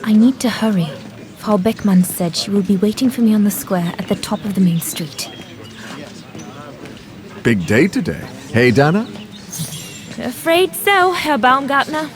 I need to hurry. Frau Beckmann said she will be waiting for me on the square at the top of the main street. Big day today. Hey, Dana? Afraid so, Herr Baumgartner.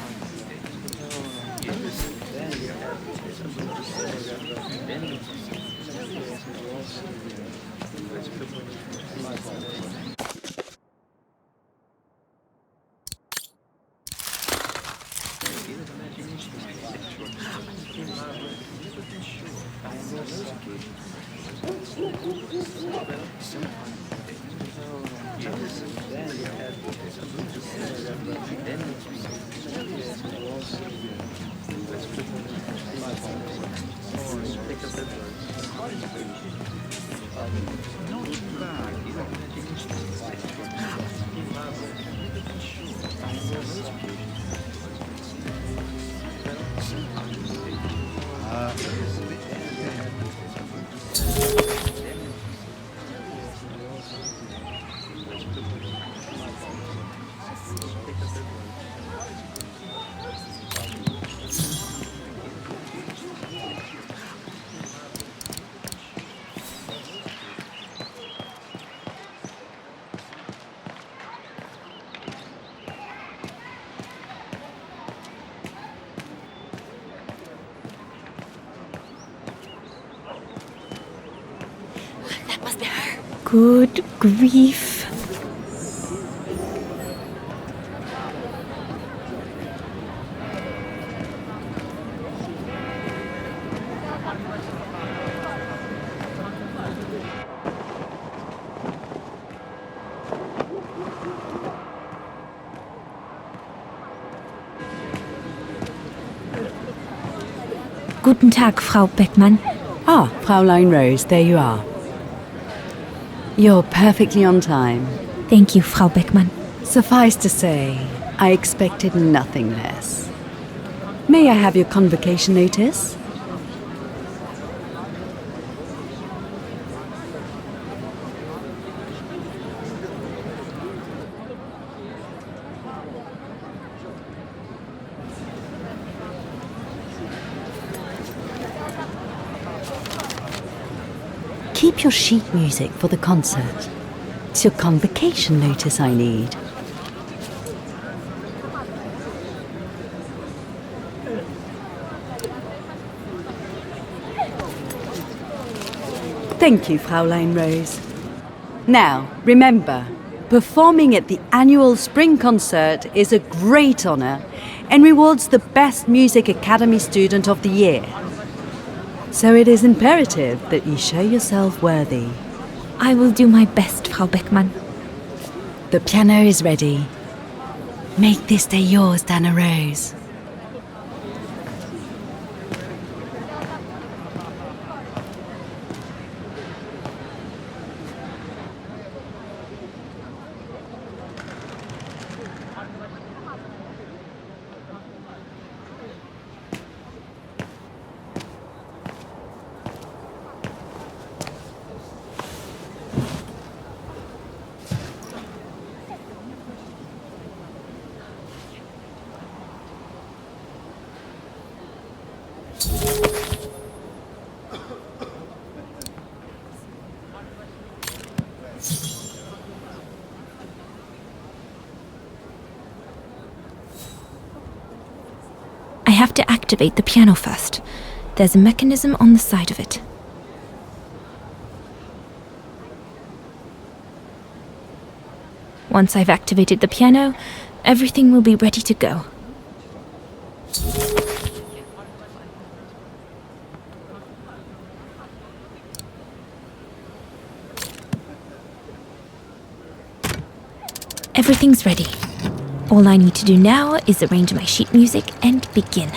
That must be her. Good grief. Guten Tag, Frau Beckmann. Ah, Fräulein Rose, there you are. You're perfectly on time. Thank you, Frau Beckmann. Suffice to say, I expected nothing less. May I have your convocation notice? Keep your sheet music for the concert. It's your convocation notice I need. Thank you, Fräulein Rose. Now, remember, performing at the annual spring concert is a great honor and rewards the best Music Academy student of the year. So it is imperative that you show yourself worthy. I will do my best, Frau Beckmann. The piano is ready. Make this day yours, Dana Rose. I have to activate the piano first. There's a mechanism on the side of it. Once I've activated the piano, everything will be ready to go. Everything's ready. All I need to do now is arrange my sheet music and begin.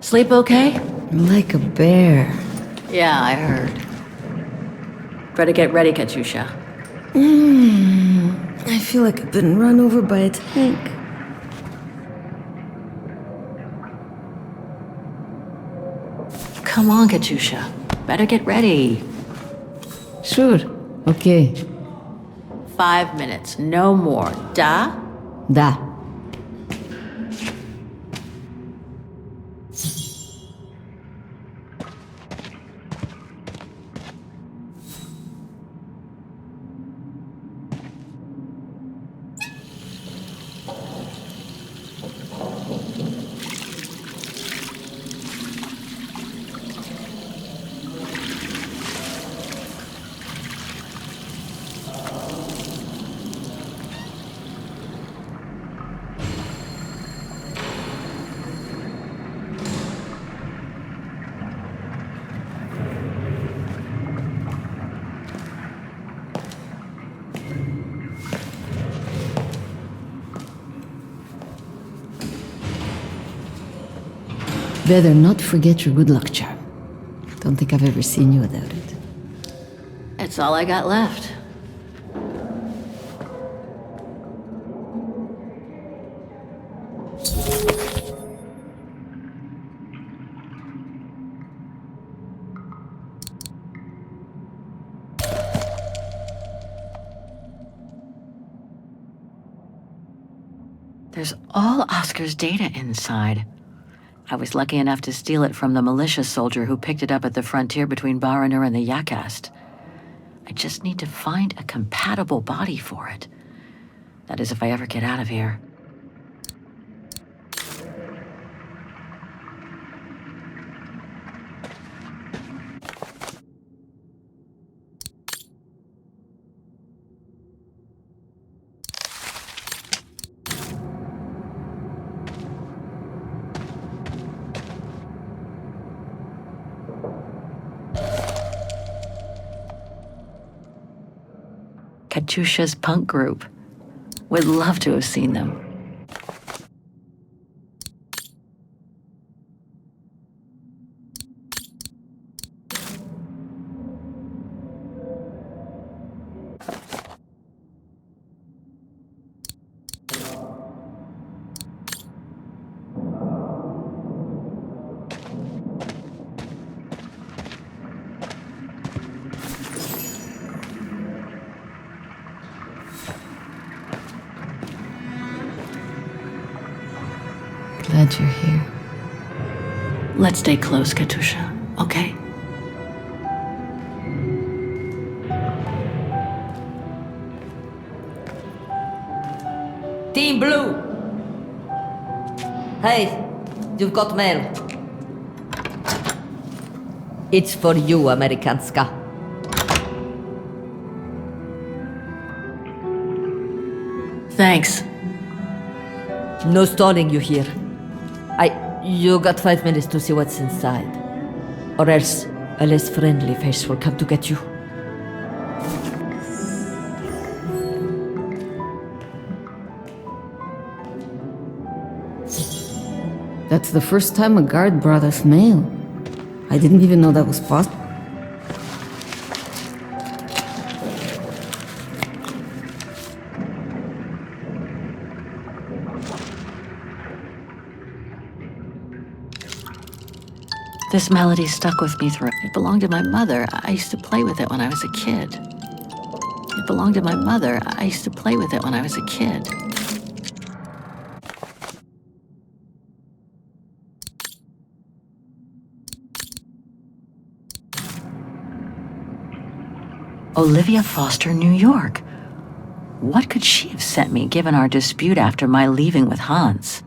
Sleep okay? Like a bear. Yeah, I heard. Better get ready, Katusha. I feel like I've been run over by a tank. Come on, Katusha. Better get ready. Sure. Okay. 5 minutes, no more. Da? Da. Better not forget your good luck charm. Don't think I've ever seen you without it. It's all I got left. There's all Oscar's data inside. I was lucky enough to steal it from the militia soldier who picked it up at the frontier between Baranur and the Yakast. I just need to find a compatible body for it. That is, if I ever get out of here. Katusha's punk group. Would love to have seen them. Glad you're here. Let's stay close, Katusha, okay? Team Blue! Hey, you've got mail. It's for you, Amerikanska. Thanks. No stalling you here. You got 5 minutes to see what's inside. Or else a less friendly face will come to get you. That's the first time a guard brought us mail. I didn't even know that was possible. This melody stuck with me through. It belonged to my mother. I used to play with it when I was a kid. It belonged to my mother. I used to play with it when I was a kid. Olivia Foster, New York. What could she have sent me given our dispute after my leaving with Hans?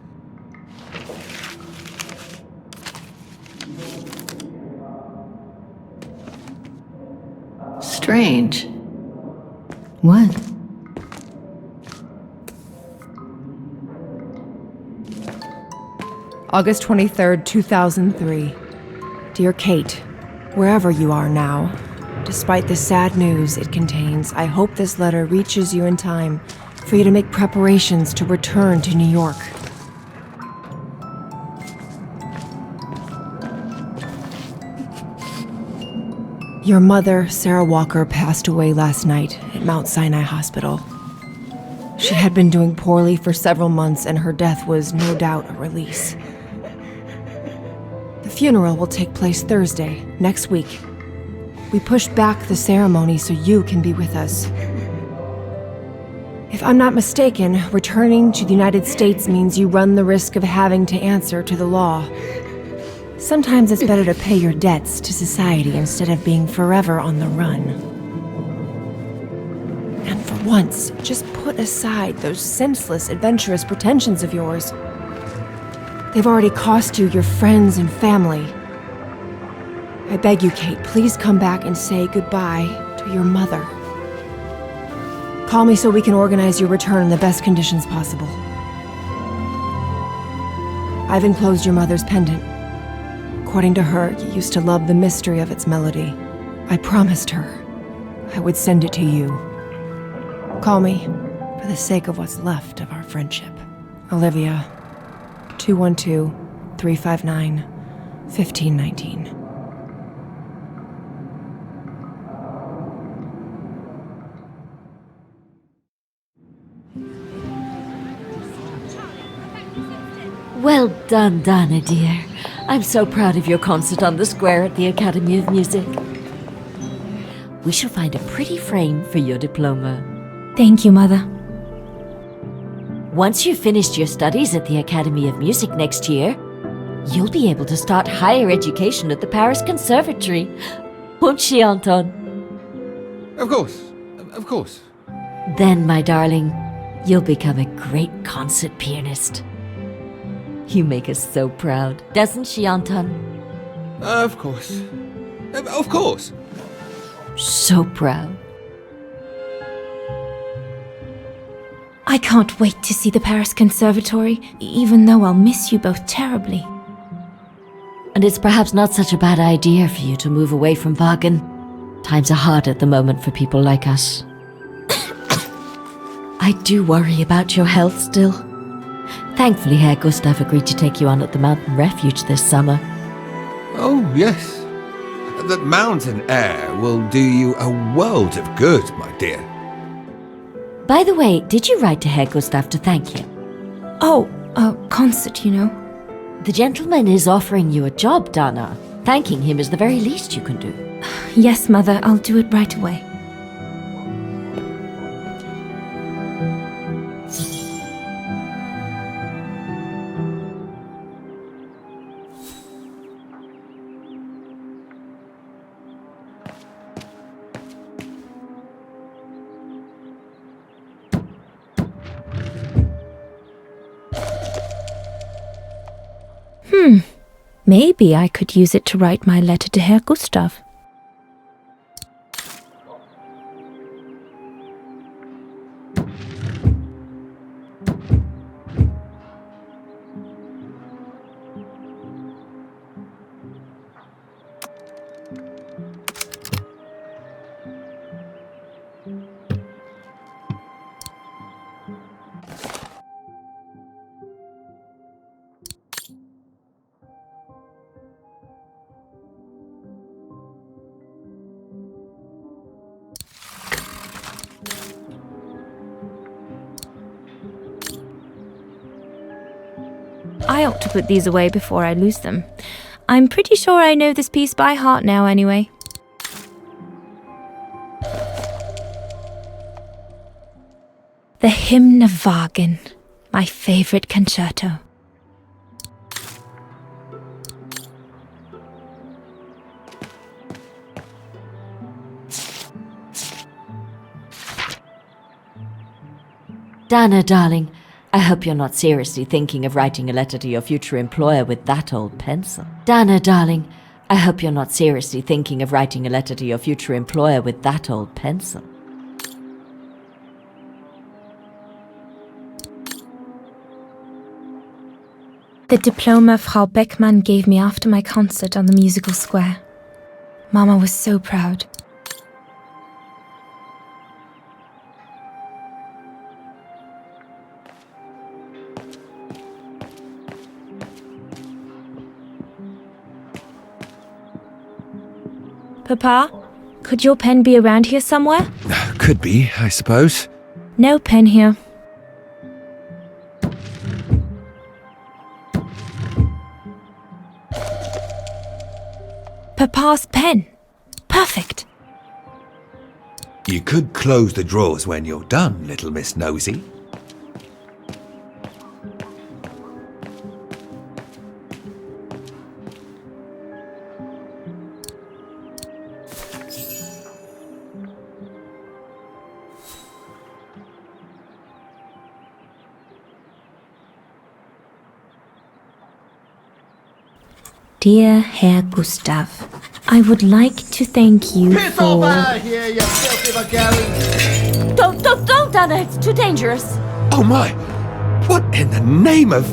Strange. What? August 23rd, 2003. Dear Kate, wherever you are now, despite the sad news it contains, I hope this letter reaches you in time for you to make preparations to return to New York. Your mother, Sarah Walker, passed away last night at Mount Sinai Hospital. She had been doing poorly for several months, and her death was no doubt a release. The funeral will take place Thursday, next week. We pushed back the ceremony so you can be with us. If I'm not mistaken, returning to the United States means you run the risk of having to answer to the law. Sometimes it's better to pay your debts to society instead of being forever on the run. And for once, just put aside those senseless, adventurous pretensions of yours. They've already cost you your friends and family. I beg you, Kate, please come back and say goodbye to your mother. Call me so we can organize your return in the best conditions possible. I've enclosed your mother's pendant. According to her, you used to love the mystery of its melody. I promised her I would send it to you. Call me for the sake of what's left of our friendship. Olivia, 212-359-1519. Well done, Dana, dear. I'm so proud of your concert on the square at the Academy of Music. We shall find a pretty frame for your diploma. Thank you, Mother. Once you've finished your studies at the Academy of Music next year, you'll be able to start higher education at the Paris Conservatory. Won't she, Anton? Of course. Of course. Then, my darling, you'll become a great concert pianist. You make us so proud, doesn't she, Anton? Of course. Of course. So proud. I can't wait to see the Paris Conservatory, even though I'll miss you both terribly. And it's perhaps not such a bad idea for you to move away from Wagen. Times are hard at the moment for people like us. I do worry about your health still. Thankfully, Herr Gustav agreed to take you on at the mountain refuge this summer. Oh, yes. That mountain air will do you a world of good, my dear. By the way, did you write to Herr Gustav to thank him? Oh, a concert, you know. The gentleman is offering you a job, Dana. Thanking him is the very least you can do. Yes, Mother, I'll do it right away. Maybe I could use it to write my letter to Herr Gustav. I ought to put these away before I lose them. I'm pretty sure I know this piece by heart now anyway. The Hymn of Wagen, my favorite concerto. Dana, darling, I hope you're not seriously thinking of writing a letter to your future employer with that old pencil. Dana, darling, I hope you're not seriously thinking of writing a letter to your future employer with that old pencil. The diploma Frau Beckmann gave me after my concert on the musical square. Mama was so proud. Papa, Could your pen be around here somewhere? Could be, I suppose. No pen here. Papa's pen. Perfect. You could close the drawers when you're done, little Miss Nosy. Dear Herr Gustav, I would like to thank you for... here, you filthy Bulgarian! Don't, Anna, it's too dangerous. Oh my! What in the name of...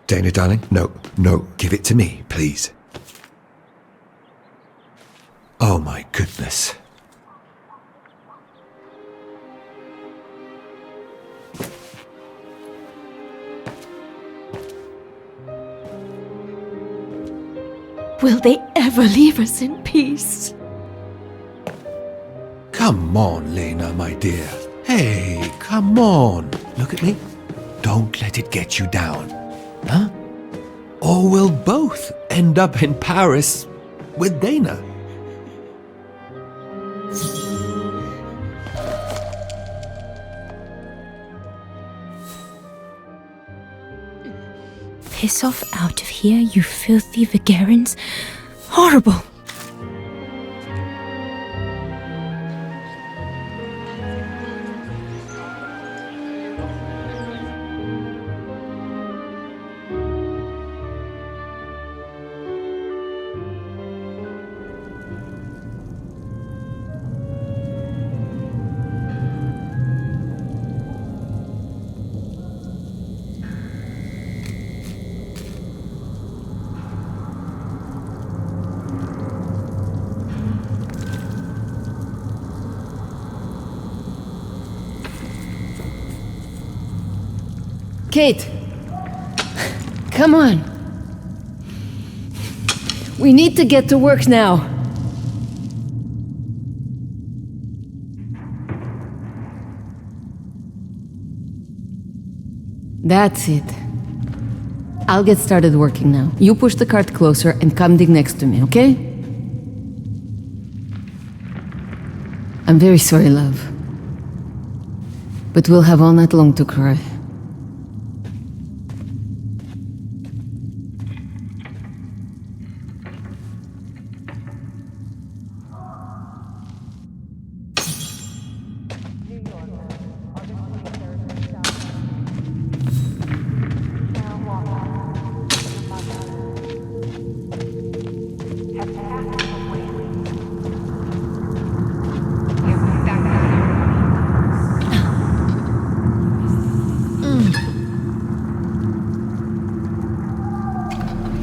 Dana, darling, no, give it to me, please. Oh my goodness. Will they ever leave us in peace? Come on, Lena, my dear. Hey, come on. Look at me. Don't let it get you down. Huh? Or we'll both end up in Paris with Dana. Piss off out of here, you filthy Vagarans. Horrible. Kate! Come on! We need to get to work now! That's it. I'll get started working now. You push the cart closer and come dig next to me, okay? I'm very sorry, love. But we'll have all night long to cry.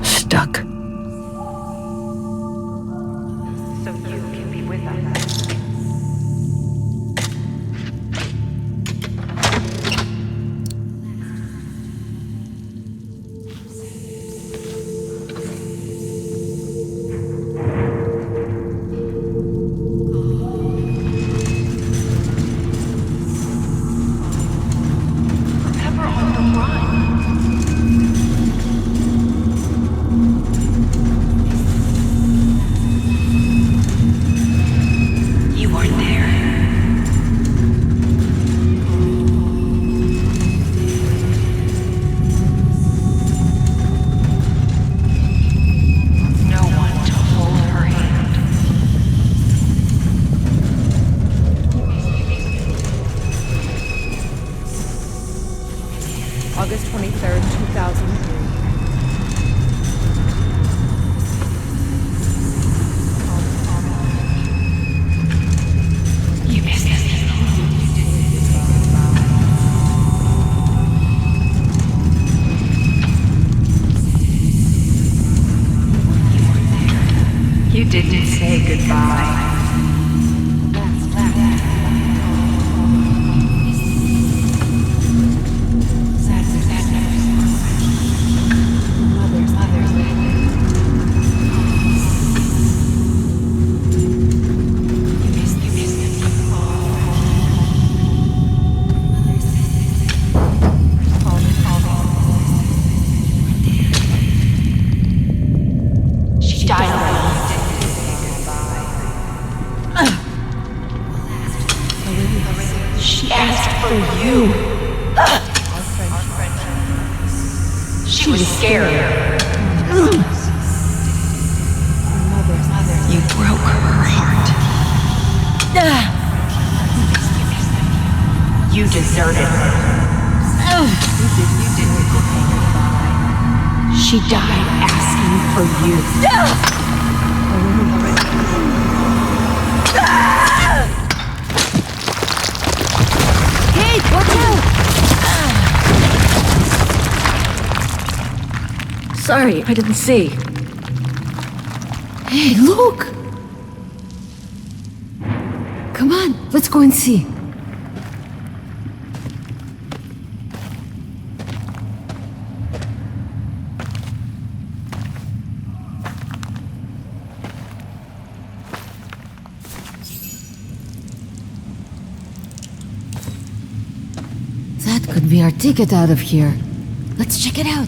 Stuck. August 23rd, 2003. You didn't say goodbye. for you. She was scared. You broke her heart. You deserted her. She died asking for you. Hey, watch out! Sorry, I didn't see. Hey, look! Come on, let's go and see. That could be our ticket out of here. Let's check it out.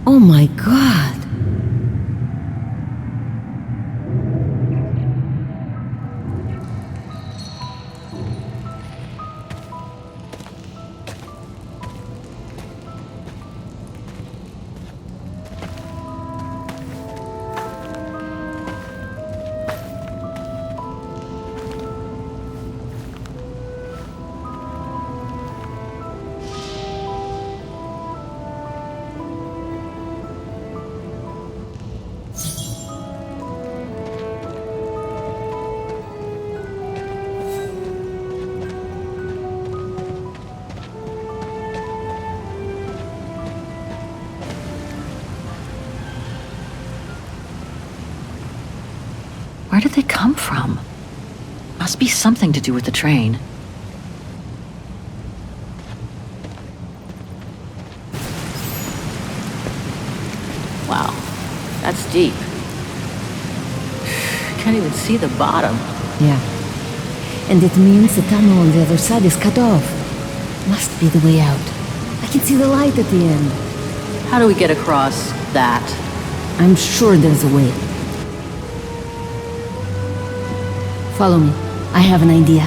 Oh my god! Where did they come from? Must be something to do with the train. Wow, that's deep. Can't even see the bottom. Yeah. And it means the tunnel on the other side is cut off. Must be the way out. I can see the light at the end. How do we get across that? I'm sure there's a way. Follow me. I have an idea.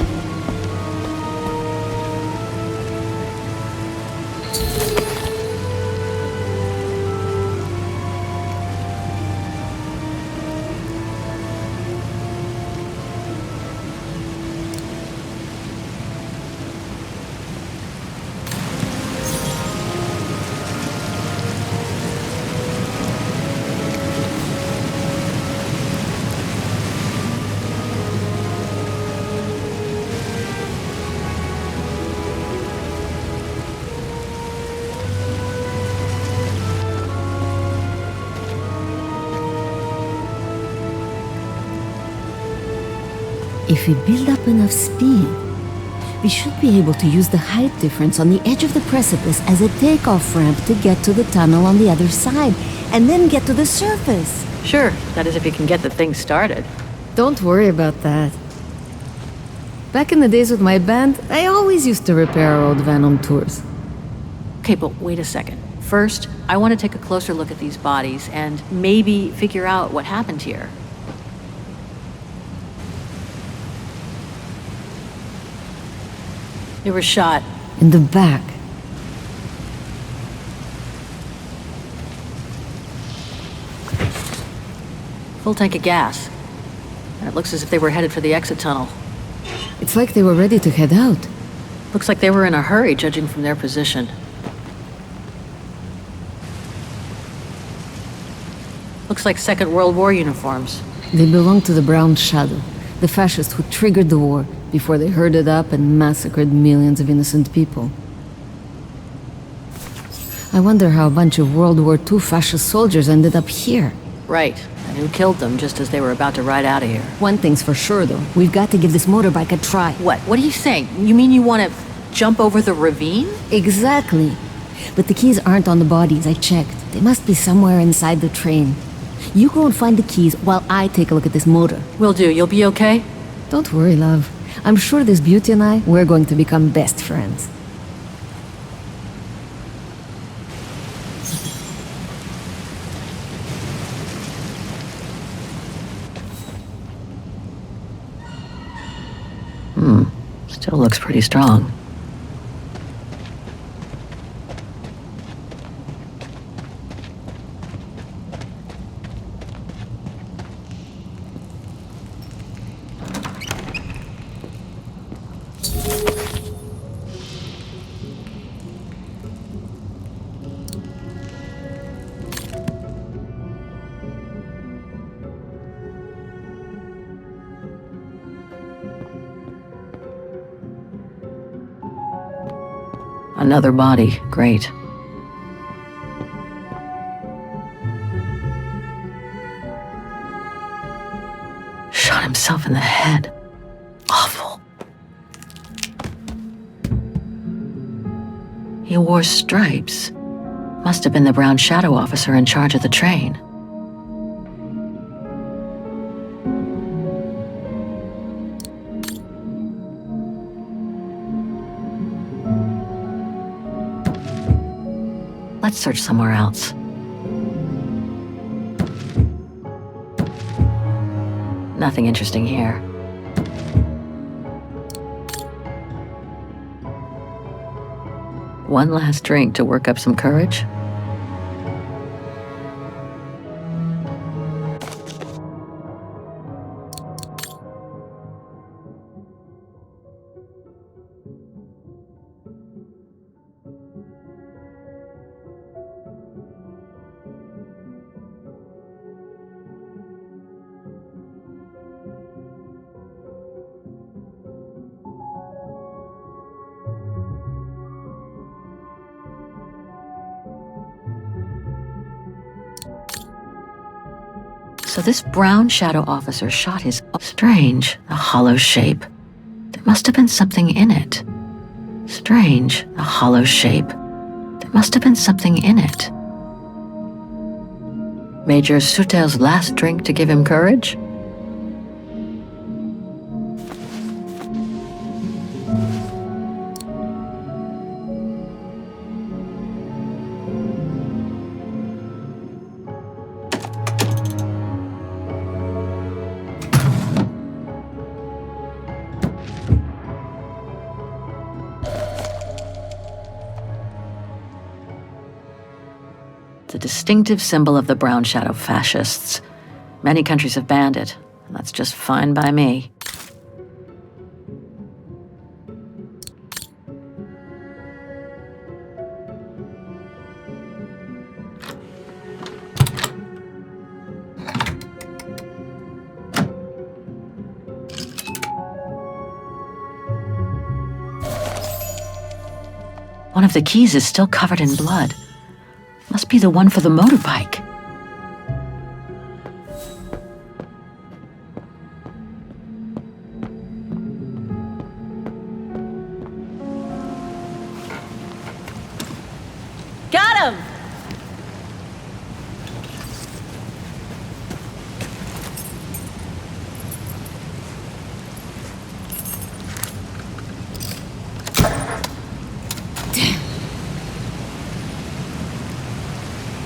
If we build up enough speed, we should be able to use the height difference on the edge of the precipice as a takeoff ramp to get to the tunnel on the other side, and then get to the surface. Sure, that is if you can get the thing started. Don't worry about that. Back in the days with my band, I always used to repair our old van on tours. Okay, but wait a second. First, I want to take a closer look at these bodies and maybe figure out what happened here. They were shot. In the back. Full tank of gas. And it looks as if they were headed for the exit tunnel. It's like they were ready to head out. Looks like they were in a hurry, judging from their position. Looks like Second World War uniforms. They belong to the Brown Shadow, the fascists who triggered the war before they herded up and massacred millions of innocent people. I wonder how a bunch of World War II fascist soldiers ended up here. Right, and who killed them just as they were about to ride out of here. One thing's for sure, though. We've got to give this motorbike a try. What? What are you saying? You mean you want to jump over the ravine? Exactly. But the keys aren't on the bodies, I checked. They must be somewhere inside the train. You go and find the keys while I take a look at this motor. Will do. You'll be okay? Don't worry, love. I'm sure this beauty and I, we're going to become best friends. Still looks pretty strong. Another body. Great. Shot himself in the head. Awful. He wore stripes. Must have been the brown shadow officer in charge of the train. Let's search somewhere else. Nothing interesting here. One last drink to work up some courage. So this brown shadow officer shot his... Strange, a hollow shape. There must have been something in it. Strange, a hollow shape. There must have been something in it. Major Sutel's last drink to give him courage? The distinctive symbol of the brown shadow fascists. Many countries have banned it, and that's just fine by me. One of the keys is still covered in blood. Must be the one for the motorbike. Got him!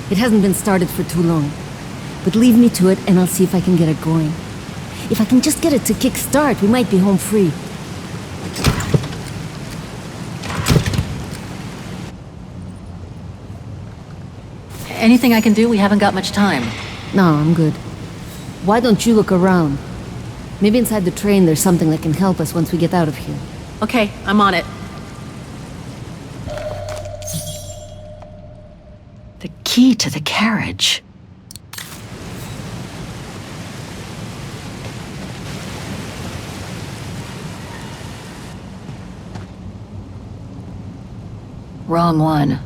It hasn't been started for too long. But leave me to it and I'll see if I can get it going. If I can just get it to kick start, we might be home free. Anything I can do? We haven't got much time. No, I'm good. Why don't you look around? Maybe inside the train there's something that can help us once we get out of here. Okay, I'm on it. The key to the carriage. Wrong one.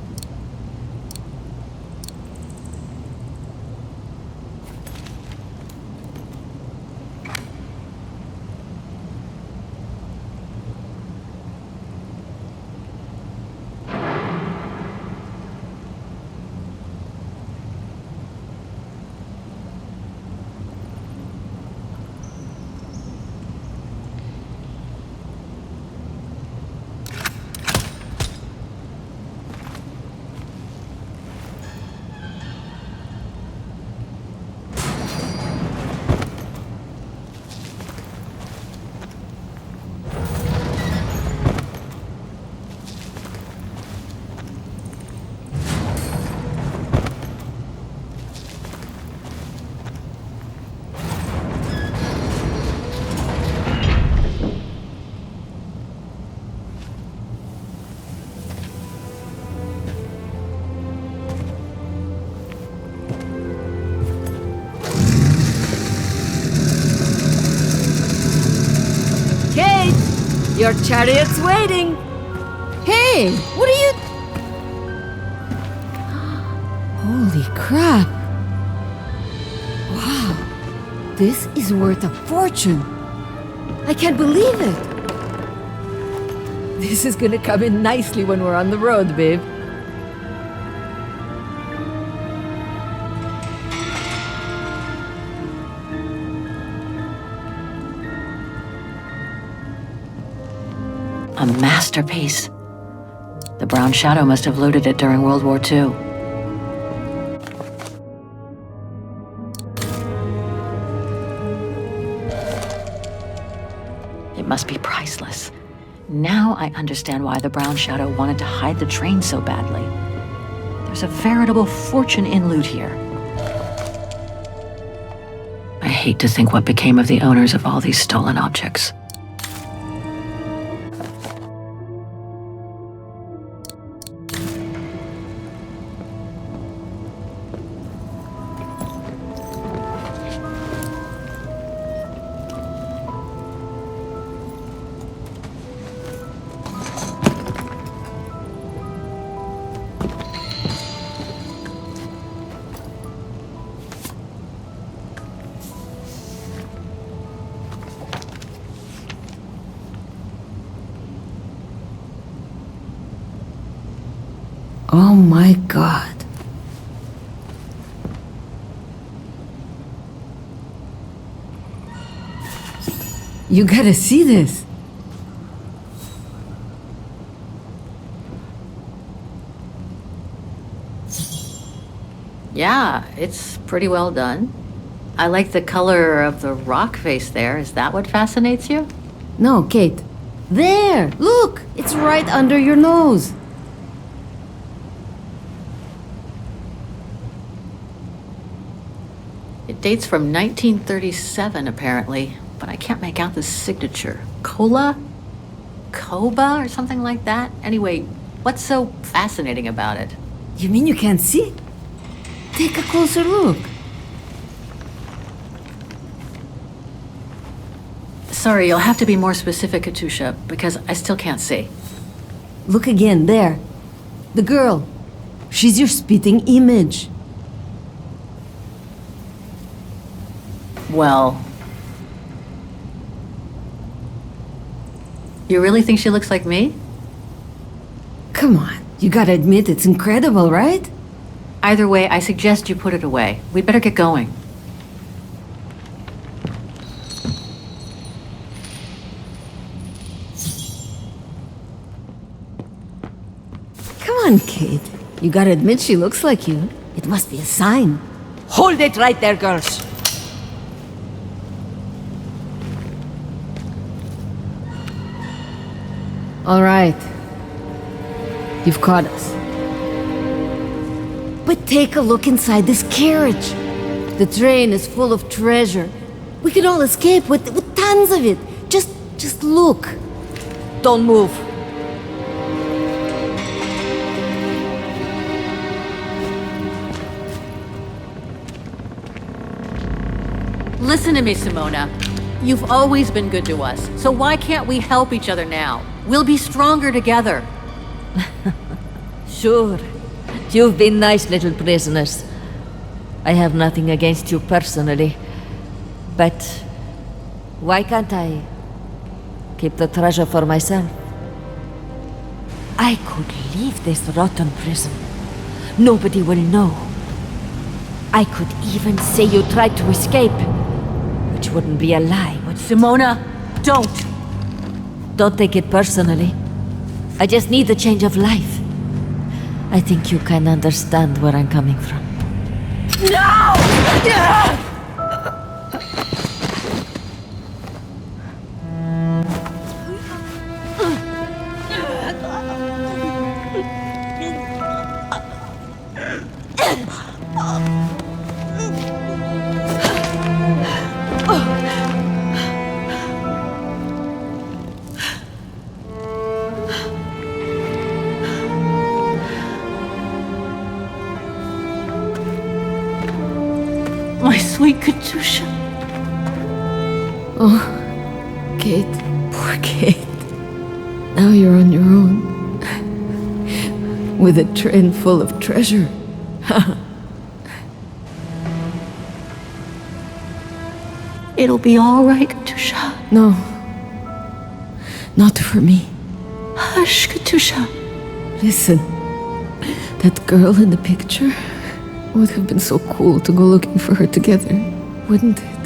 Your chariot's waiting. Hey, what are you... Holy crap. Wow. This is worth a fortune. I can't believe it. This is gonna come in nicely when we're on the road, babe. A masterpiece. The Brown Shadow must have looted it during World War II. It must be priceless. Now I understand why the Brown Shadow wanted to hide the train so badly. There's a veritable fortune in loot here. I hate to think what became of the owners of all these stolen objects. Oh my god. You gotta see this. Yeah, it's pretty well done. I like the color of the rock face there. Is that what fascinates you? No, Kate. There! Look! It's right under your nose. It dates from 1937, apparently, but I can't make out the signature. Cola? Koba or something like that? Anyway, what's so fascinating about it? You mean you can't see? Take a closer look. Sorry, you'll have to be more specific, Katusha, because I still can't see. Look again, there. The girl. She's your spitting image. Well... You really think she looks like me? Come on, you gotta admit it's incredible, right? Either way, I suggest you put it away. We'd better get going. Come on, Kate. You gotta admit she looks like you. It must be a sign. Hold it right there, girls. All right. You've caught us. But take a look inside this carriage. The train is full of treasure. We could all escape with tons of it. Just look. Don't move. Listen to me, Simona. You've always been good to us, so why can't we help each other now? We'll be stronger together. Sure. You've been nice little prisoners. I have nothing against you personally. But why can't I keep the treasure for myself? I could leave this rotten prison. Nobody will know. I could even say you tried to escape, which wouldn't be a lie, would it? Simona, don't! Don't take it personally. I just need a change of life. I think you can understand where I'm coming from. No! My sweet Katusha. Oh, Kate. Poor Kate. now you're on your own. With a train full of treasure. It'll be all right, Katusha. No. Not for me. Hush, Katusha. Listen. That girl in the picture would have been so cool to go looking for her together, wouldn't it?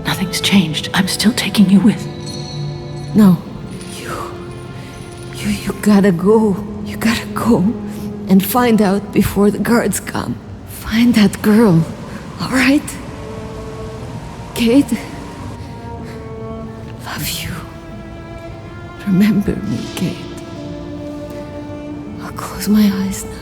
Nothing's changed. I'm still taking you with. No. You gotta go. You gotta go and find out before the guards come. Find that girl, all right? Kate? Love you. Remember me, Kate. I'll close my eyes now.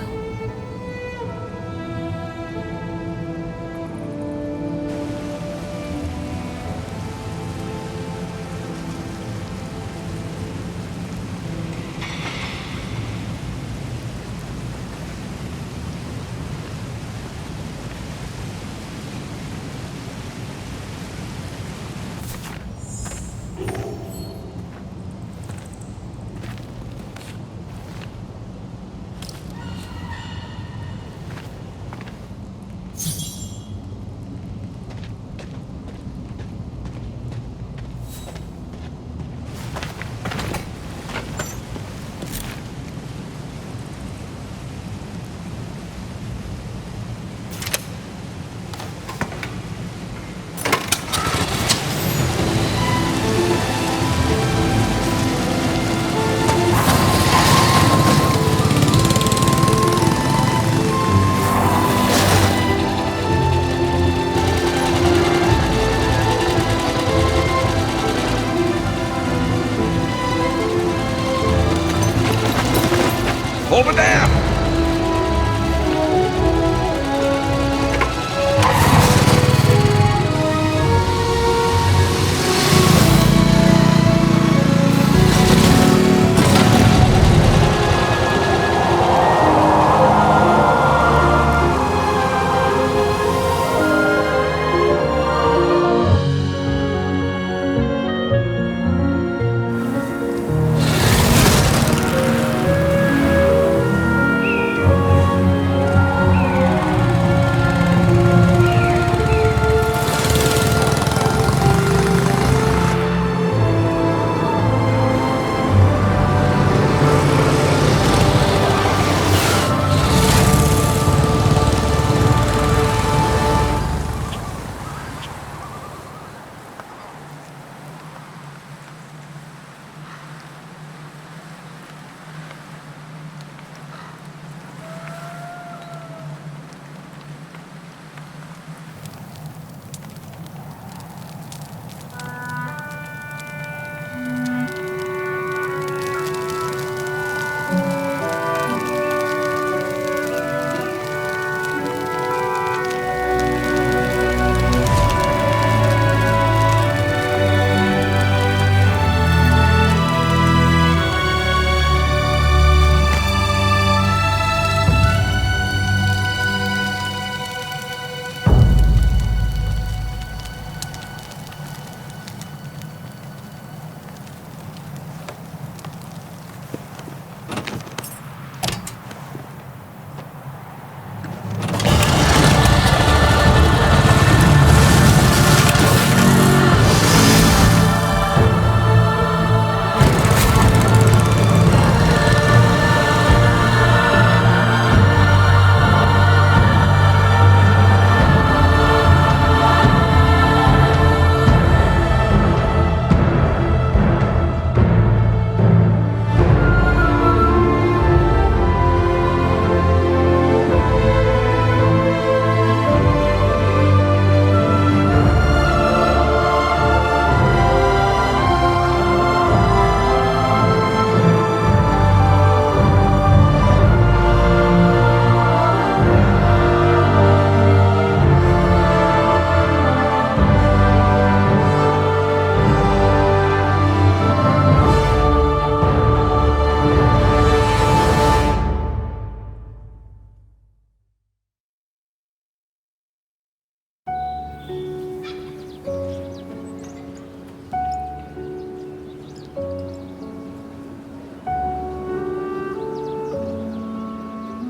Over there!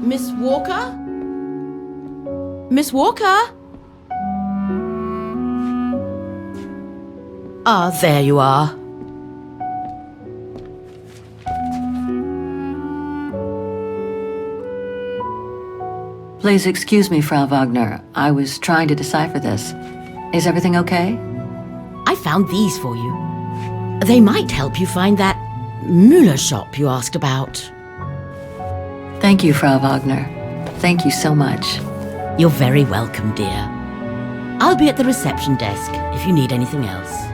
Miss Walker? Miss Walker? Ah, there you are. Please excuse me, Frau Wagner. I was trying to decipher this. Is everything okay? I found these for you. They might help you find that Müller shop you asked about. Thank you, Frau Wagner. Thank you so much. You're very welcome, dear. I'll be at the reception desk if you need anything else.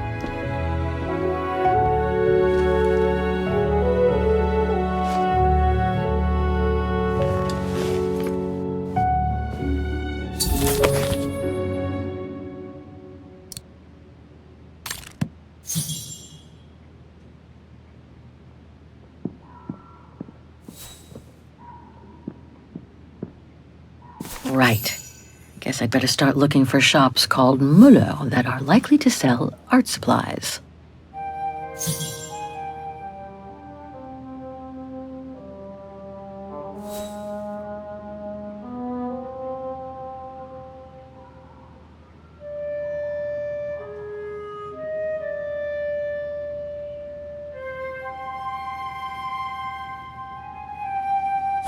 Right. Guess I'd better start looking for shops called Müller that are likely to sell art supplies.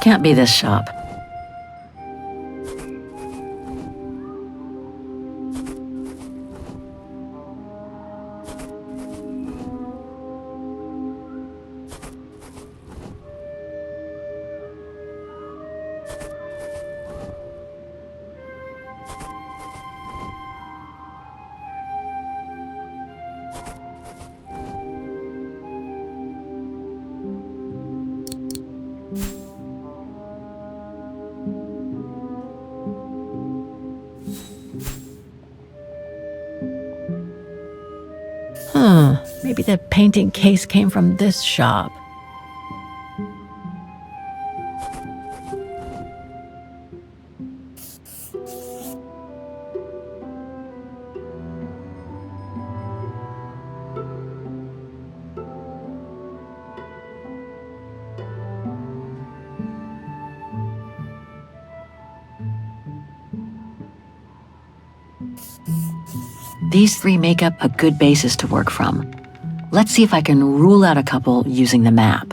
Can't be this shop. Maybe the painting case came from this shop. These three make up a good basis to work from. Let's see if I can rule out a couple using the map.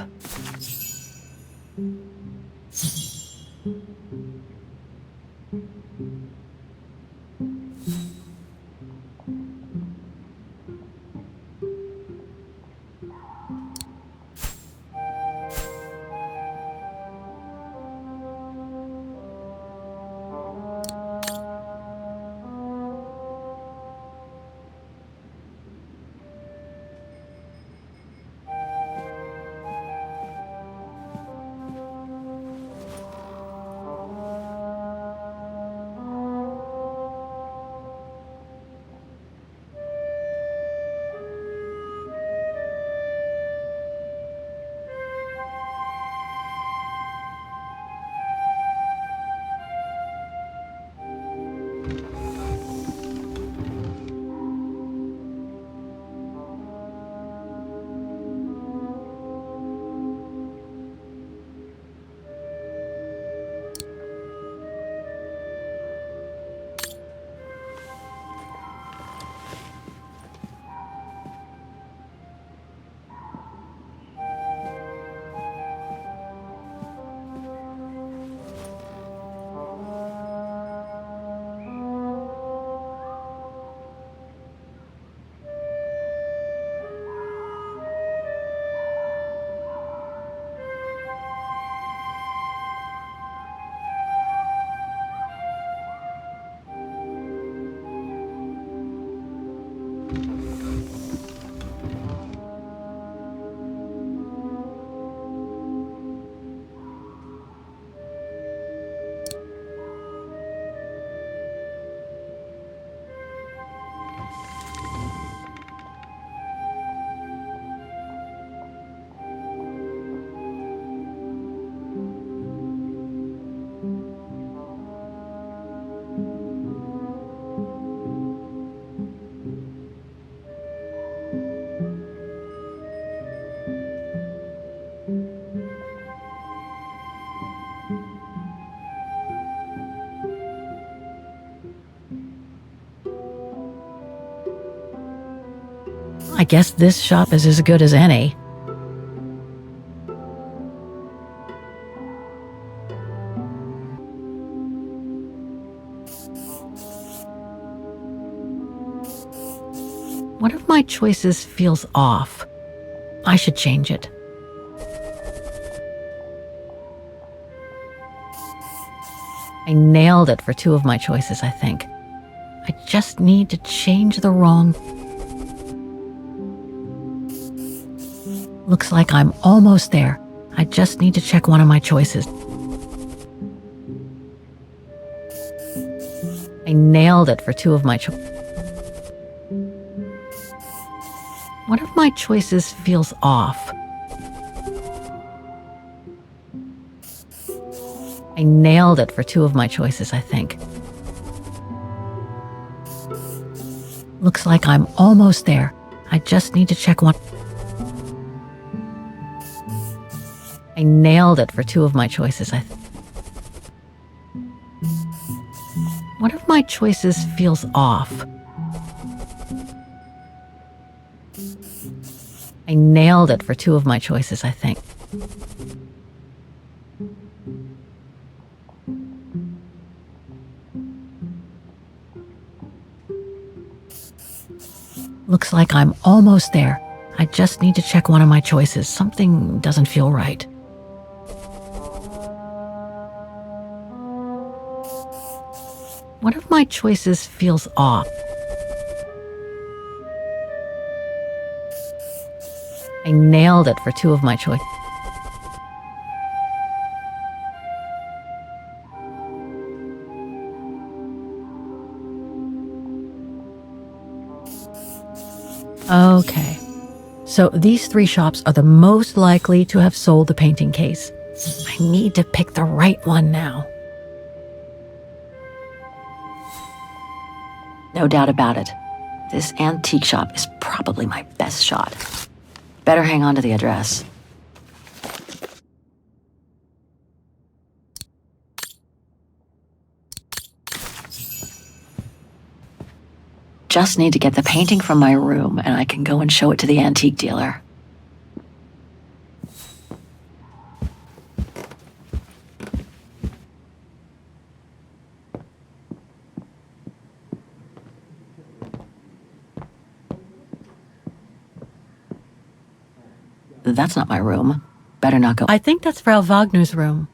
I guess this shop is as good as any. One of my choices feels off. I should change it. I nailed it for 2 of my choices, I think. I just need to change the wrong. Looks like I'm almost there. I just need to check one of my choices. I nailed it for 2 of my choices. One of my choices feels off. I nailed it for 2 of my choices, I think. Looks like I'm almost there. I just need to check one. I nailed it for 2 of my choices, I think. One of my choices feels off. I nailed it for 2 of my choices, I think. Looks like I'm almost there. I just need to check one of my choices. Something doesn't feel right. One of my choices feels off. I nailed it for 2 of my choices. Okay, so these 3 shops are the most likely to have sold the painting case. I need to pick the right one now. No doubt about it. This antique shop is probably my best shot. Better hang on to the address. Just need to get the painting from my room and I can go and show it to the antique dealer. That's not my room. Better not go. I think that's Frau Wagner's room.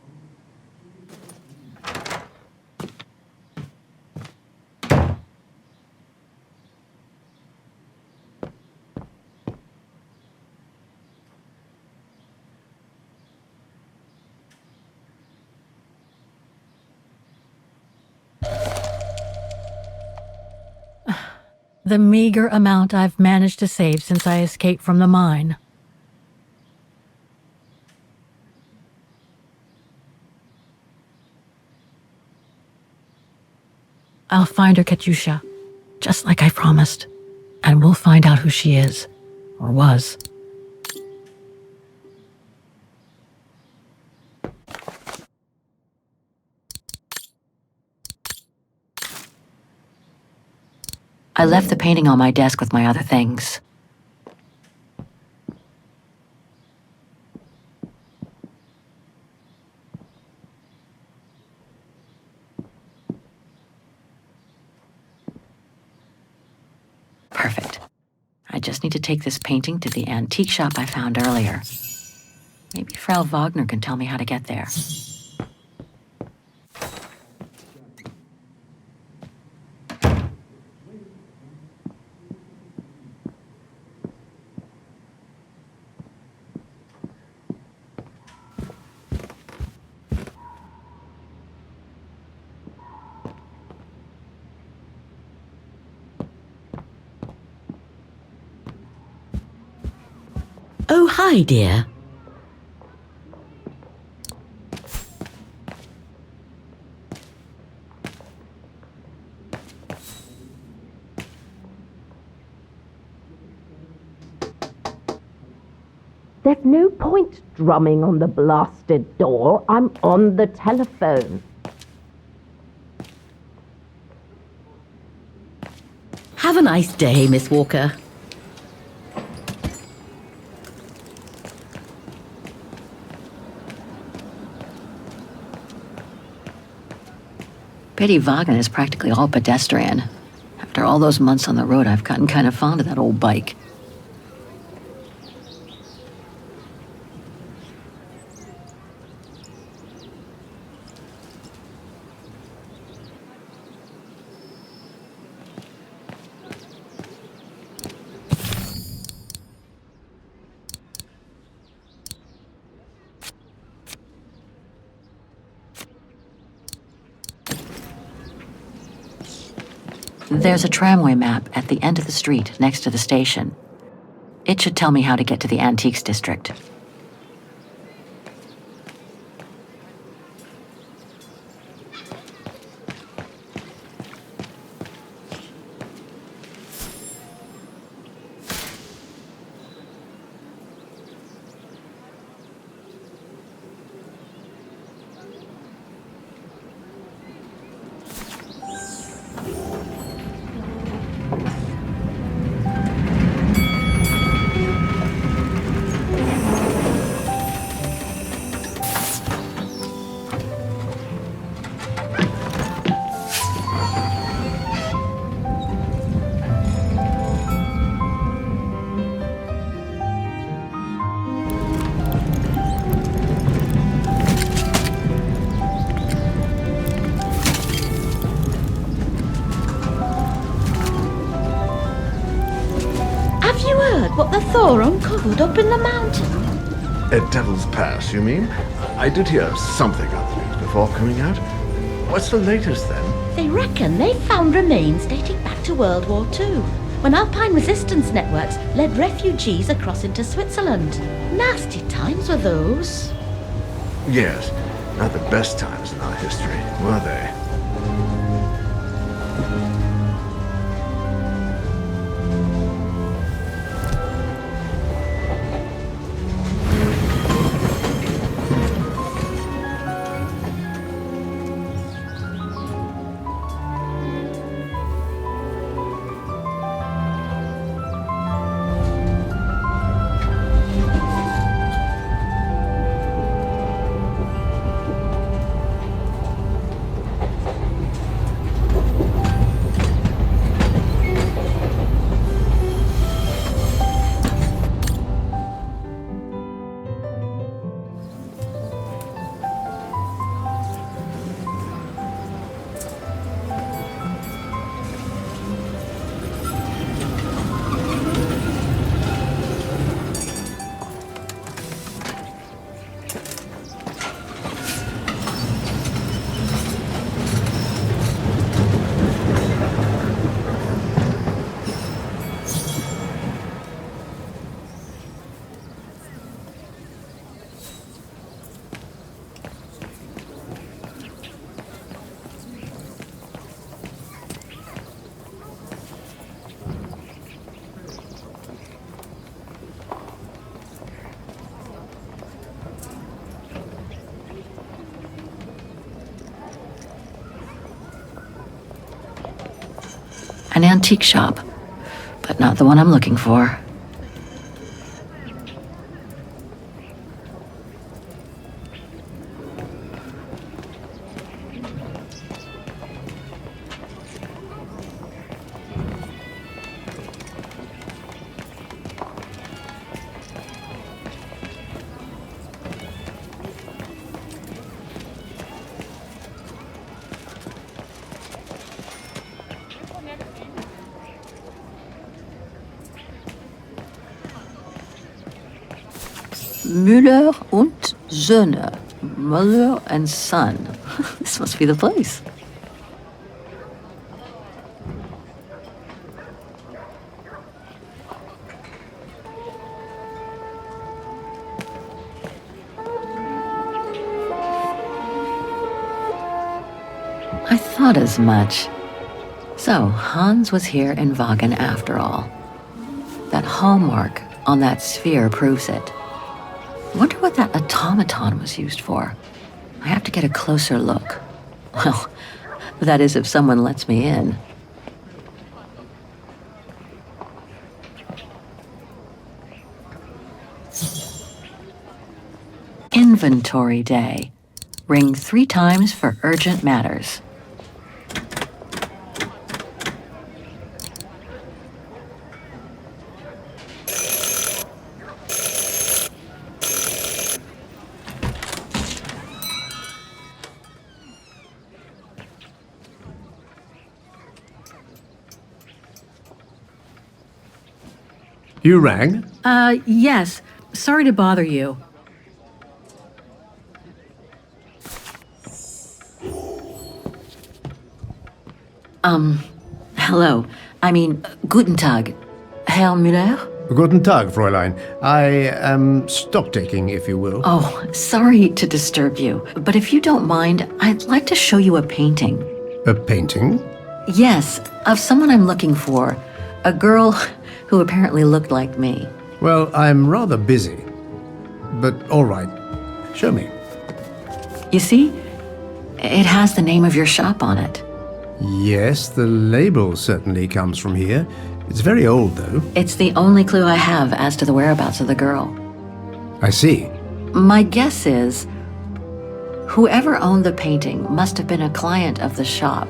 The meager amount I've managed to save since I escaped from the mine. I'll find her Katyusha, just like I promised, and we'll find out who she is, or was. I left the painting on my desk with my other things. Perfect. I just need to take this painting to the antique shop I found earlier. Maybe Frau Wagner can tell me how to get there. Oh, hi, dear. There's no point drumming on the blasted door. I'm on the telephone. Have a nice day, Miss Walker. Pity Wagen is practically all pedestrian. After all those months on the road, I've gotten kind of fond of that old bike. There's a tramway map at the end of the street next to the station. It should tell me how to get to the Antiques District. What the Thor uncovered up in the mountain? At Devil's Pass, you mean? I did hear something on the news before coming out. What's the latest then? They reckon they found remains dating back to World War II, when Alpine resistance networks led refugees across into Switzerland. Nasty times were those. Yes, not the best times in our history, were they? An antique shop, but not the one I'm looking for. Müller und Söhne. Mother and son. This must be the place. I thought as much. So, Hans was here in Wagen after all. That hallmark on that sphere proves it. Wonder what that automaton was used for. I have to get a closer look. Well, that is if someone lets me in. Inventory day. Ring 3 times for urgent matters. You rang? Yes. Sorry to bother you. Hello. I mean, Guten Tag. Herr Müller? Guten Tag, Fräulein. I am stock-taking, if you will. Oh, sorry to disturb you, but if you don't mind, I'd like to show you a painting. A painting? Yes, of someone I'm looking for. A girl who apparently looked like me. Well, I'm rather busy. But all right. Show me. You see? It has the name of your shop on it. Yes, the label certainly comes from here. It's very old, though. It's the only clue I have as to the whereabouts of the girl. I see. My guess is whoever owned the painting must have been a client of the shop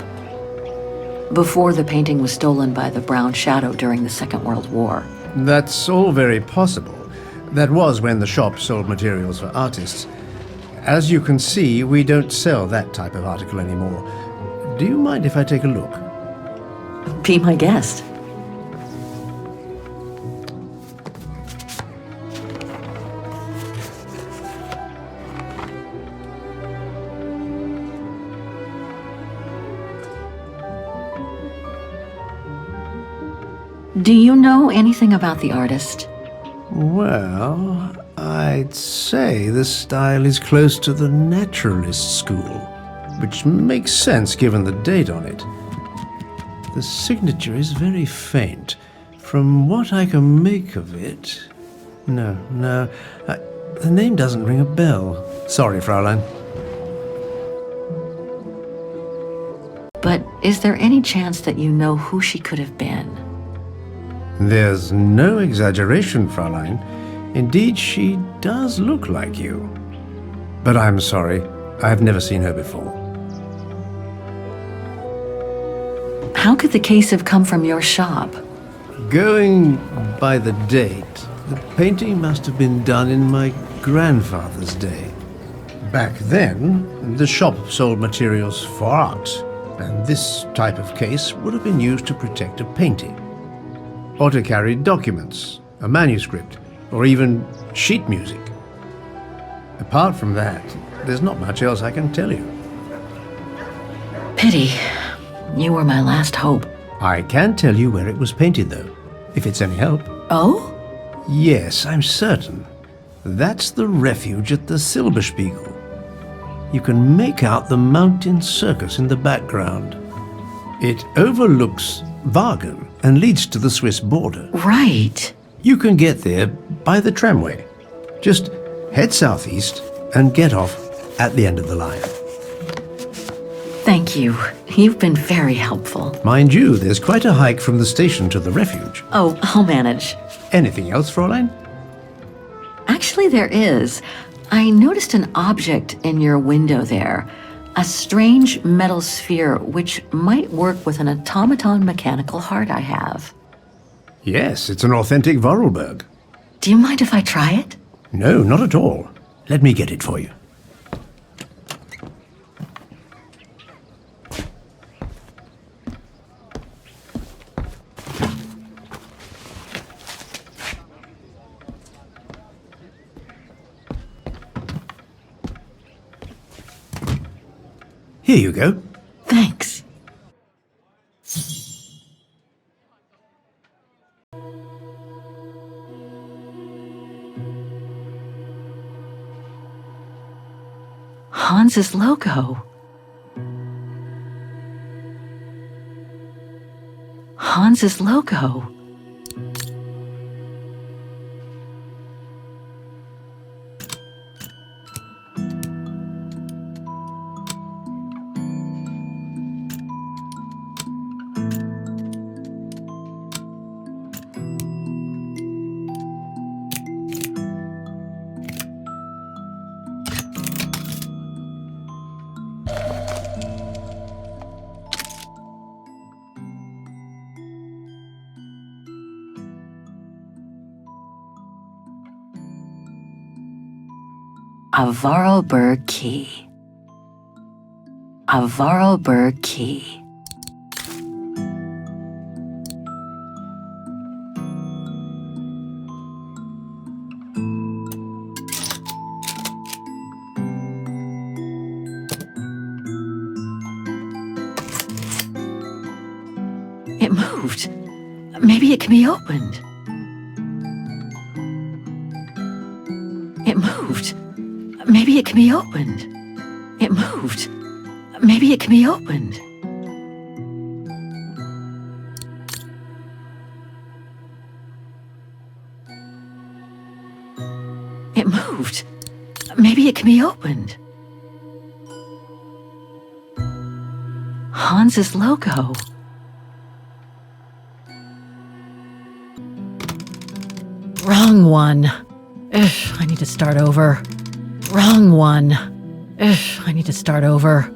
before the painting was stolen by the Brown Shadow during the Second World War. That's all very possible. That was when the shop sold materials for artists. As you can see, we don't sell that type of article anymore. Do you mind if I take a look? Be my guest. Do you know anything about the artist? Well, I'd say the style is close to the naturalist school, which makes sense given the date on it. The signature is very faint. From what I can make of it... No, the name doesn't ring a bell. Sorry, Fraulein. But is there any chance that you know who she could have been? There's no exaggeration, Fraulein. Indeed, she does look like you. But I'm sorry, I've never seen her before. How could the case have come from your shop? Going by the date, the painting must have been done in my grandfather's day. Back then, the shop sold materials for art, and this type of case would have been used to protect a painting. Or to carry documents, a manuscript, or even sheet music. Apart from that, there's not much else I can tell you. Pity. You were my last hope. I can tell you where it was painted, though, if it's any help. Oh? Yes, I'm certain. That's the refuge at the Silberspiegel. You can make out the mountain circus in the background. It overlooks Wagen and leads to the Swiss border. Right. You can get there by the tramway. Just head southeast and get off at the end of the line. Thank you. You've been very helpful. Mind you, there's quite a hike from the station to the refuge. Oh, I'll manage. Anything else, Fräulein? Actually, there is. I noticed an object in your window there. A strange metal sphere which might work with an automaton mechanical heart I have. Yes, it's an authentic Vorarlberg. Do you mind if I try it? No, not at all. Let me get it for you. Here you go. Thanks. Hans's logo. Hans's logo. A Vorarlberg key. A Vorarlberg key. moved. Maybe it can be opened. It moved. Maybe it can be opened. It moved. Maybe it can be opened. It moved. Maybe it can be opened. Hans's logo. Wrong one. Ugh, I need to start over. Wrong one. Ugh, I need to start over.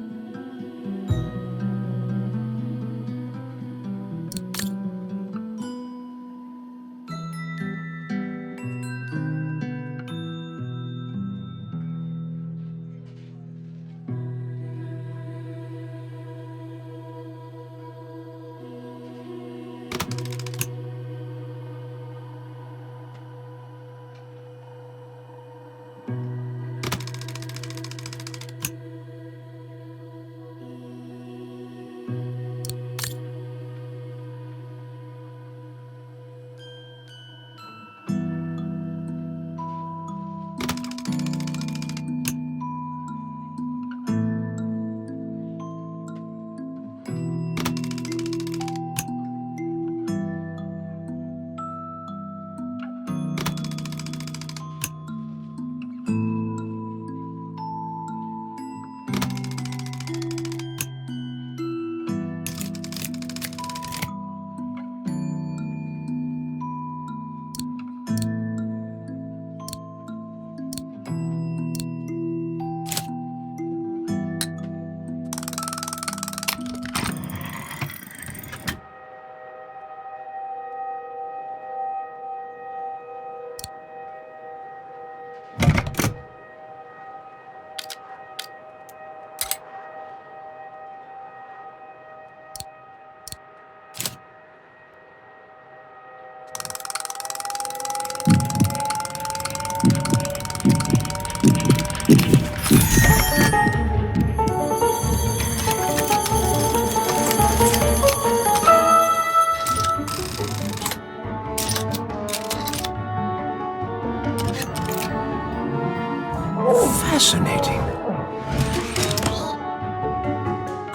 Fascinating.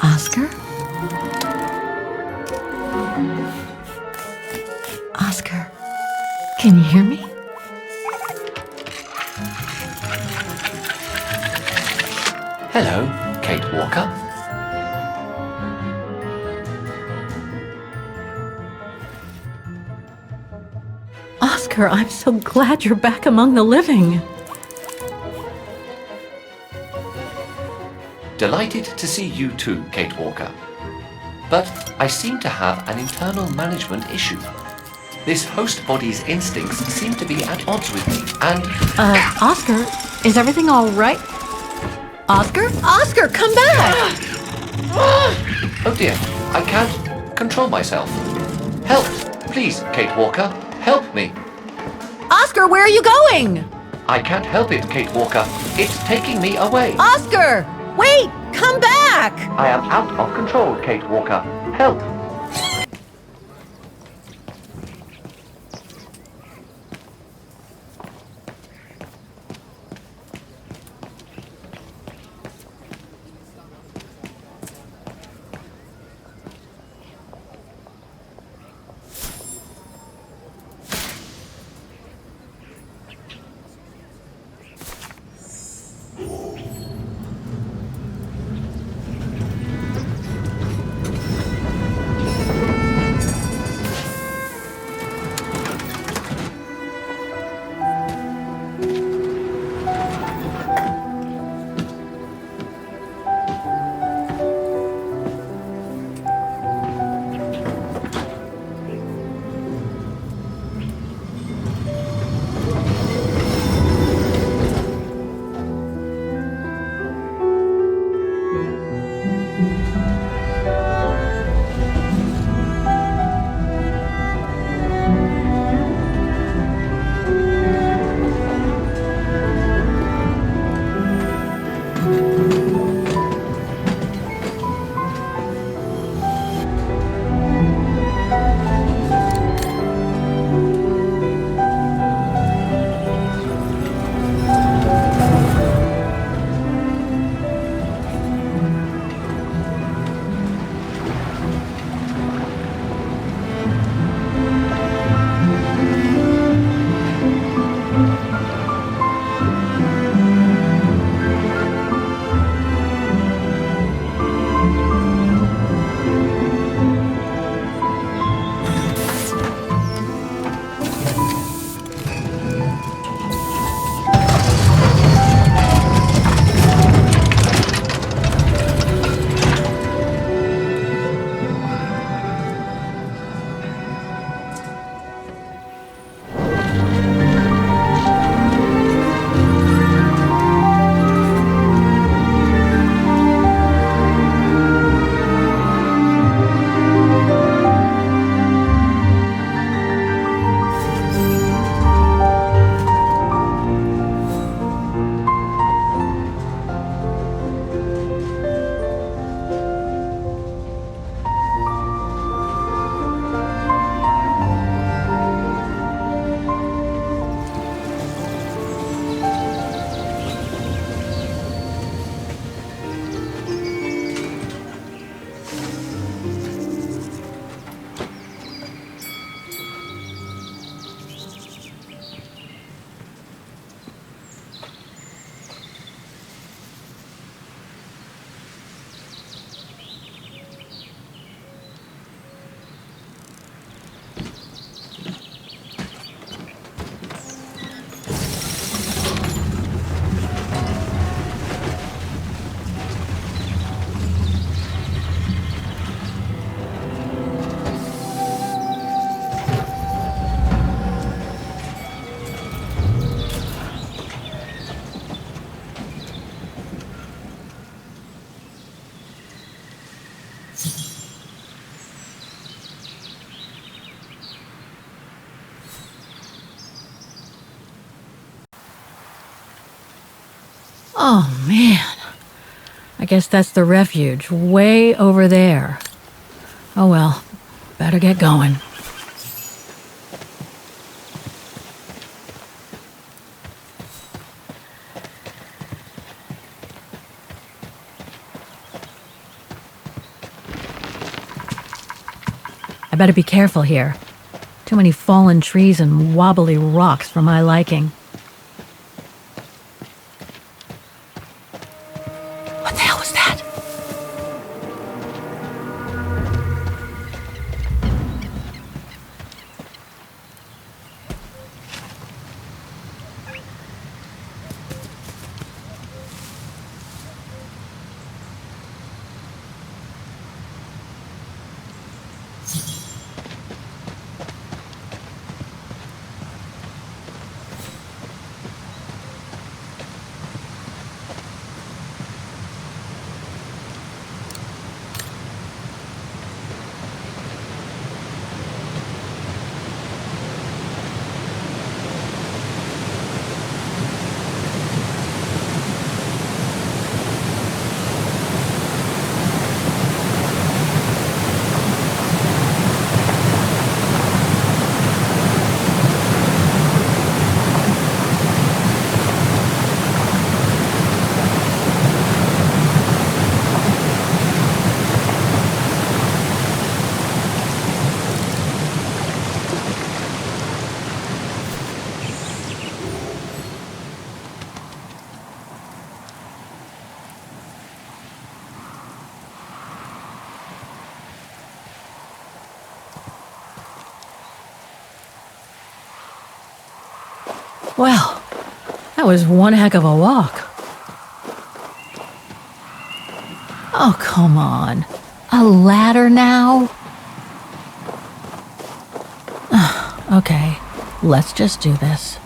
Oscar? Oscar, can you hear me? Hello, Kate Walker. Oscar, I'm so glad you're back among the living. Delighted to see you too, Kate Walker. But I seem to have an internal management issue. This host body's instincts seem to be at odds with me, and... Oscar, is everything all right? Oscar? Oscar, come back! Oh dear, I can't control myself. Help! Please, Kate Walker, help me! Oscar, where are you going? I can't help it, Kate Walker. It's taking me away. Oscar! Wait! Come back! I am out of control, Kate Walker. Help! Oh, man. I guess that's the refuge, way over there. Oh well, better get going. I better be careful here. Too many fallen trees and wobbly rocks for my liking. What the hell was that? Well, that was one heck of a walk. Oh, come on. A ladder now? Okay, let's just do this.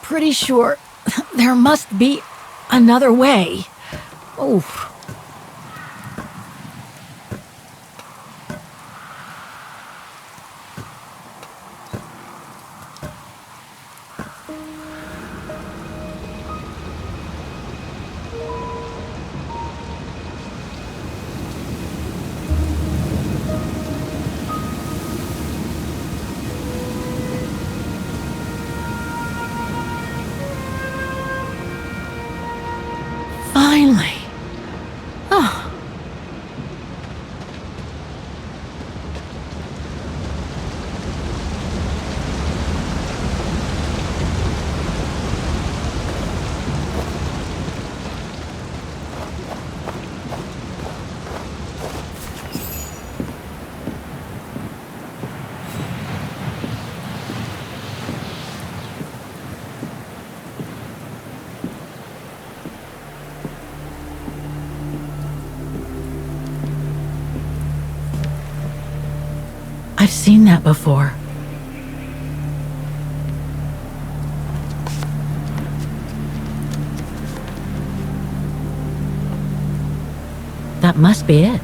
Pretty sure there must be another way. Oof. Finally. Oh. I've seen that before. That must be it.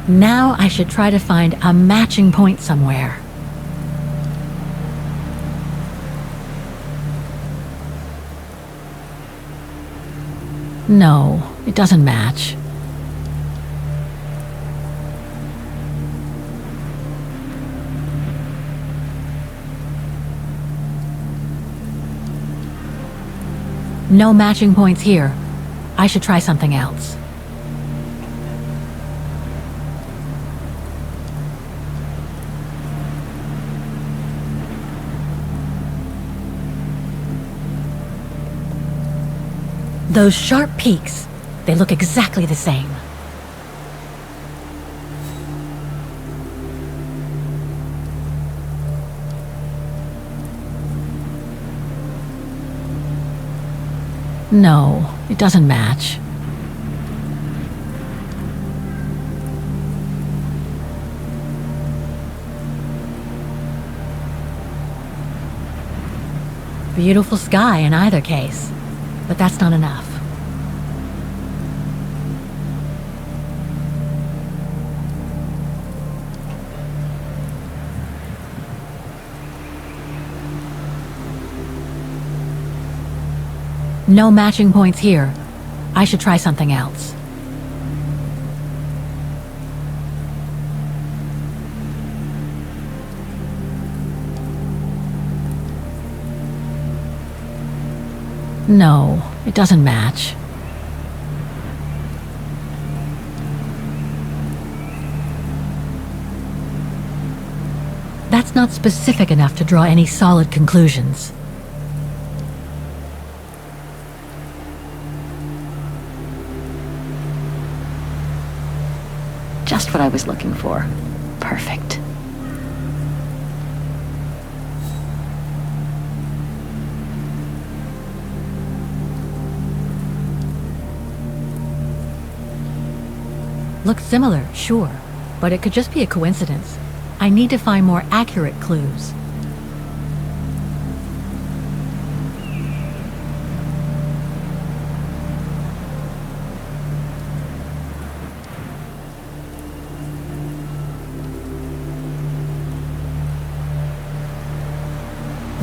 Now I should try to find a matching point somewhere. No, it doesn't match. No matching points here. I should try something else. Those sharp peaks, they look exactly the same. No, it doesn't match. Beautiful sky in either case, but that's not enough. No matching points here. I should try something else. No, it doesn't match. That's not specific enough to draw any solid conclusions. Just what I was looking for. Perfect. Looks similar, sure, but it could just be a coincidence. I need to find more accurate clues.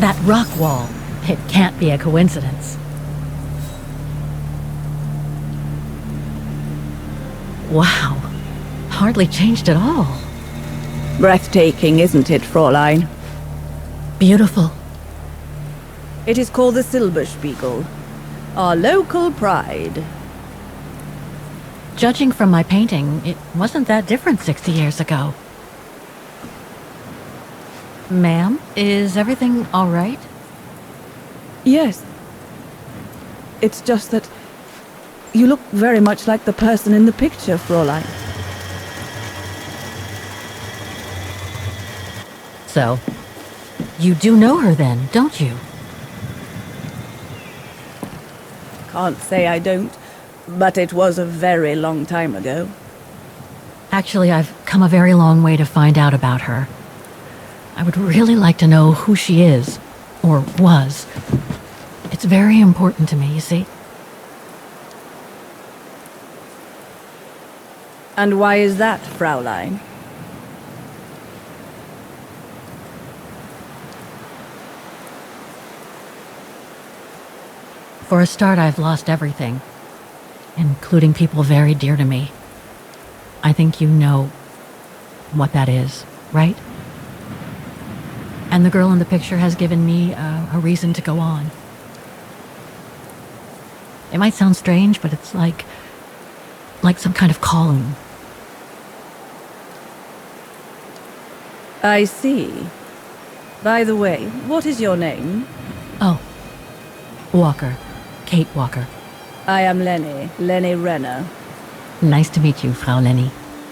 That rock wall. It can't be a coincidence. Wow. Hardly changed at all. Breathtaking, isn't it, Fräulein? Beautiful. It is called the Silberspiegel, our local pride. Judging from my painting, it wasn't that different 60 years ago. Ma'am, is everything all right? Yes. It's just that you look very much like the person in the picture, Fräulein. So, you do know her then, don't you? Can't say I don't, but it was a very long time ago. Actually, I've come a very long way to find out about her. I would really like to know who she is, or was. It's very important to me, you see. And why is that, Fräulein? For a start, I've lost everything, including people very dear to me. I think you know what that is, right? And the girl in the picture has given me a reason to go on. It might sound strange, but it's like some kind of calling. I see. By the way, what is your name? Oh, Walker. Kate Walker. I am Lenny Renner. Nice to meet you, Frau Lenny.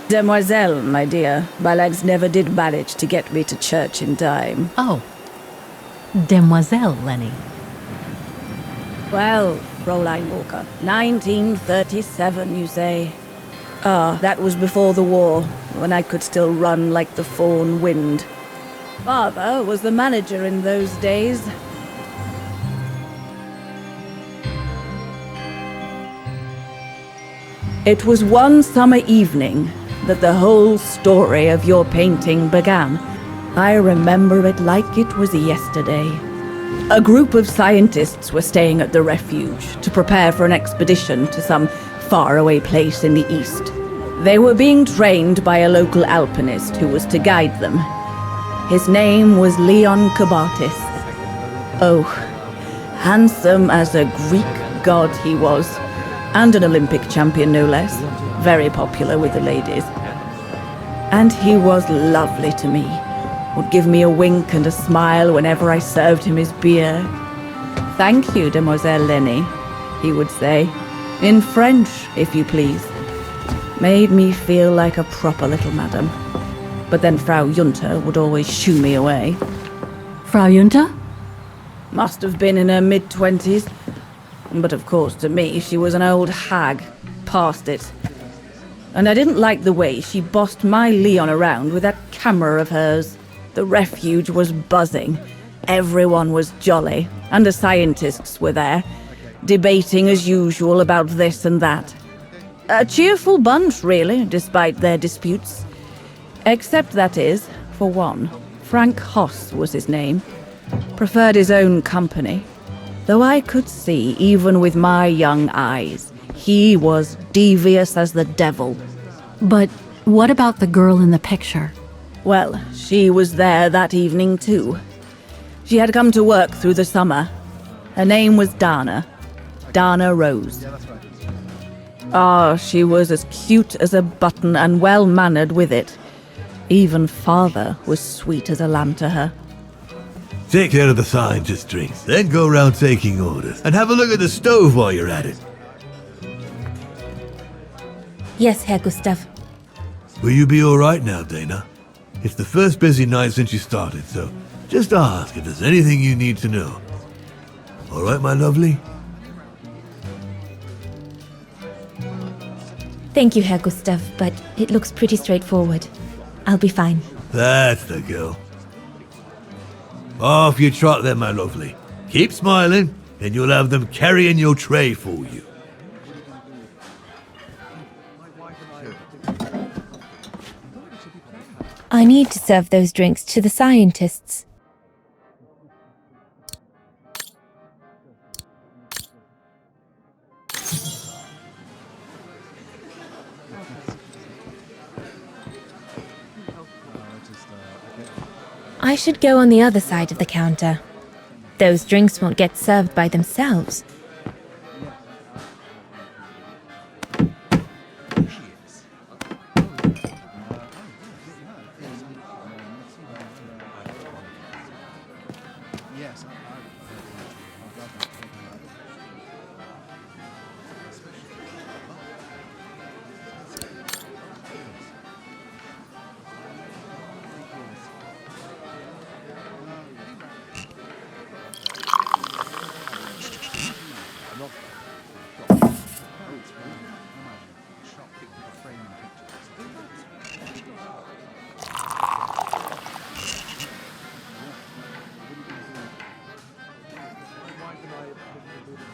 Demoiselle, my dear. My legs never did manage to get me to church in time. Oh. Demoiselle Lenny. Well, Fräulein Walker, 1937, you say? Ah, that was before the war, when I could still run like the fawn wind. Father was the manager in those days. It was one summer evening that the whole story of your painting began. I remember it like it was yesterday. A group of scientists were staying at the refuge to prepare for an expedition to some faraway place in the east. They were being trained by a local alpinist who was to guide them. His name was Leon Kabatis. Oh, handsome as a Greek god he was, and an Olympic champion no less, very popular with the ladies. And he was lovely to me, would give me a wink and a smile whenever I served him his beer. "Thank you, Demoiselle Lenny," he would say, in French, if you please. Made me feel like a proper little madam. But then Frau Junta would always shoo me away. Frau Junta? Must have been in her mid-20s. But of course, to me, she was an old hag. Past it. And I didn't like the way she bossed my Leon around with that camera of hers. The refuge was buzzing. Everyone was jolly, and the scientists were there, debating as usual about this and that. A cheerful bunch, really, despite their disputes. Except that is, for one, Frank Hoss was his name. Preferred his own company. Though I could see, even with my young eyes, he was devious as the devil. But what about the girl in the picture? Well, she was there that evening too. She had come to work through the summer. Her name was Dana. Dana Rose. She was as cute as a button and well-mannered with it. Even father was sweet as a lamb to her. Take care of the scientist drinks, then go around taking orders. And have a look at the stove while you're at it. Yes, Herr Gustav. Will you be alright now, Dana? It's the first busy night since you started, so just ask if there's anything you need to know. Alright, my lovely? Thank you, Herr Gustav, but it looks pretty straightforward. I'll be fine. That's the girl. Off you trot then, my lovely. Keep smiling, and you'll have them carrying your tray for you. I need to serve those drinks to the scientists. I should go on the other side of the counter. Those drinks won't get served by themselves.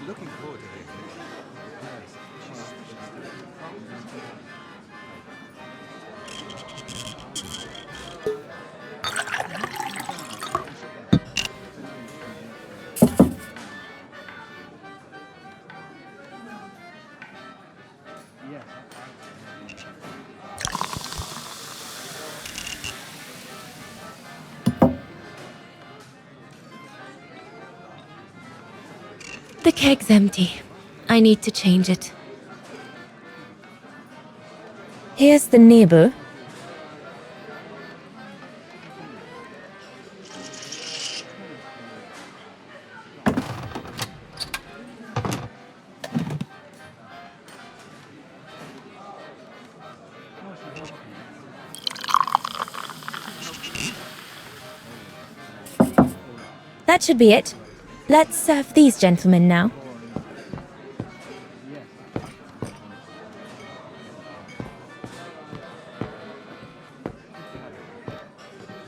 Looking forward to it. The keg's empty. I need to change it. Here's the nibble. That should be it. Let's serve these gentlemen now.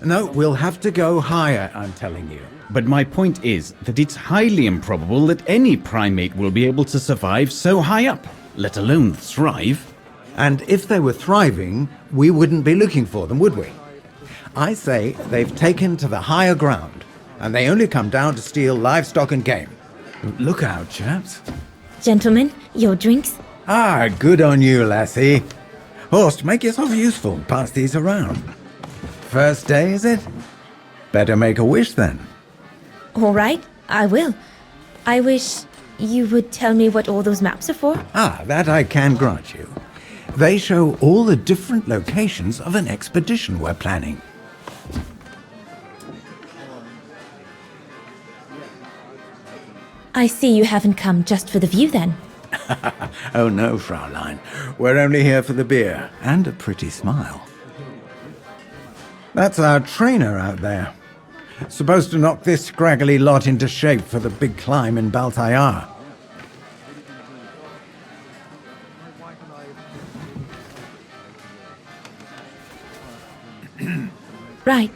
No, we'll have to go higher, I'm telling you. But my point is that it's highly improbable that any primate will be able to survive so high up, let alone thrive. And if they were thriving, we wouldn't be looking for them, would we? I say they've taken to the higher ground, and they only come down to steal livestock and game. Look out, chaps. Gentlemen, your drinks? Ah, good on you, lassie. Horst, make yourself useful and pass these around. First day, is it? Better make a wish then. All right, I will. I wish you would tell me what all those maps are for. Ah, that I can grant you. They show all the different locations of an expedition we're planning. I see you haven't come just for the view then. Oh no, Fraulein. We're only here for the beer and a pretty smile. That's our trainer out there. Supposed to knock this scraggly lot into shape for the big climb in Baltayar. Right.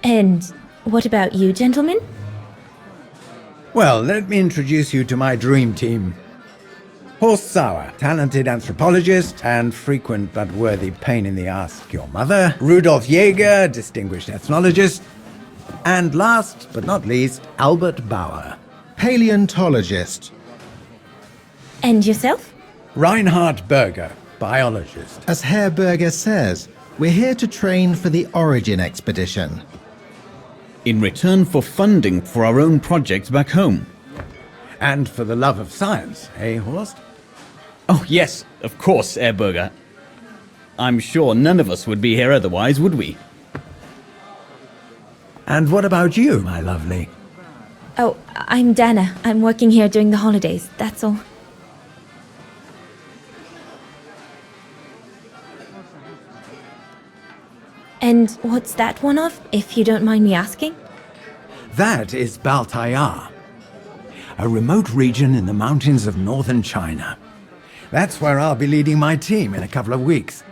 And what about you, gentlemen? Well, let me introduce you to my dream team. Horst Sauer, talented anthropologist and frequent but worthy pain in the ass your mother. Rudolf Jäger, distinguished ethnologist. And last but not least, Albert Bauer, paleontologist. And yourself? Reinhard Berger, biologist. As Herr Berger says, we're here to train for the Origin expedition. In return for funding for our own projects back home. And for the love of science, eh, Horst? Oh, yes, of course, Herr Berger. I'm sure none of us would be here otherwise, would we? And what about you, my lovely? Oh, I'm Dana. I'm working here during the holidays, that's all. And what's that one of, if you don't mind me asking? That is Baltayar, a remote region in the mountains of northern China. That's where I'll be leading my team in a couple of weeks.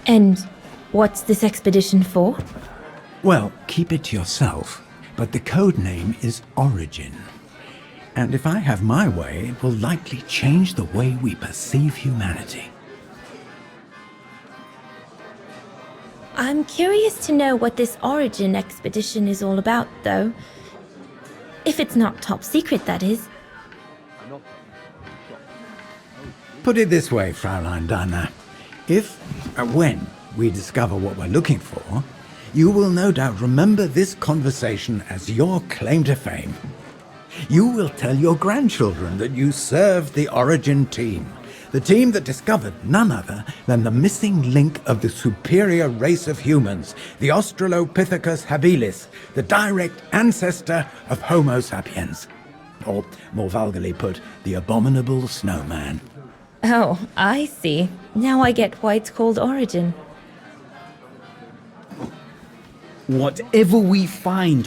And what's this expedition for? Well, keep it to yourself, but the code name is Origin. And if I have my way, it will likely change the way we perceive humanity. I'm curious to know what this Origin expedition is all about, though. If it's not top secret, that is. Put it this way, Fraulein Dana. If, when, we discover what we're looking for, you will no doubt remember this conversation as your claim to fame. You will tell your grandchildren that you served the Origin team. The team that discovered none other than the missing link of the superior race of humans, the Australopithecus habilis, the direct ancestor of Homo sapiens. Or, more vulgarly put, the abominable snowman. Oh, I see. Now I get why it's called Origin. Whatever we find,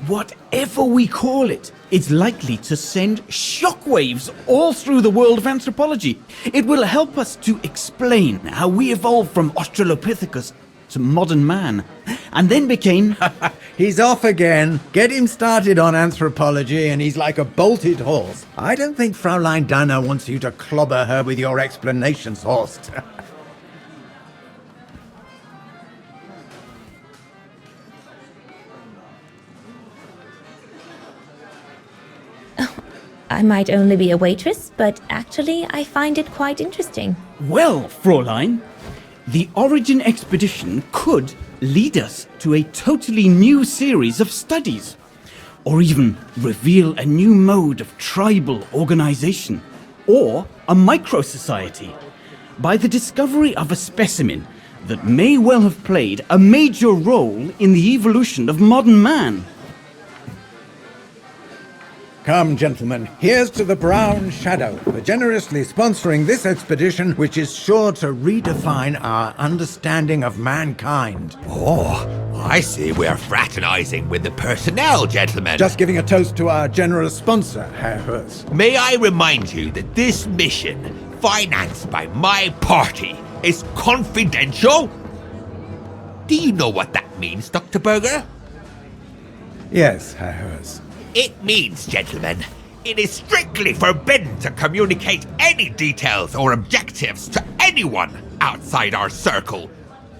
whatever we call it, it's likely to send shockwaves all through the world of anthropology. It will help us to explain how we evolved from Australopithecus to modern man, and then became... He's off again. Get him started on anthropology and he's like a bolted horse. I don't think Fraulein Dana wants you to clobber her with your explanations, Horst. I might only be a waitress, but actually I find it quite interesting. Well, Fräulein, the Origin expedition could lead us to a totally new series of studies, or even reveal a new mode of tribal organization, or a micro-society, by the discovery of a specimen that may well have played a major role in the evolution of modern man. Come, gentlemen, here's to the Brown Shadow for generously sponsoring this expedition, which is sure to redefine our understanding of mankind. Oh, I see we're fraternizing with the personnel, gentlemen. Just giving a toast to our generous sponsor, Herr Hurst. May I remind you that this mission, financed by my party, is confidential? Do you know what that means, Dr. Berger? Yes, Herr Hurst. It means, gentlemen, it is strictly forbidden to communicate any details or objectives to anyone outside our circle,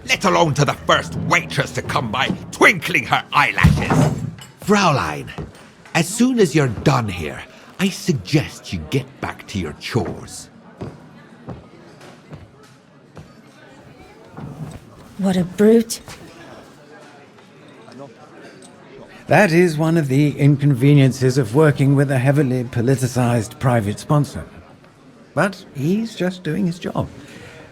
let alone to the first waitress to come by twinkling her eyelashes. Fraulein, as soon as you're done here, I suggest you get back to your chores. What a brute. That is one of the inconveniences of working with a heavily politicized private sponsor. But he's just doing his job.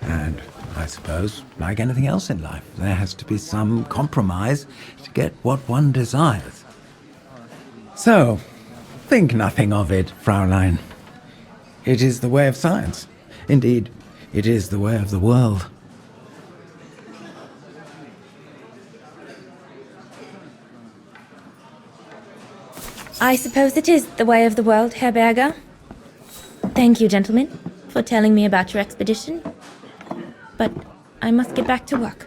And I suppose, like anything else in life, there has to be some compromise to get what one desires. So, think nothing of it, Fraulein. It is the way of science. Indeed, it is the way of the world. I suppose it is the way of the world, Herr Berger. Thank you, gentlemen, for telling me about your expedition. But I must get back to work.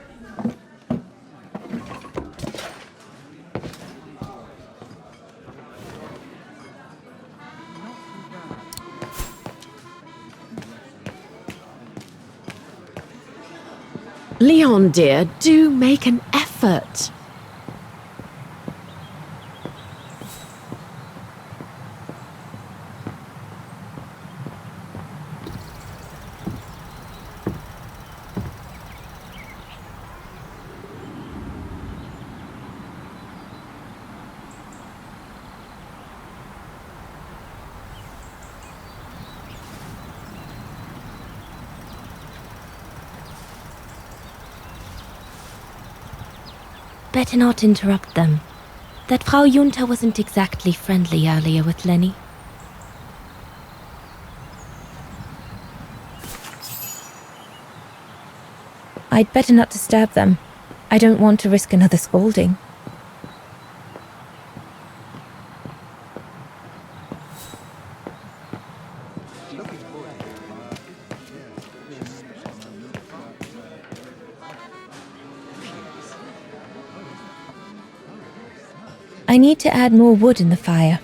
Leon, dear, do make an effort. Better not interrupt them. That Frau Junta wasn't exactly friendly earlier with Lenny. I'd better not disturb them. I don't want to risk another scolding. I need to add more wood in the fire.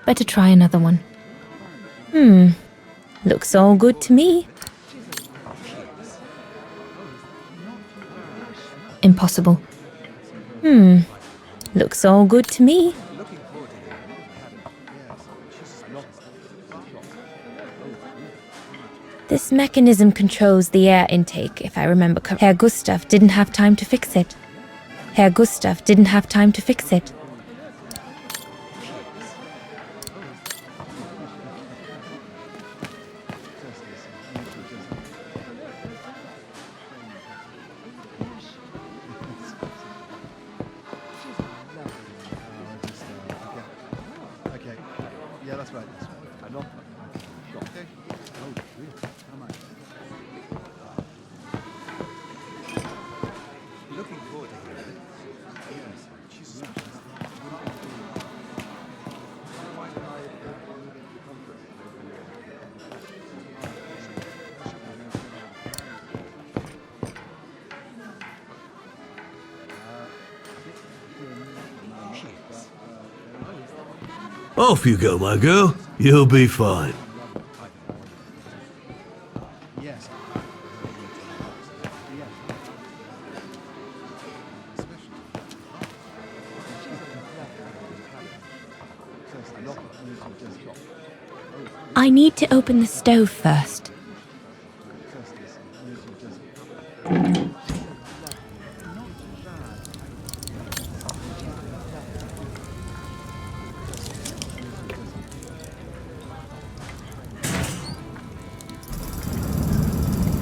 Better try another one. Looks all good to me. Impossible. Looks all good to me. This mechanism controls the air intake, if I remember correctly. Herr Gustav didn't have time to fix it. Herr Gustav didn't have time to fix it. Okay. Yeah, that's right. I'm not. Okay. Oh, really? How much? Looking forward to hearing it. Yes. Jesus. Off you go, my girl. You'll be fine. Yes. I need to open the stove first.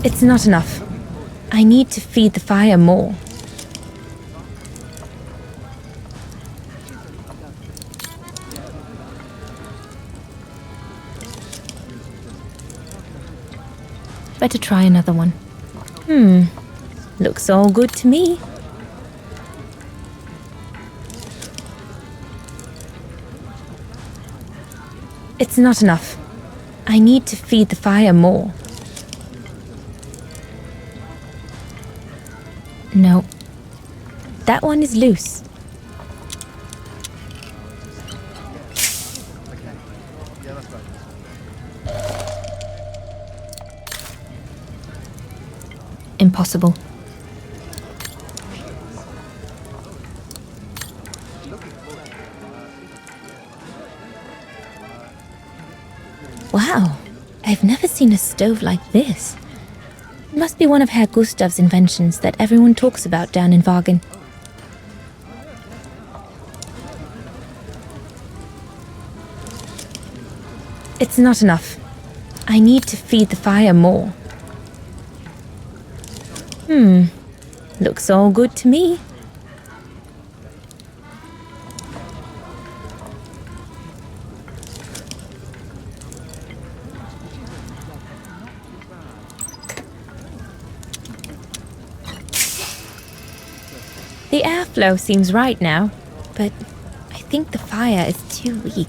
It's not enough. I need to feed the fire more. Better try another one. Looks all good to me. It's not enough. I need to feed the fire more. No. That one is loose. Yeah, that's right. Impossible. Wow, I've never seen a stove like this. It must be one of Herr Gustav's inventions that everyone talks about down in Wagen. It's not enough. I need to feed the fire more. Looks all good to me. The airflow seems right now, but I think the fire is too weak.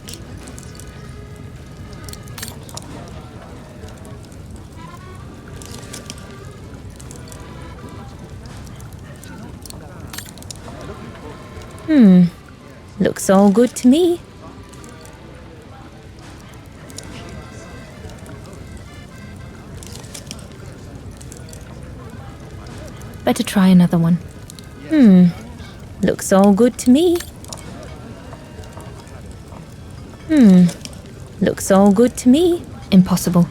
Looks all good to me. Better try another one. Looks all good to me. Looks all good to me. Impossible.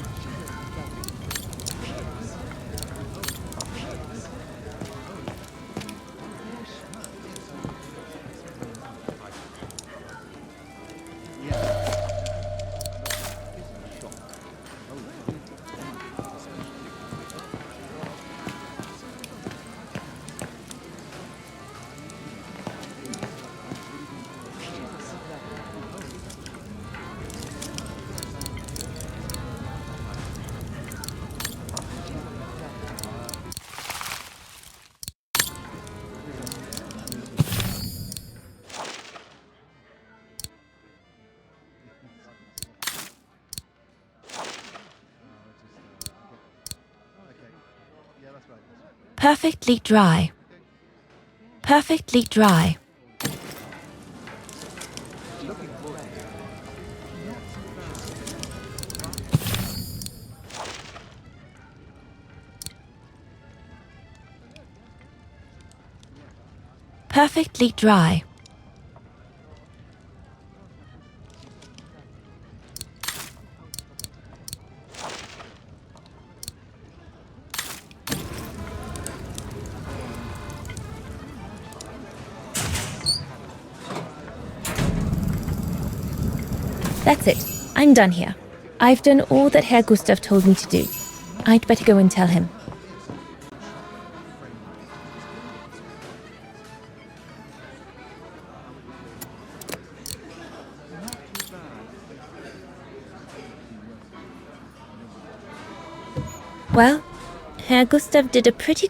Perfectly dry. Perfectly dry. Perfectly dry. That's it. I'm done here. I've done all that Herr Gustav told me to do. I'd better go and tell him. Well, Herr Gustav did a pretty...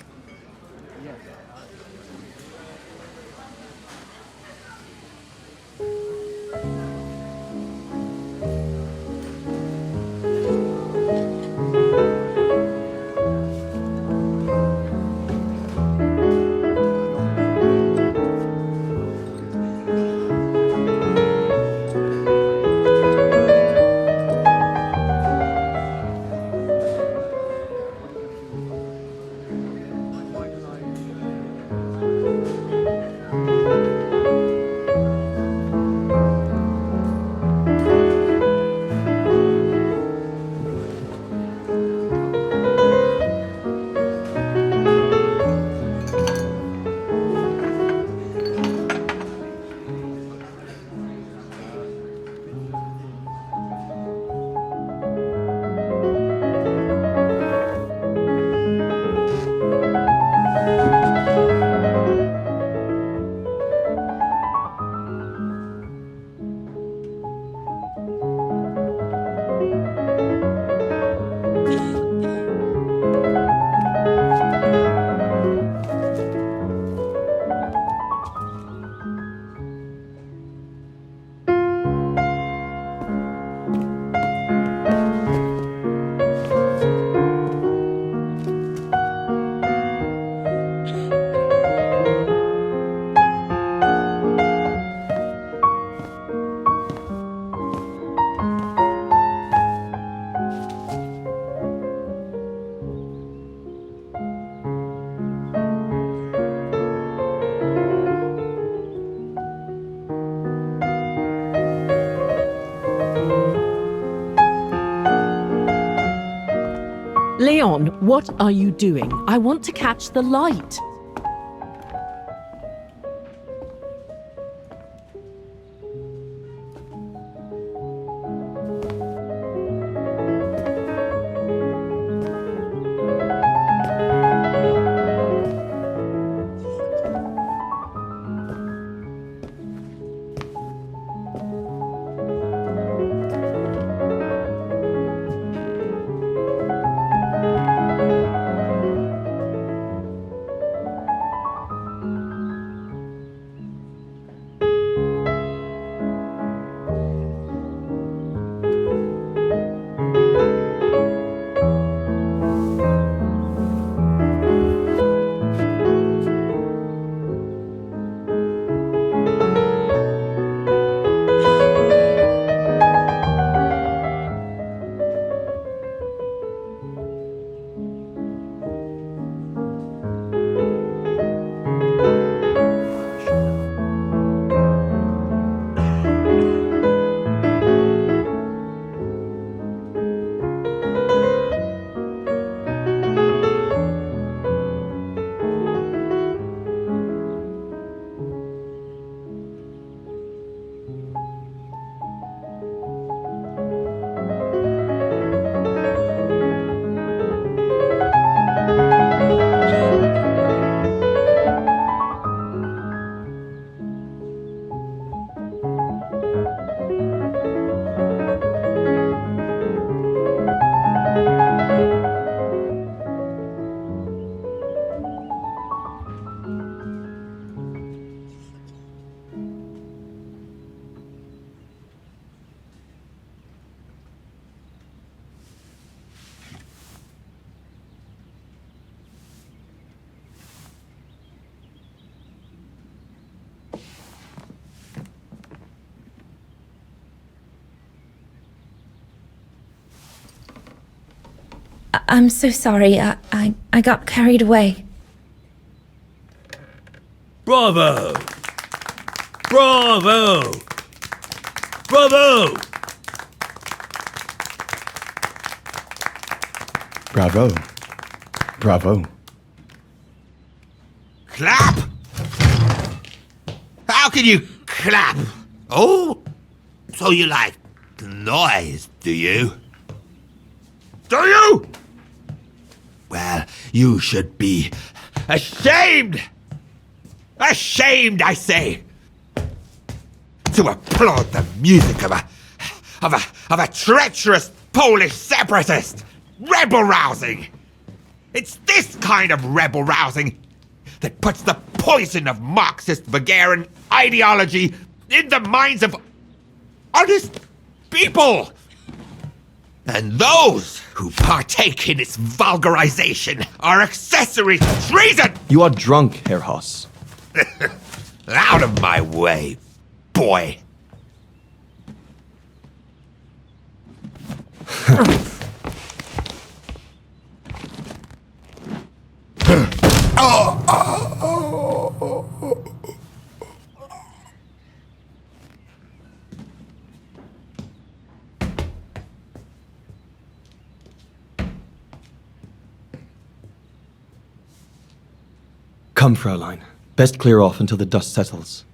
Leon, what are you doing? I want to catch the light. I'm so sorry. I got carried away. Bravo! Bravo! Bravo! Bravo. Bravo. Clap? How can you clap? Oh? So you like the noise, do you? Do you? Well, you should be ashamed! Ashamed, I say! To applaud the music of a treacherous Polish separatist! Rebel-rousing! It's this kind of rebel-rousing that puts the poison of Marxist Bulgarian ideology in the minds of honest people! And those who partake in its vulgarization are accessories to treason! You are drunk, Herr Haas. Out of my way, boy. Come, Fraulein. Best clear off until the dust settles.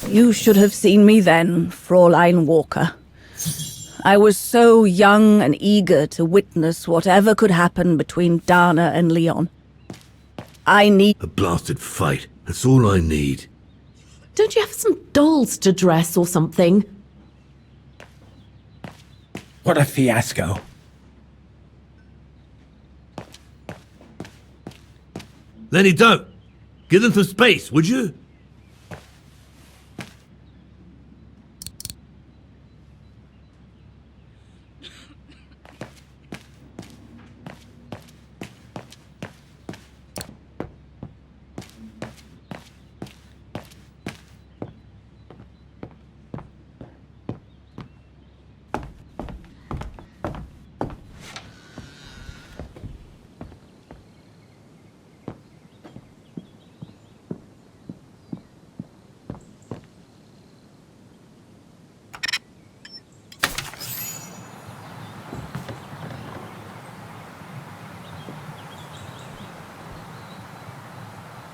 You should have seen me then, Fräulein Walker. I was so young and eager to witness whatever could happen between Dana and Leon. I need a blasted fight. That's all I need. Don't you have some dolls to dress or something? What a fiasco. Lenny, don't. Give them some space, would you?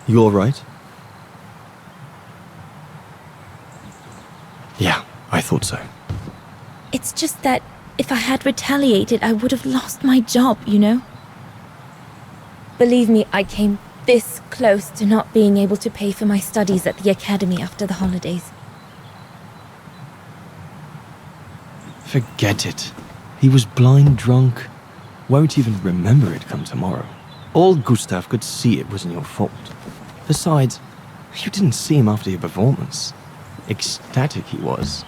You all right? Yeah, I thought so. It's just that if I had retaliated, I would have lost my job, you know? Believe me, I came this close to not being able to pay for my studies at the academy after the holidays. Forget it. He was blind drunk. Won't even remember it come tomorrow. All Gustav could see it wasn't your fault. Besides, you didn't see him after your performance. Ecstatic he was.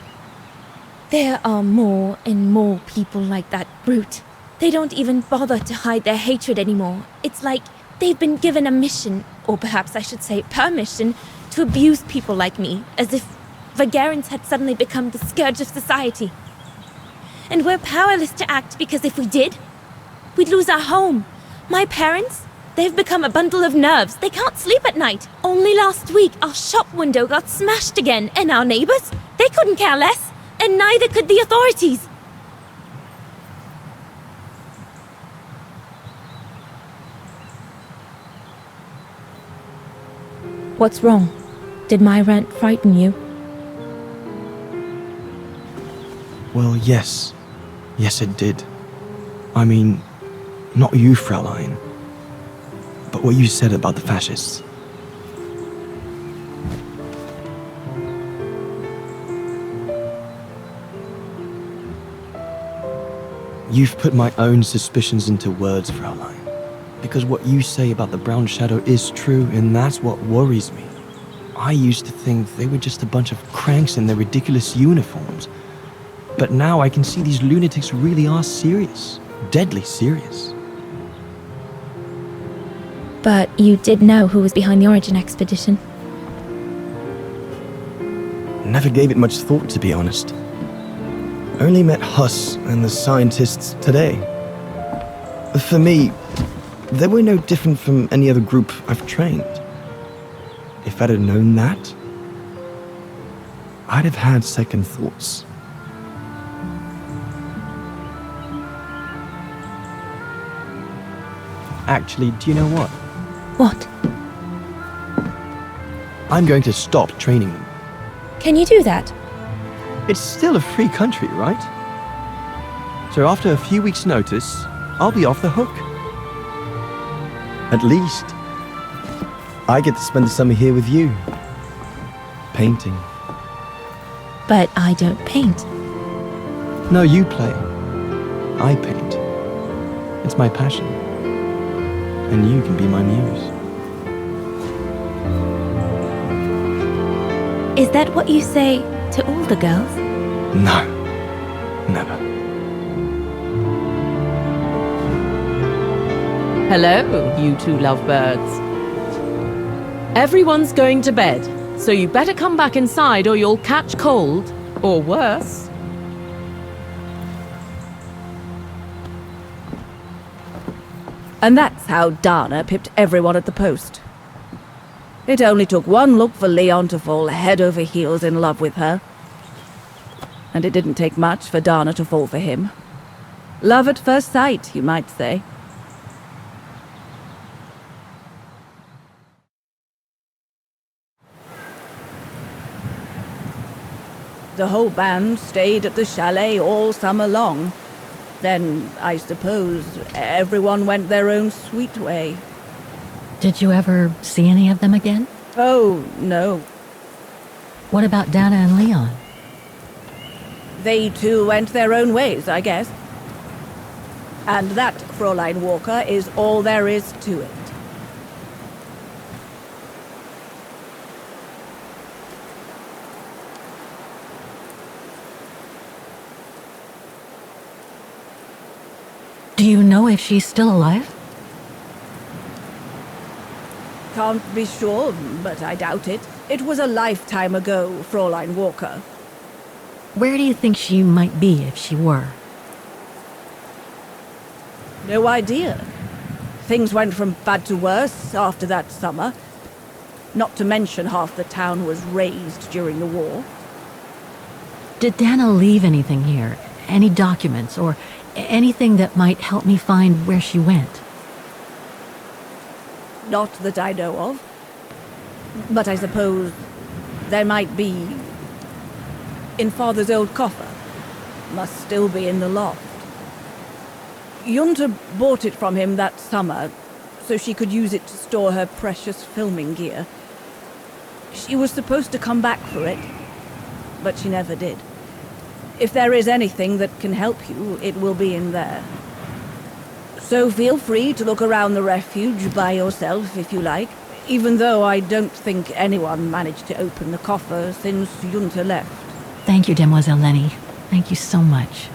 There are more and more people like that brute. They don't even bother to hide their hatred anymore. It's like they've been given a mission, or perhaps I should say permission, to abuse people like me, as if Vagarans had suddenly become the scourge of society. And we're powerless to act because if we did, we'd lose our home. My parents, they've become a bundle of nerves. They can't sleep at night. Only last week, our shop window got smashed again, and our neighbors, they couldn't care less, and neither could the authorities. What's wrong? Did my rant frighten you? Well, yes. Yes, it did. I mean, not you, Fraulein. But what you said about the fascists. You've put my own suspicions into words, Fraulein. Because what you say about the Brown Shadow is true, and that's what worries me. I used to think they were just a bunch of cranks in their ridiculous uniforms. But now I can see these lunatics really are serious. Deadly serious. But you did know who was behind the Origin expedition. Never gave it much thought, to be honest. Only met Huss and the scientists today. For me, they were no different from any other group I've trained. If I'd have known that, I'd have had second thoughts. Actually, do you know what? What? I'm going to stop training them. Can you do that? It's still a free country, right? So after a few weeks' notice, I'll be off the hook. At least, I get to spend the summer here with you. Painting. But I don't paint. No, you play. I paint. It's my passion. And you can be my muse. Is that what you say to all the girls? No. Never. Hello, you two lovebirds. Everyone's going to bed, so you better come back inside or you'll catch cold, or worse. And that's how Dana pipped everyone at the post. It only took one look for Leon to fall head over heels in love with her. And it didn't take much for Dana to fall for him. Love at first sight, you might say. The whole band stayed at the chalet all summer long. Then, I suppose, everyone went their own sweet way. Did you ever see any of them again? Oh, no. What about Dana and Leon? They too went their own ways, I guess. And that, Fräulein Walker, is all there is to it. Do you know if she's still alive? Can't be sure, but I doubt it. It was a lifetime ago, Fräulein Walker. Where do you think she might be if she were? No idea. Things went from bad to worse after that summer. Not to mention half the town was razed during the war. Did Dana leave anything here? Any documents or anything that might help me find where she went? Not that I know of. But I suppose there might be in Father's old coffer. Must still be in the loft. Junta bought it from him that summer, so she could use it to store her precious filming gear. She was supposed to come back for it, but she never did. If there is anything that can help you, it will be in there. So feel free to look around the refuge by yourself if you like, even though I don't think anyone managed to open the coffer since Junta left. Thank you, Demoiselle Lenny. Thank you so much.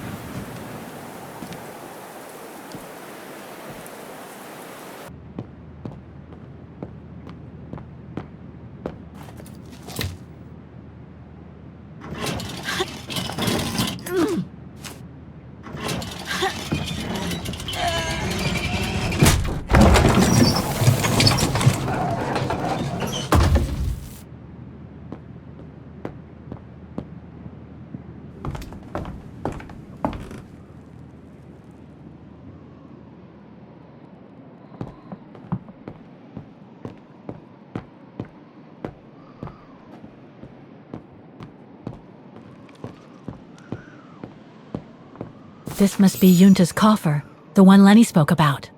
This must be Junta's coffer, the one Lenny spoke about.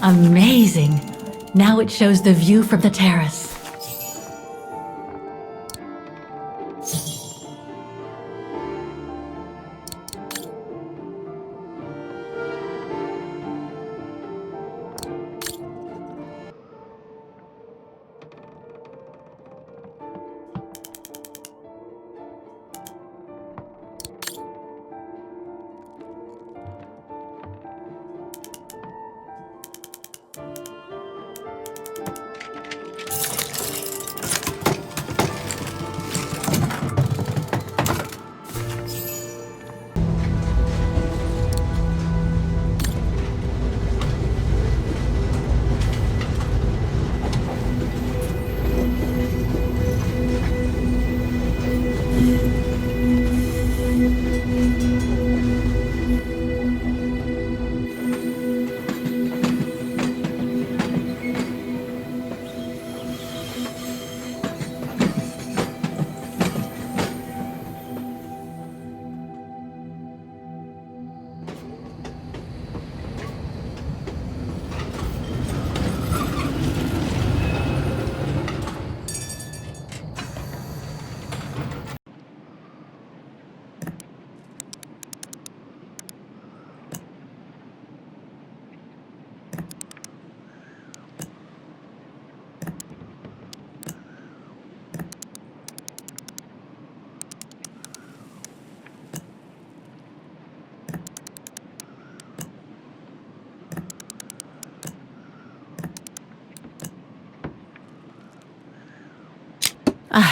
Amazing. Now it shows the view from the terrace.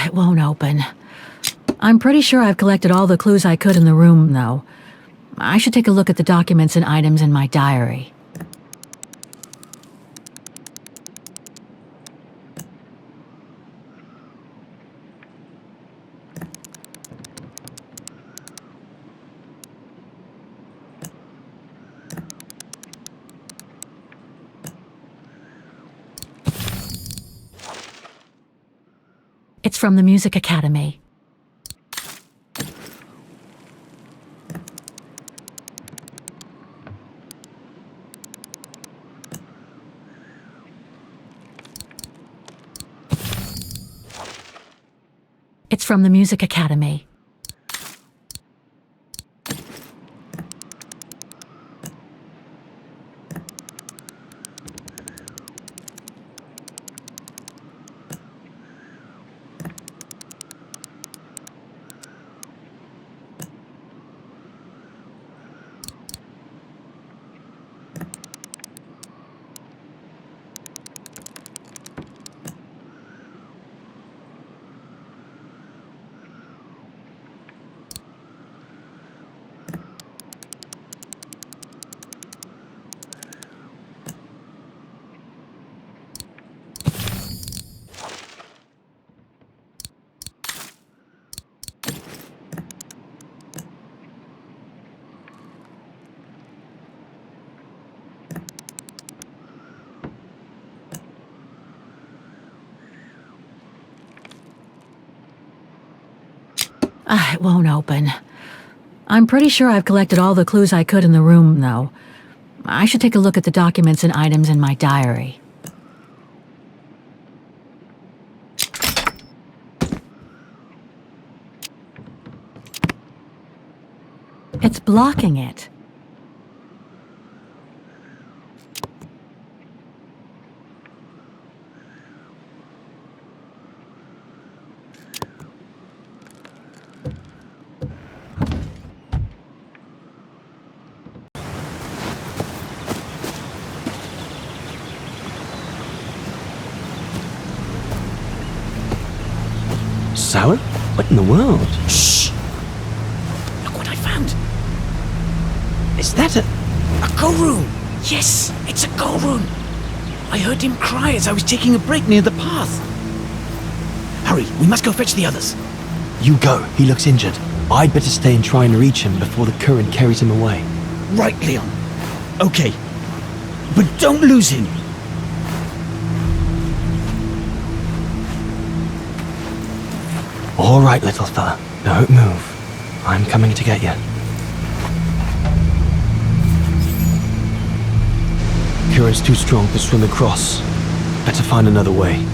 It won't open. I'm pretty sure I've collected all the clues I could in the room, though. I should take a look at the documents and items in my diary. It's from the Music Academy. It's from the Music Academy. It won't open. I'm pretty sure I've collected all the clues I could in the room, though. I should take a look at the documents and items in my diary. It's blocking it. Sour? What in the world? Shh! Look what I found! Is that a go room? Yes, it's a go room! I heard him cry as I was taking a break near the path. Hurry, we must go fetch the others. You go. He looks injured. I'd better stay and try and reach him before the current carries him away. Right, Leon. Okay. But don't lose him. All right, little fella. Don't move. I'm coming to get you. current's too strong to swim across. Better find another way.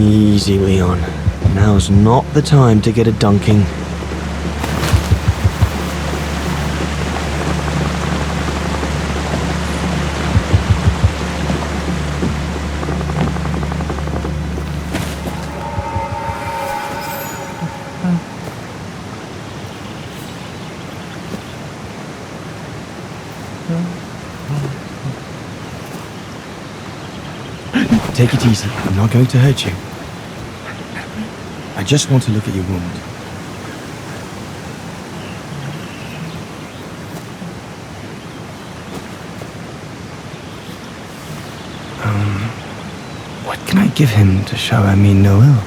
Easy, Leon. Now's not the time to get a dunking. Take it easy. I'm not going to hurt you. I just want to look at your wound. What can I give him to show I mean no ill?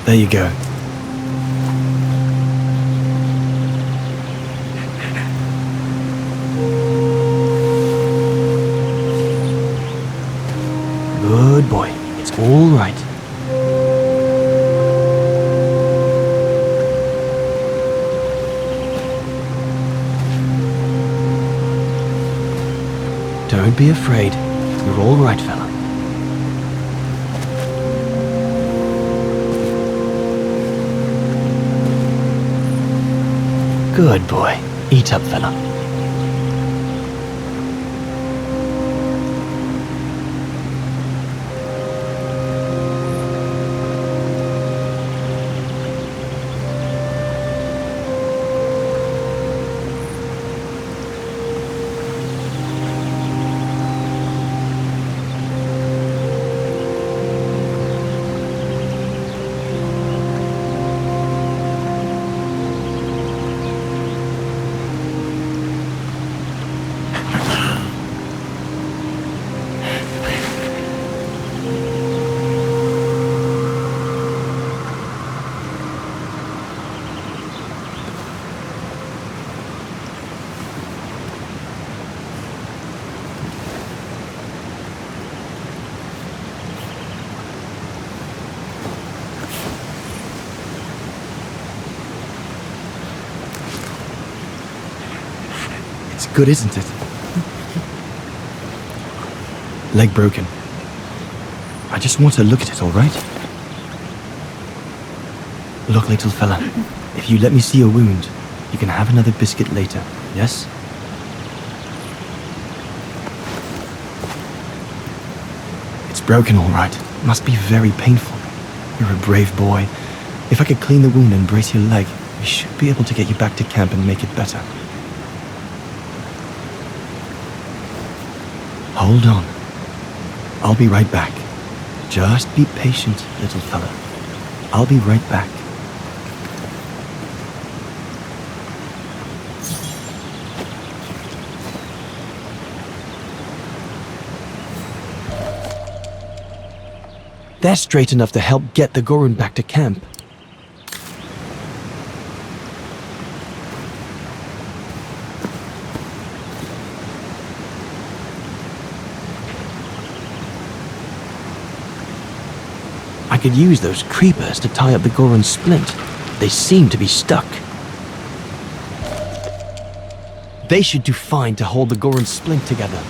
There you go. Good boy. It's all right. Don't be afraid. You're all right, fella. Good boy. Eat up, fella. Good, isn't it? Leg broken. I just want to look at it, all right? Look, little fella, if you let me see your wound, you can have another biscuit later, yes? It's broken, all right. Must be very painful. You're a brave boy. If I could clean the wound and brace your leg, we should be able to get you back to camp and make it better. Hold on. I'll be right back. Just be patient, little fella. I'll be right back. They're straight enough to help get the Gorun back to camp. I could use those creepers to tie up the Gorun splint. They seem to be stuck. They should do fine to hold the Gorun splint together.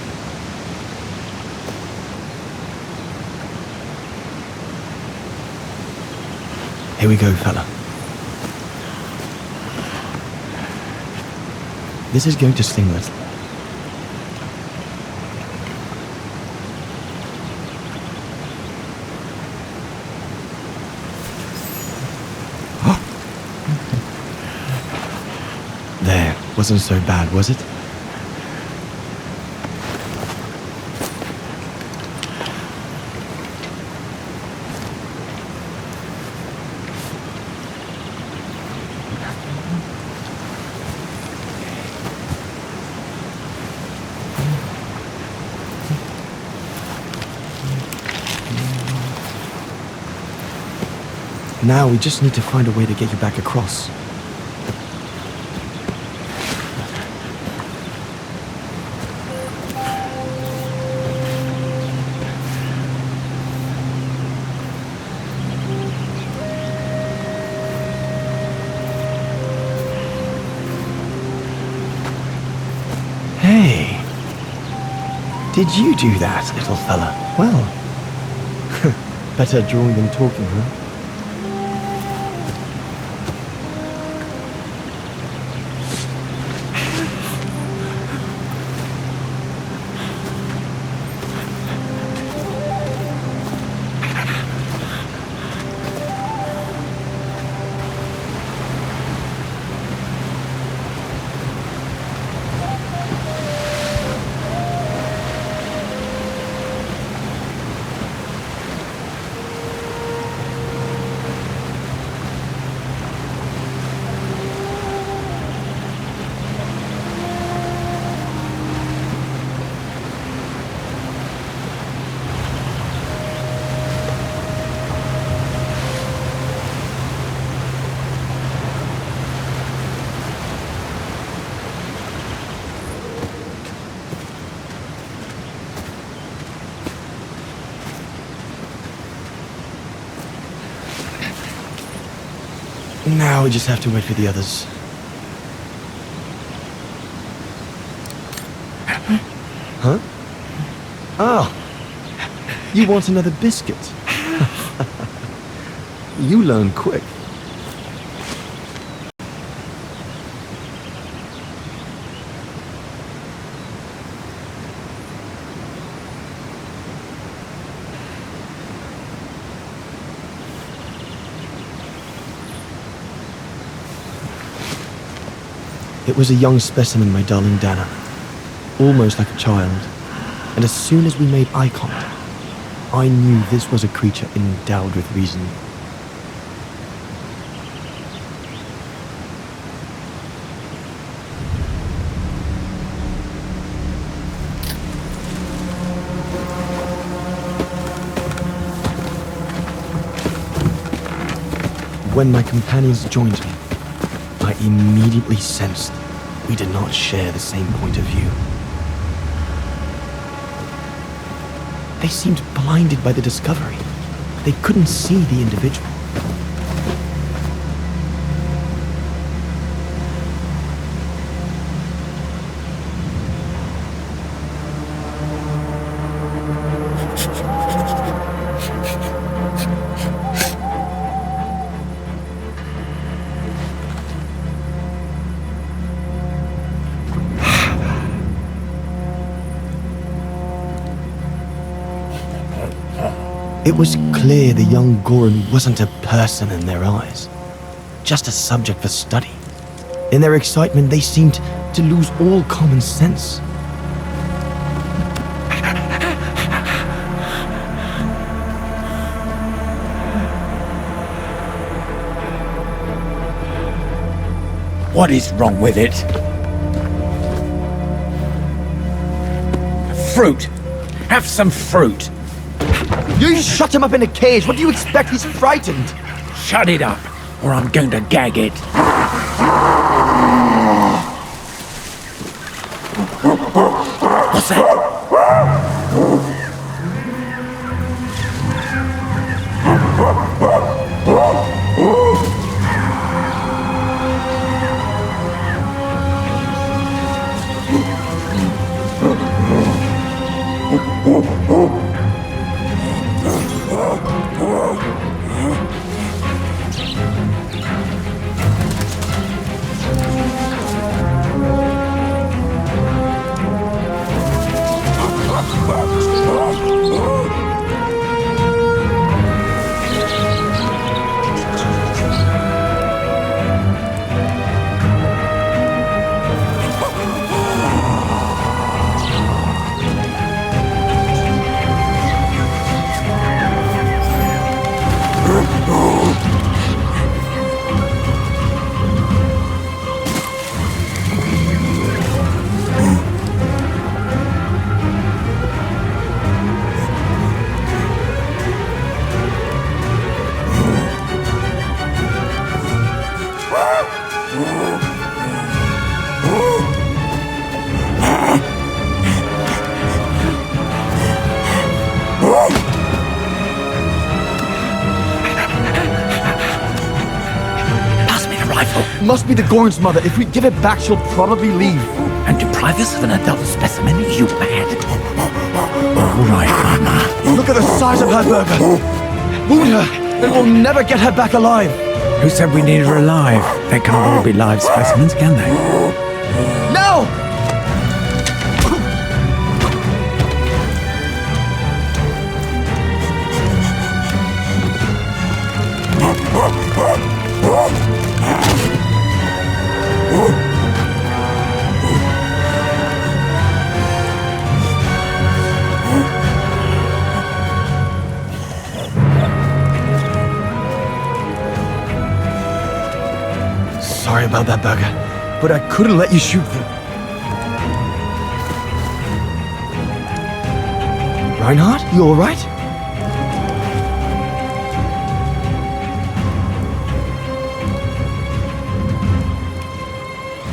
Here we go, fella. This is going to sting little. There, wasn't so bad, was it? Now we just need to find a way to get you back across. Hey, did you do that, little fella? Well, better drawing than talking, huh? Now we just have to wait for the others. Huh? Oh, you want another biscuit? You learn quick. It was a young specimen, my darling Dana. Almost like a child. And as soon as we made eye contact, I knew this was a creature endowed with reason. When my companions joined me, I immediately sensed we did not share the same point of view. They seemed blinded by the discovery. They couldn't see the individual. It was clear the young Gorun wasn't a person in their eyes, just a subject for study. In their excitement, they seemed to lose all common sense. What is wrong with it? Fruit! Have some fruit! You shut him up in a cage. What do you expect? He's frightened. Shut it up, or I'm going to gag it. What's that? Must be the Gorn's mother. If we give it back, she'll probably leave. And deprive us of an adult specimen? You mad? All right, Mama. Look at the size of her, Burger. Wound her, and we'll never get her back alive. Who said we need her alive? They can't all be live specimens, can they? No! Sorry about that, Burger, but I couldn't let you shoot them. Reinhardt, you all right?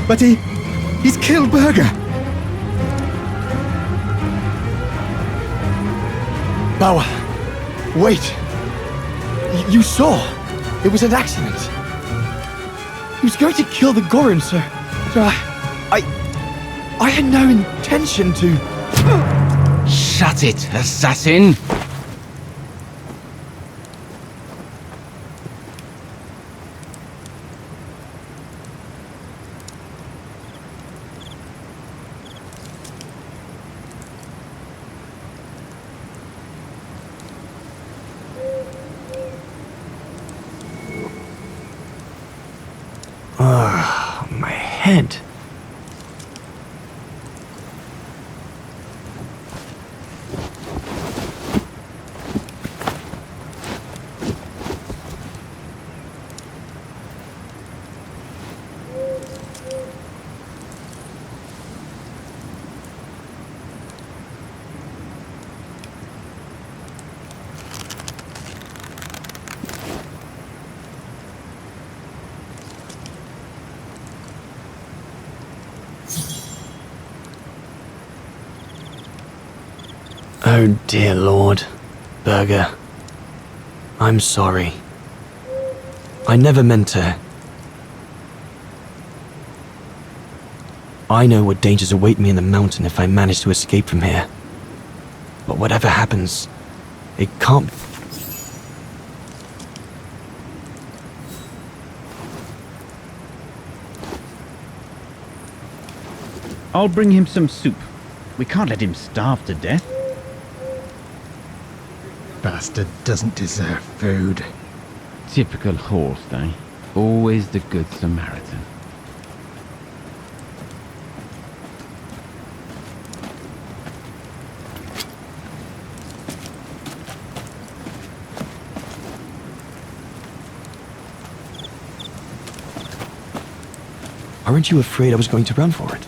But he's killed Burger. Bauer, wait. You saw. It was an accident. He was going to kill the Gorin, sir. I had no intention to... Shut it, assassin! My head. Oh dear Lord, Burger. I'm sorry. I never meant to. I know what dangers await me in the mountain if I manage to escape from here. But whatever happens, it can't... I'll bring him some soup. We can't let him starve to death. Bastard doesn't deserve food. Typical horse, eh? Always the good Samaritan. Aren't you afraid I was going to run for it?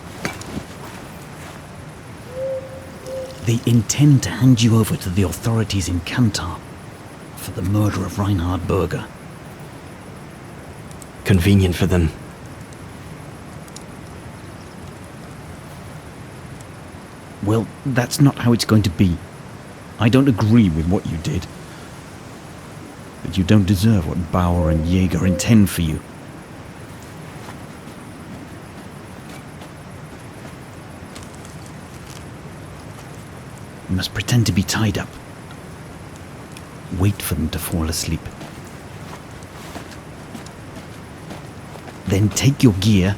They intend to hand you over to the authorities in Kantar for the murder of Reinhard Berger. Convenient for them. Well, that's not how it's going to be. I don't agree with what you did. But you don't deserve what Bauer and Jaeger intend for you. You must pretend to be tied up. Wait for them to fall asleep. Then take your gear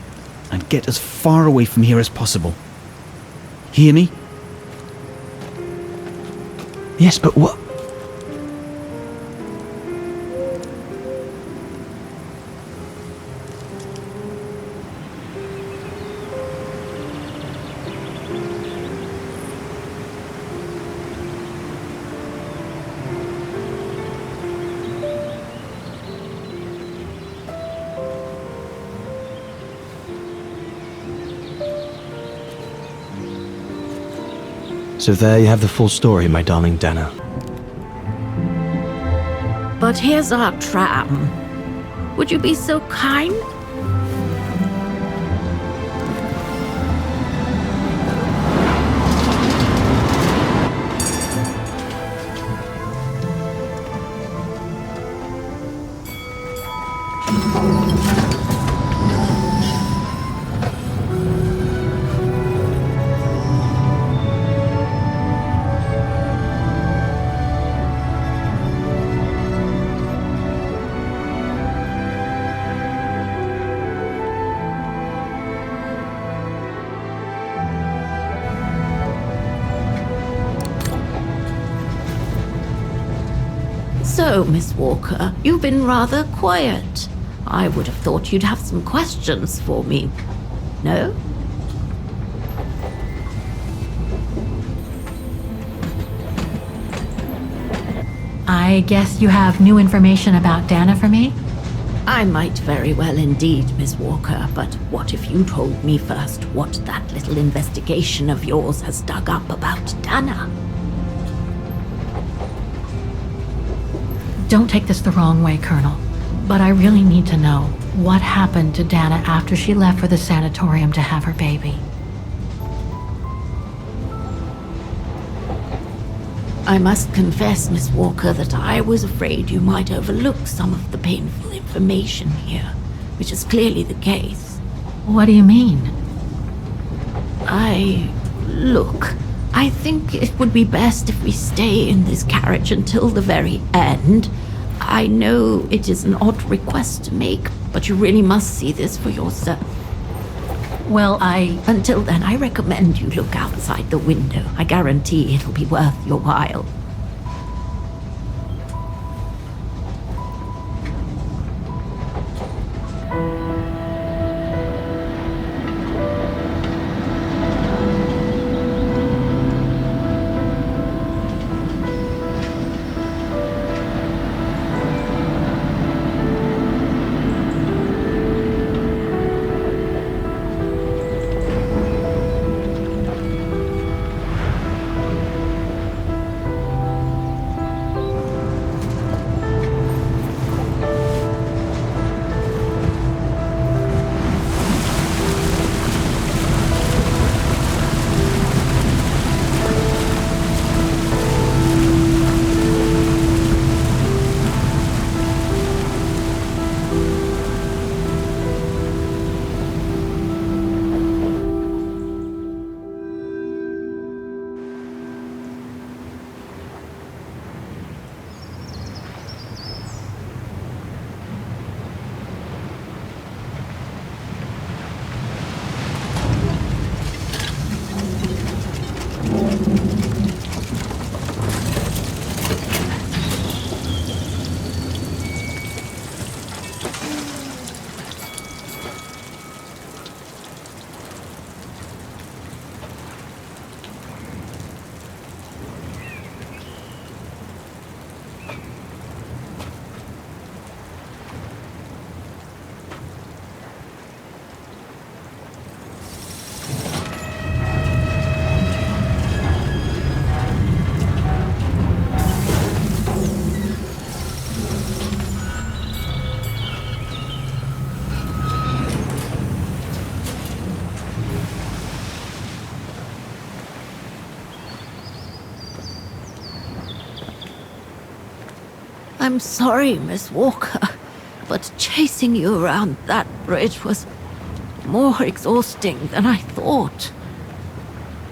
and get as far away from here as possible. Hear me? Yes, but what? So there you have the full story, my darling Dana. But here's our tram. Would you be so kind? So, Miss Walker, you've been rather quiet. I would have thought you'd have some questions for me. No? I guess you have new information about Dana for me? I might very well indeed, Miss Walker, but what if you told me first what that little investigation of yours has dug up about Dana? Don't take this the wrong way, Colonel, but I really need to know what happened to Dana after she left for the sanatorium to have her baby. I must confess, Miss Walker, that I was afraid you might overlook some of the painful information here, which is clearly the case. What do you mean? Look, I think it would be best if we stay in this carriage until the very end. I know it is an odd request to make, but you really must see this for yourself. Well, Until then, I recommend you look outside the window. I guarantee it'll be worth your while. I'm sorry, Miss Walker, but chasing you around that bridge was more exhausting than I thought.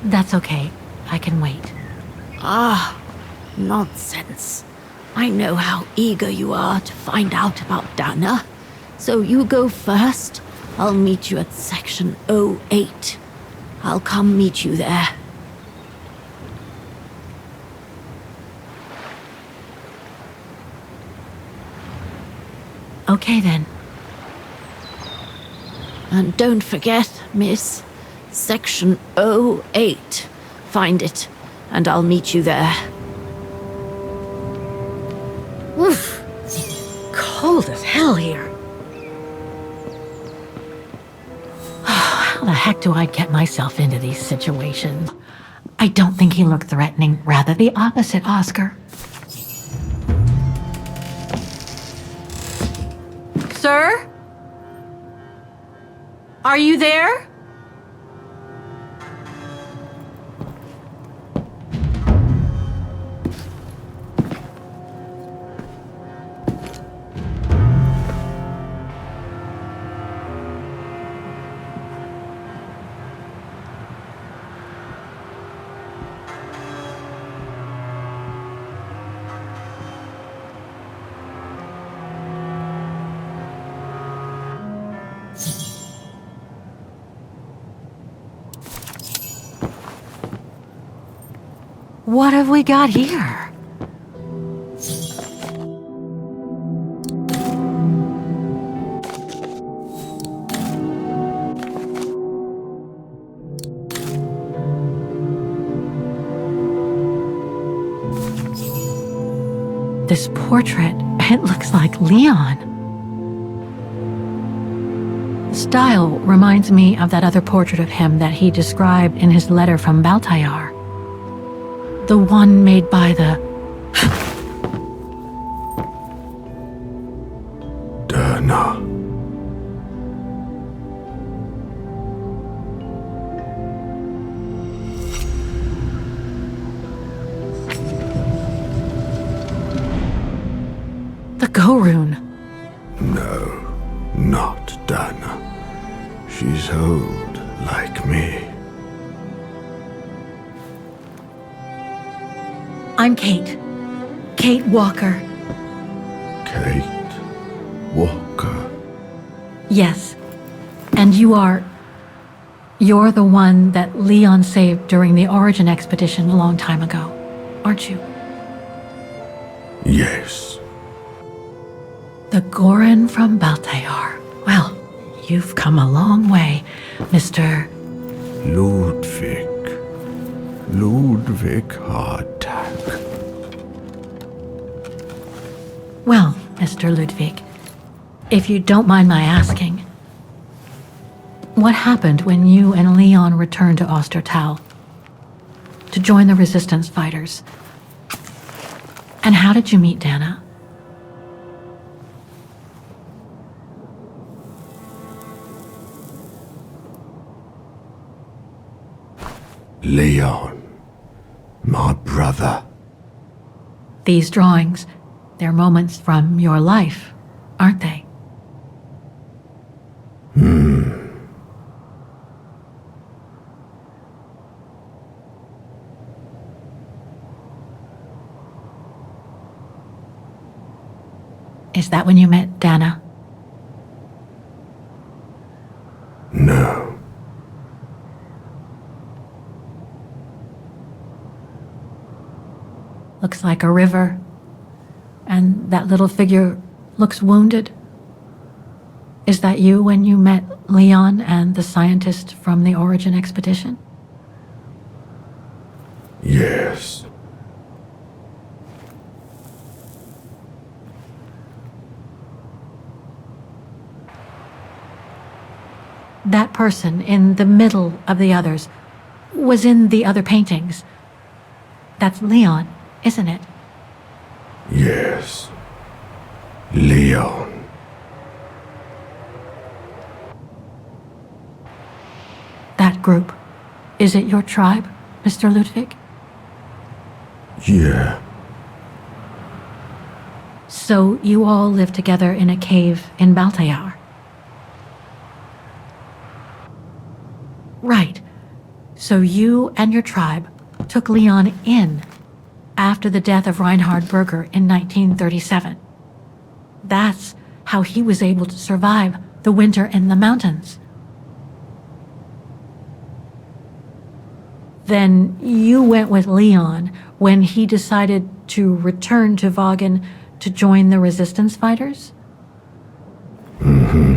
That's okay. I can wait. Ah, nonsense. I know how eager you are to find out about Dana. So you go first. I'll meet you at section 08. I'll come meet you there. Okay then. And don't forget, miss, section 08. Find it, and I'll meet you there. Oof. Cold as hell here. How the heck do I get myself into these situations? I don't think he looked threatening. Rather the opposite, Oscar. Sir? Are you there? What have we got here? This portrait, it looks like Leon. The style reminds me of that other portrait of him that he described in his letter from Baltayar. The one made by the... Dana. The Go-Rune. No, not Dana. She's old, like me. I'm Kate. Kate Walker. Kate Walker. Yes. And you're the one that Leon saved during the Origin expedition a long time ago, aren't you? Yes. The Goran from Baltayar. Well, you've come a long way, Mr. Ludwig. Ludwig Hardtack. Well, Mr. Ludwig, if you don't mind my asking, what happened when you and Leon returned to Ostertal to join the resistance fighters? And how did you meet Dana? Leon. My brother. These drawings, they're moments from your life, aren't they? Is that when you met Dana? No. Looks like a river. And that little figure looks wounded. Is that you when you met Leon and the scientist from the Origin expedition? Yes. That person in the middle of the others was in the other paintings. That's Leon, isn't it? Yes. Leon. That group. Is it your tribe, Mr. Ludwig? Yeah. So you all lived together in a cave in Baltayar? Right. So you and your tribe took Leon in after the death of Reinhard Berger in 1937. That's how he was able to survive the winter in the mountains. Then you went with Leon when he decided to return to Vagen to join the resistance fighters? Mm-hmm.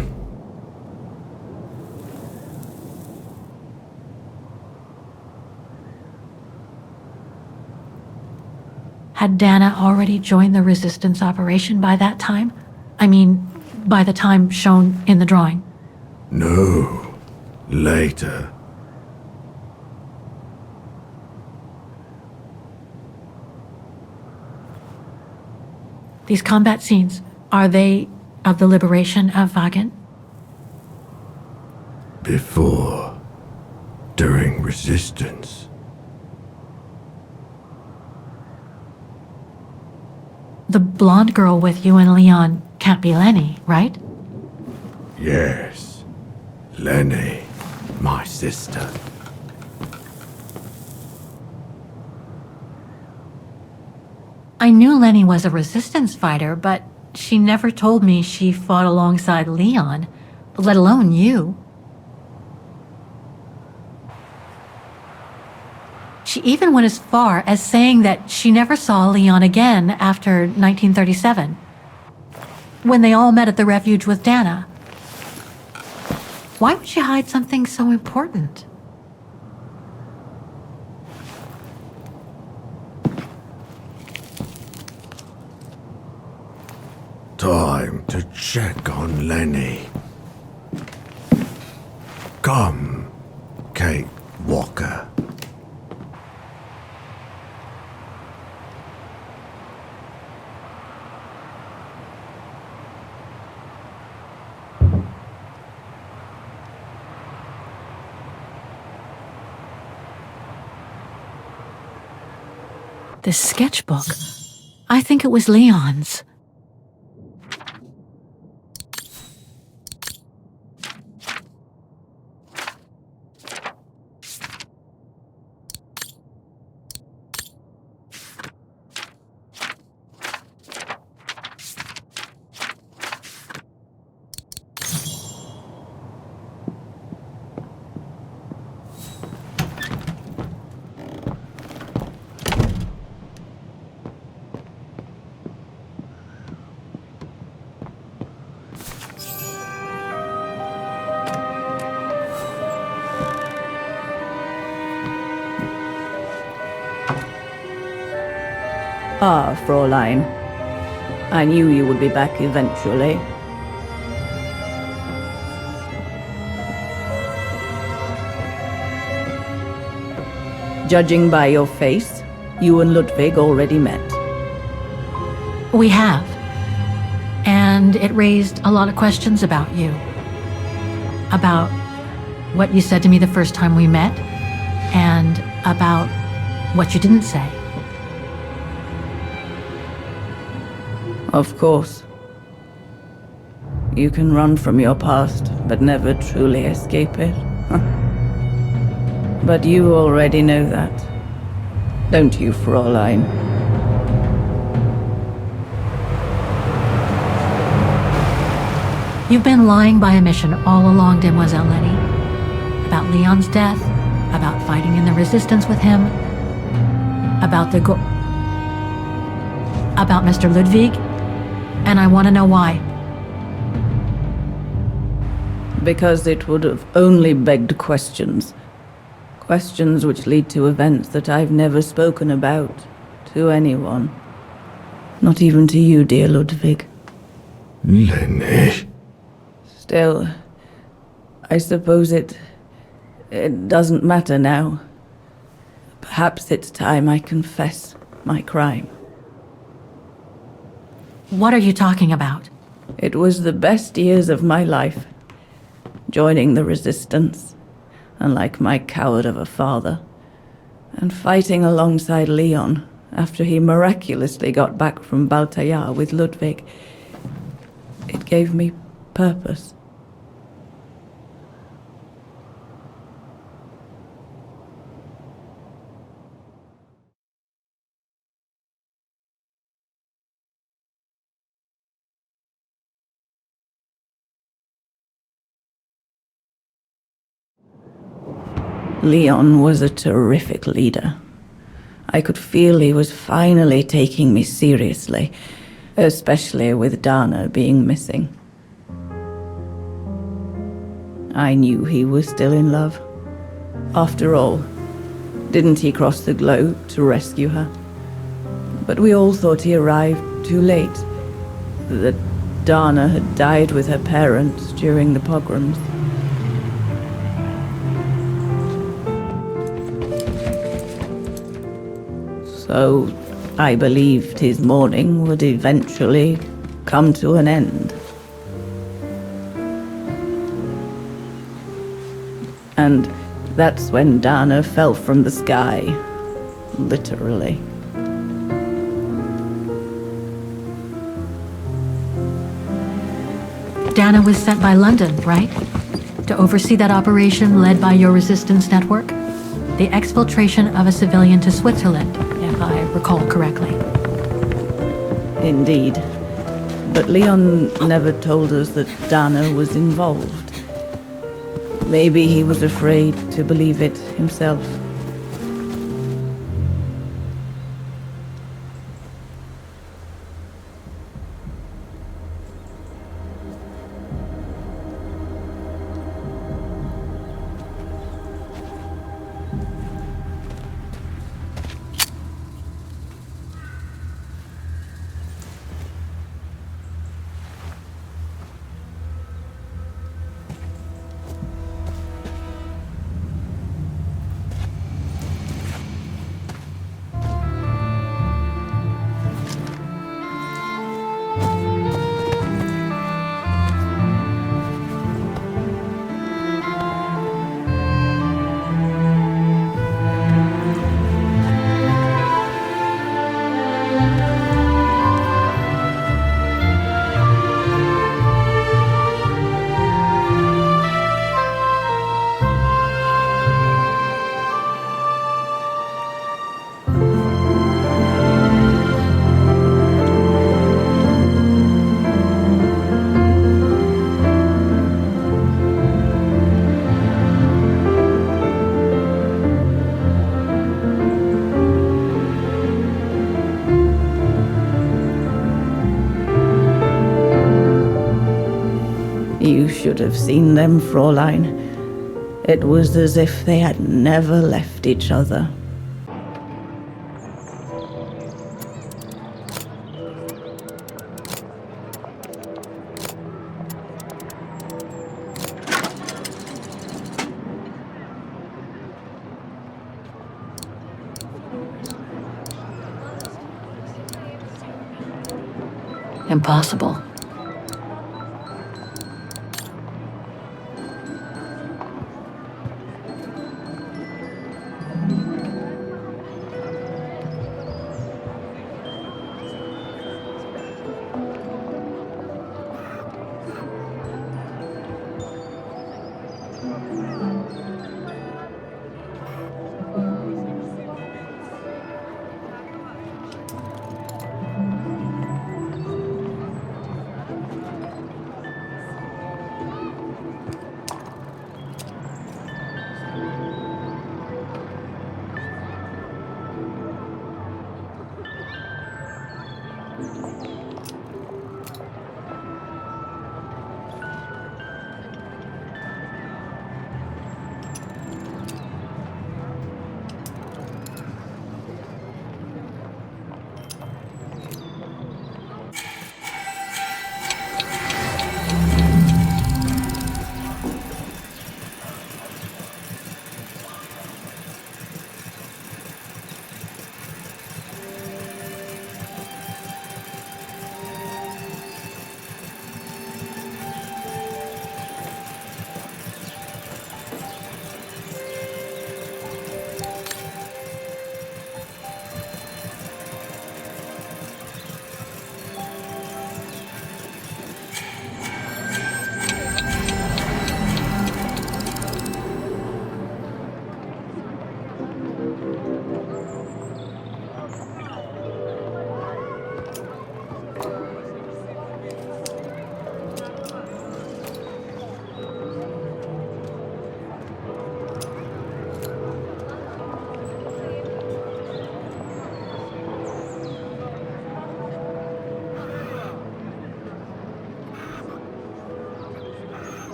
Had Dana already joined the resistance operation by that time? I mean, by the time shown in the drawing. No. Later. These combat scenes, are they of the liberation of Vagen? Before. During resistance. The blonde girl with you and Leon can't be Lenny, right? Yes. Lenny. My sister. I knew Lenny was a resistance fighter, but she never told me she fought alongside Leon, let alone you. She even went as far as saying that she never saw Leon again after 1937, when they all met at the refuge with Dana. Why would she hide something so important? Time to check on Lenny. Come, Kate Walker. This sketchbook. I think it was Leon's. Ah, Fräulein. I knew you would be back eventually. Judging by your face, you and Ludwig already met. We have. And it raised a lot of questions about you. About what you said to me the first time we met, and about what you didn't say. Of course. You can run from your past, but never truly escape it. But you already know that. Don't you, Fräulein? You've been lying by omission all along, Demoiselle Lenny. About Leon's death, about fighting in the resistance with him, about about Mr. Ludwig, and I want to know why. Because it would have only begged questions. Questions which lead to events that I've never spoken about to anyone. Not even to you, dear Ludwig. Lenny. Still, I suppose it doesn't matter now. Perhaps it's time I confess my crime. What are you talking about? It was the best years of my life. Joining the resistance, unlike my coward of a father, and fighting alongside Leon after he miraculously got back from Baltayar with Ludwig. It gave me purpose. Leon was a terrific leader. I could feel he was finally taking me seriously, especially with Dana being missing. I knew he was still in love. After all, didn't he cross the globe to rescue her? But we all thought he arrived too late, that Dana had died with her parents during the pogroms. So I believed his mourning would eventually come to an end. And that's when Dana fell from the sky, literally. Dana was sent by London, right? To oversee that operation led by your resistance network? The exfiltration of a civilian to Switzerland, if I recall correctly. Indeed. But Leon never told us that Dana was involved. Maybe he was afraid to believe it himself. You should have seen them, Fräulein. It was as if they had never left each other. Impossible.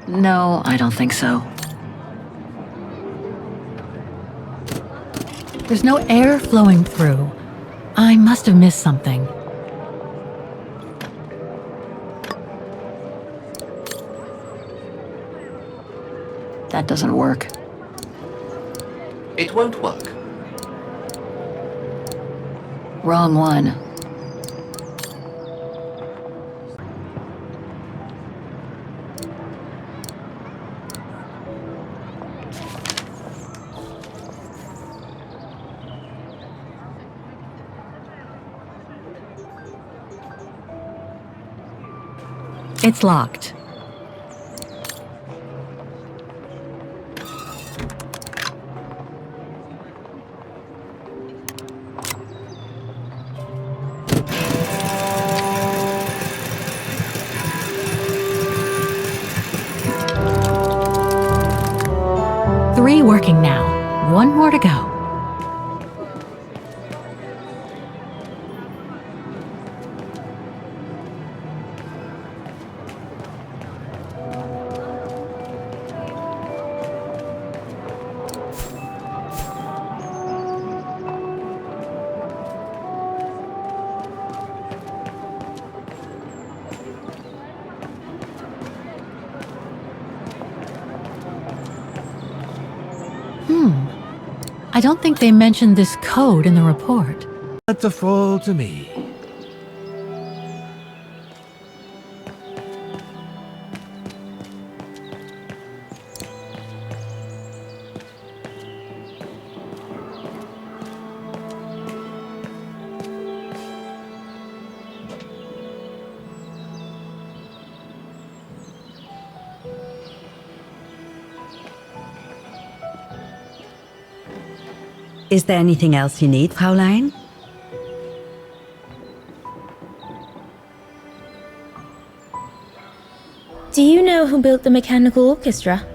No, I don't think so. There's no air flowing through. I must have missed something. That doesn't work. It won't work. Wrong one. It's locked. Three working now. One more to go. I don't think they mentioned this code in the report. That's a fall to me. Is there anything else you need, Fraulein? Do you know who built the mechanical orchestra?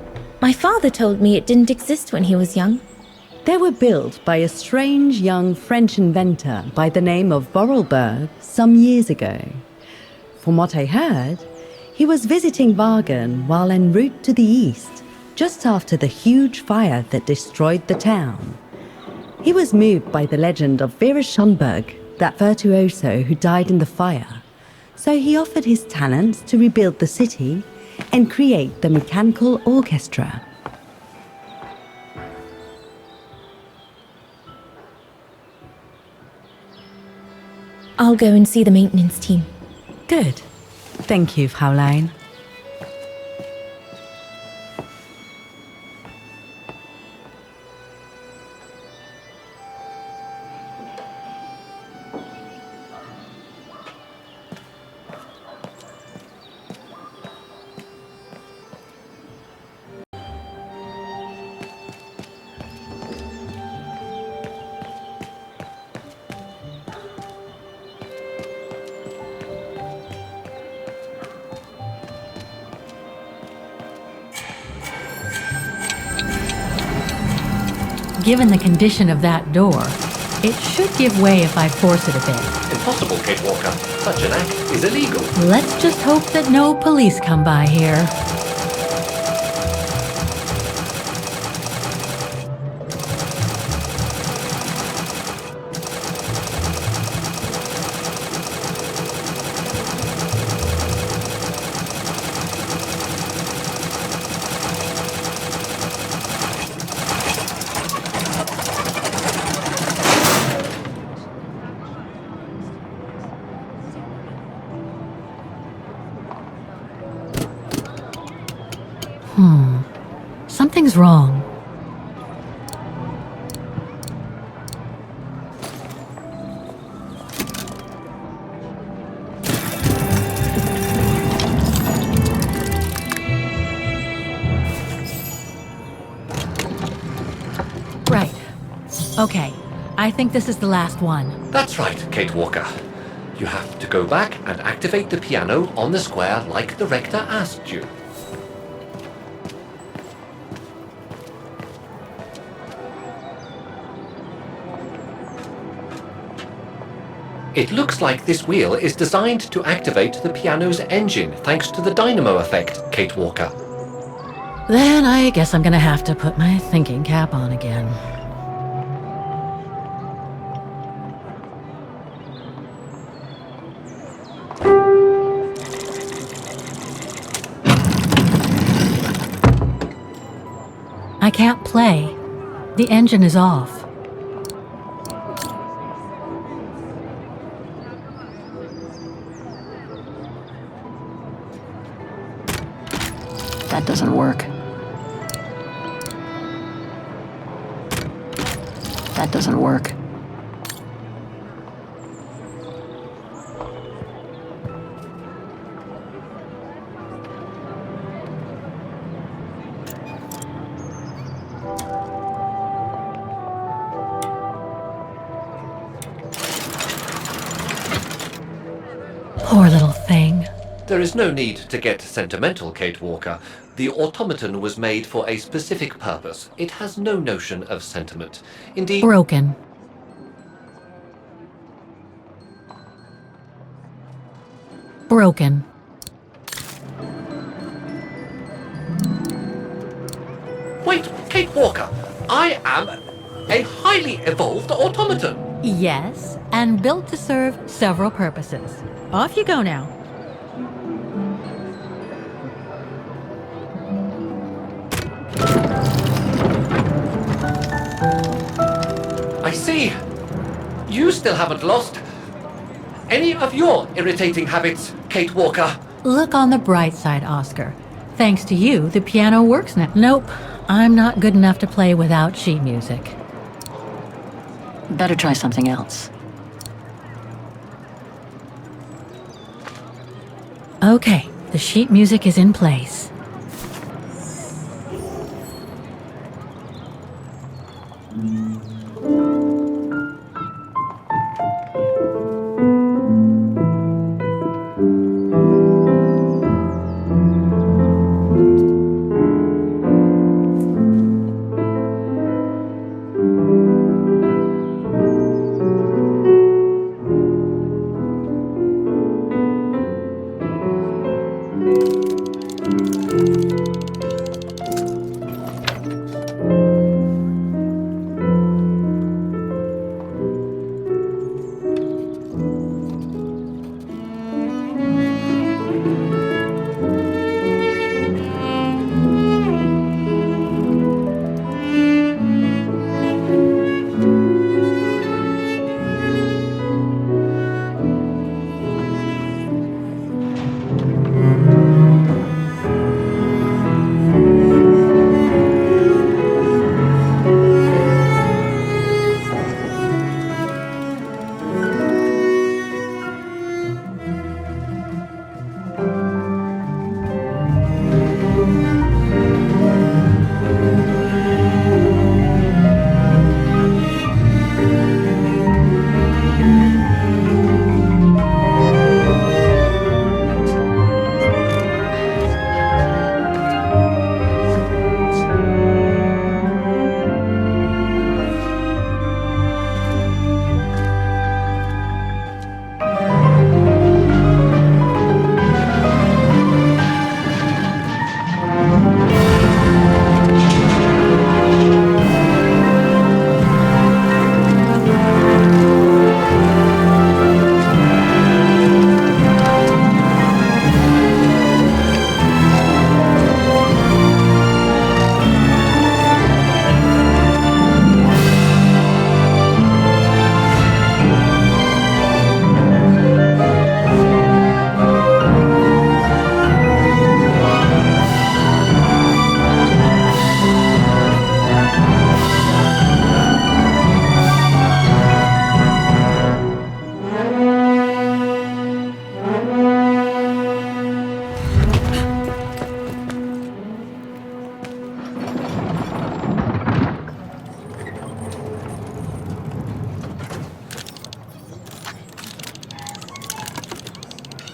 My father told me it didn't exist when he was young. They were built by a strange young French inventor by the name of Vorarlberg some years ago. From what I heard, he was visiting Wagen while en route to the east, just after the huge fire that destroyed the town. He was moved by the legend of Vera Schönberg, that virtuoso who died in the fire. So he offered his talents to rebuild the city and create the mechanical orchestra. I'll go and see the maintenance team. Good. Thank you, Fraulein. given the condition of that door, it should give way if I force it a bit. Impossible, Kate Walker. Such an act is illegal. Let's just hope that no police come by here. Something's wrong. Right. Okay. I think this is the last one. That's right, Kate Walker. You have to go back and activate the piano on the square like the rector asked you. It looks like this wheel is designed to activate the piano's engine thanks to the dynamo effect, Kate Walker. Then I guess I'm gonna have to put my thinking cap on again. I can't play. The engine is off. That doesn't work. That doesn't work. Poor little thing. There is no need to get sentimental, Kate Walker. The automaton was made for a specific purpose. It has no notion of sentiment. Indeed... Broken. Broken. Wait, Kate Walker! I am a highly evolved automaton! Yes, and built to serve several purposes. Off you go now. I see. You still haven't lost any of your irritating habits, Kate Walker. Look on the bright side, Oscar. Thanks to you, the piano works now. Nope, I'm not good enough to play without sheet music. Better try something else. Okay, the sheet music is in place.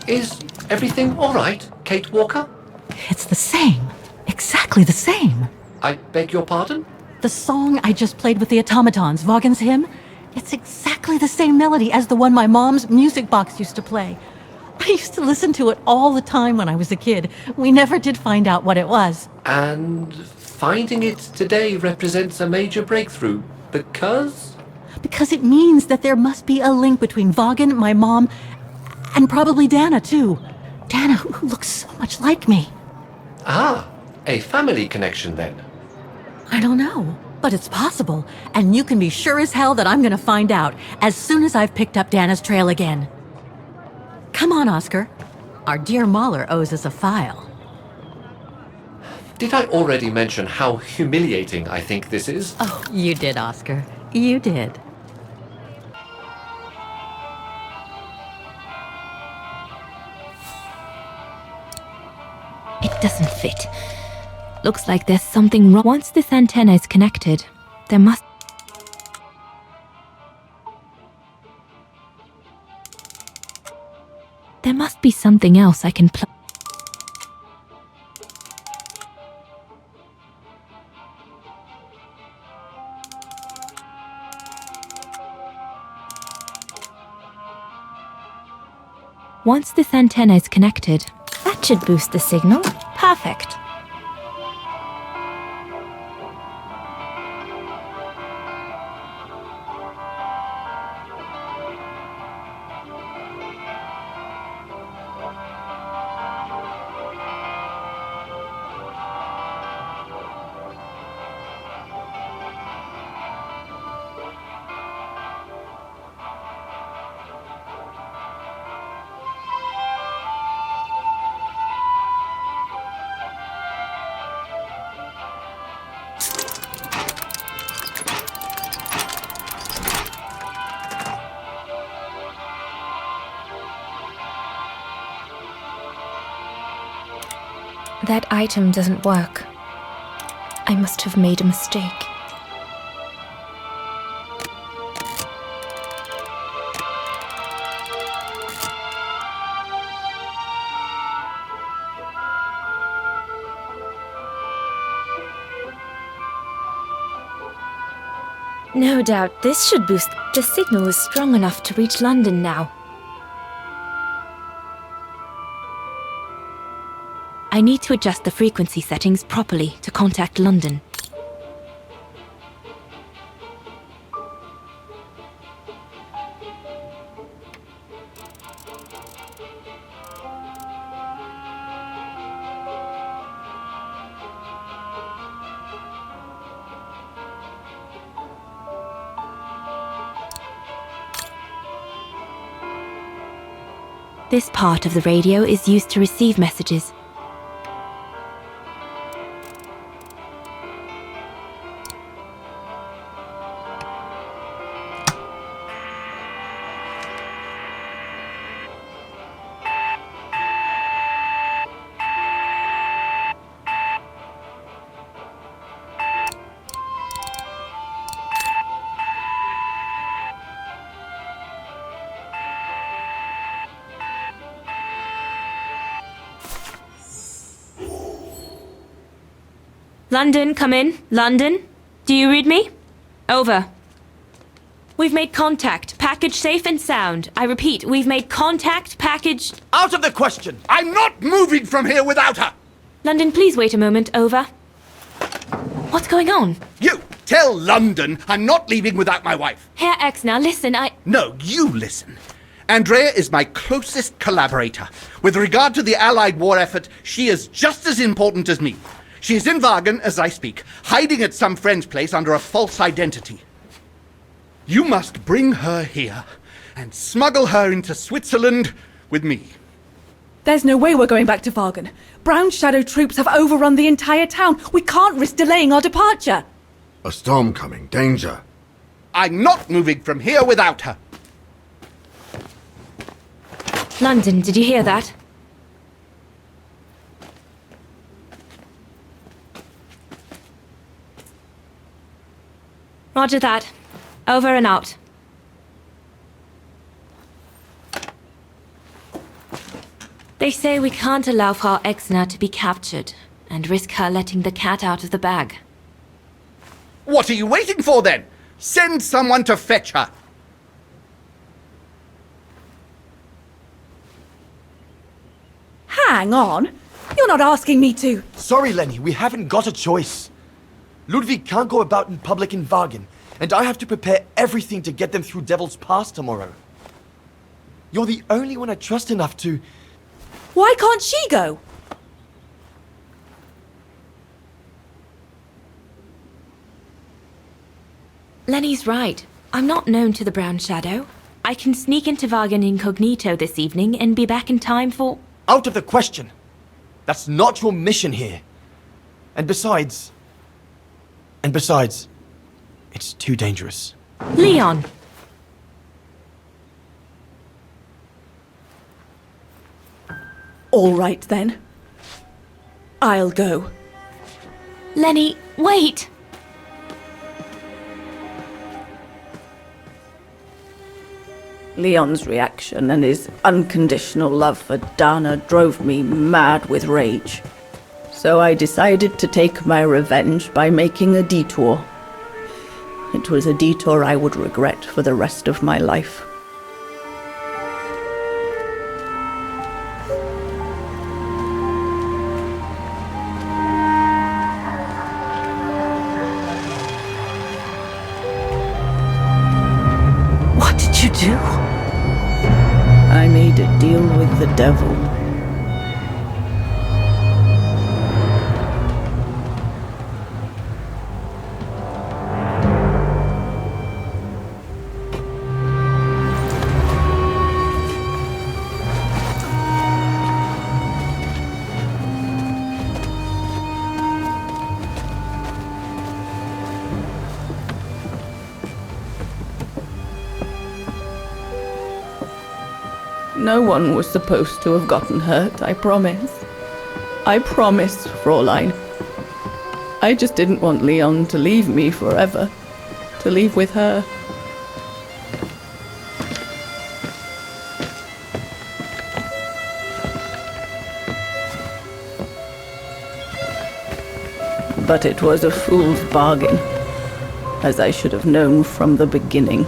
Is everything all right, Kate Walker? It's the same. Exactly the same. I beg your pardon? The song I just played with the automatons, Vaughan's hymn, it's exactly the same melody as the one my mom's music box used to play. I used to listen to it all the time when I was a kid. We never did find out what it was. And finding it today represents a major breakthrough because? Because it means that there must be a link between Vaughan, my mom, and probably Dana, too. Dana, who looks so much like me. Ah, a family connection then. I don't know, but it's possible. And you can be sure as hell that I'm gonna find out as soon as I've picked up Dana's trail again. Come on, Oscar. Our dear Mahler owes us a file. Did I already mention how humiliating I think this is? Oh, you did, Oscar. You did. It doesn't fit. Looks like there's something wrong. Once this antenna is connected, there must be something else I can plug. Once this antenna is connected, that should boost the signal. Perfect. That item doesn't work. I must have made a mistake. No doubt this should boost. The signal is strong enough to reach London now. I need to adjust the frequency settings properly to contact London. This part of the radio is used to receive messages. London, come in. London? Do you read me? Over. We've made contact. Package safe and sound. I repeat, we've made contact. Package... Out of the question! I'm not moving from here without her! London, please wait a moment. Over. What's going on? You! Tell London I'm not leaving without my wife. Herr X, now listen, No, you listen. Andrea is my closest collaborator. With regard to the Allied war effort, she is just as important as me. She is in Wagen as I speak, hiding at some friend's place under a false identity. You must bring her here and smuggle her into Switzerland with me. There's no way we're going back to Wagen. Brown Shadow troops have overrun the entire town. We can't risk delaying our departure. A storm coming. Danger. I'm not moving from here without her. London, did you hear that? Roger that. Over and out. They say we can't allow Frau Exner to be captured and risk her letting the cat out of the bag. What are you waiting for then? Send someone to fetch her. Hang on. You're not asking me to. Sorry, Lenny, we haven't got a choice. Ludwig can't go about in public in Wagen, and I have to prepare everything to get them through Devil's Pass tomorrow. You're the only one I trust enough to... Why can't she go? Lenny's right. I'm not known to the Brown Shadow. I can sneak into Wagen incognito this evening and be back in time for... Out of the question! That's not your mission here. And besides, it's too dangerous. Leon! All right then. I'll go. Lenny, wait! Leon's reaction and his unconditional love for Dana drove me mad with rage. So I decided to take my revenge by making a detour. It was a detour I would regret for the rest of my life. What did you do? I made a deal with the devil. No one was supposed to have gotten hurt, I promise. I promise, Fräulein. I just didn't want Leon to leave me forever. To leave with her. But it was a fool's bargain, as I should have known from the beginning.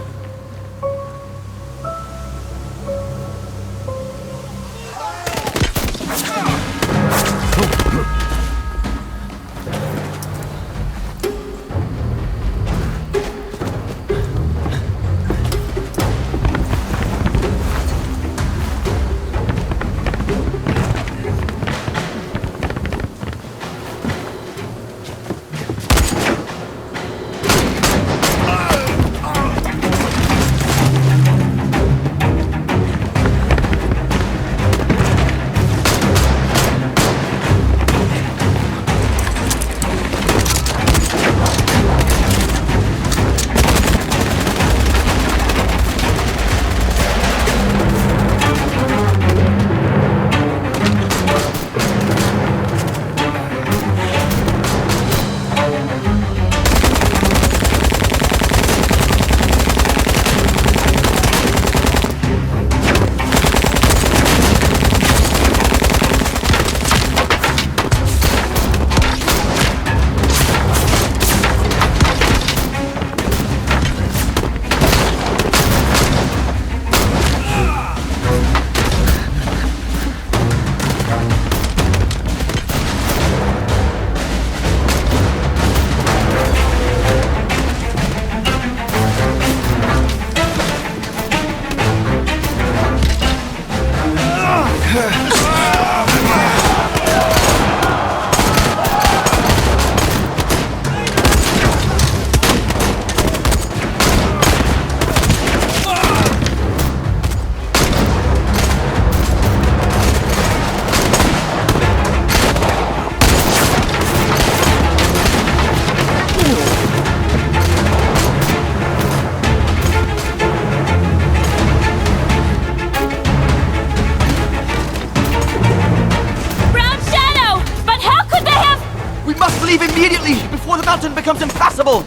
Leave immediately, before the mountain becomes impassable!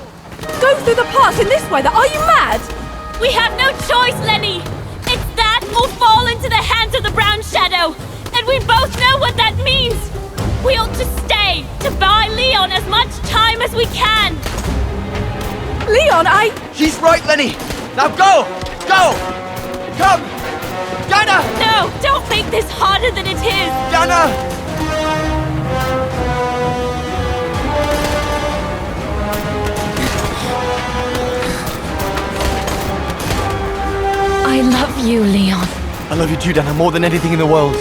Go through the pass in this weather, are you mad? We have no choice, Lenny! It's that or fall into the hands of the Brown Shadow! And we means we ought to stay to buy Leon as much time as we can. Leon, She's right, Lenny! Now go! Go! Come! Dinah! No, don't make this harder than it is! Dinah! I love you, Leon. I love you too, Dinah, more than anything in the world.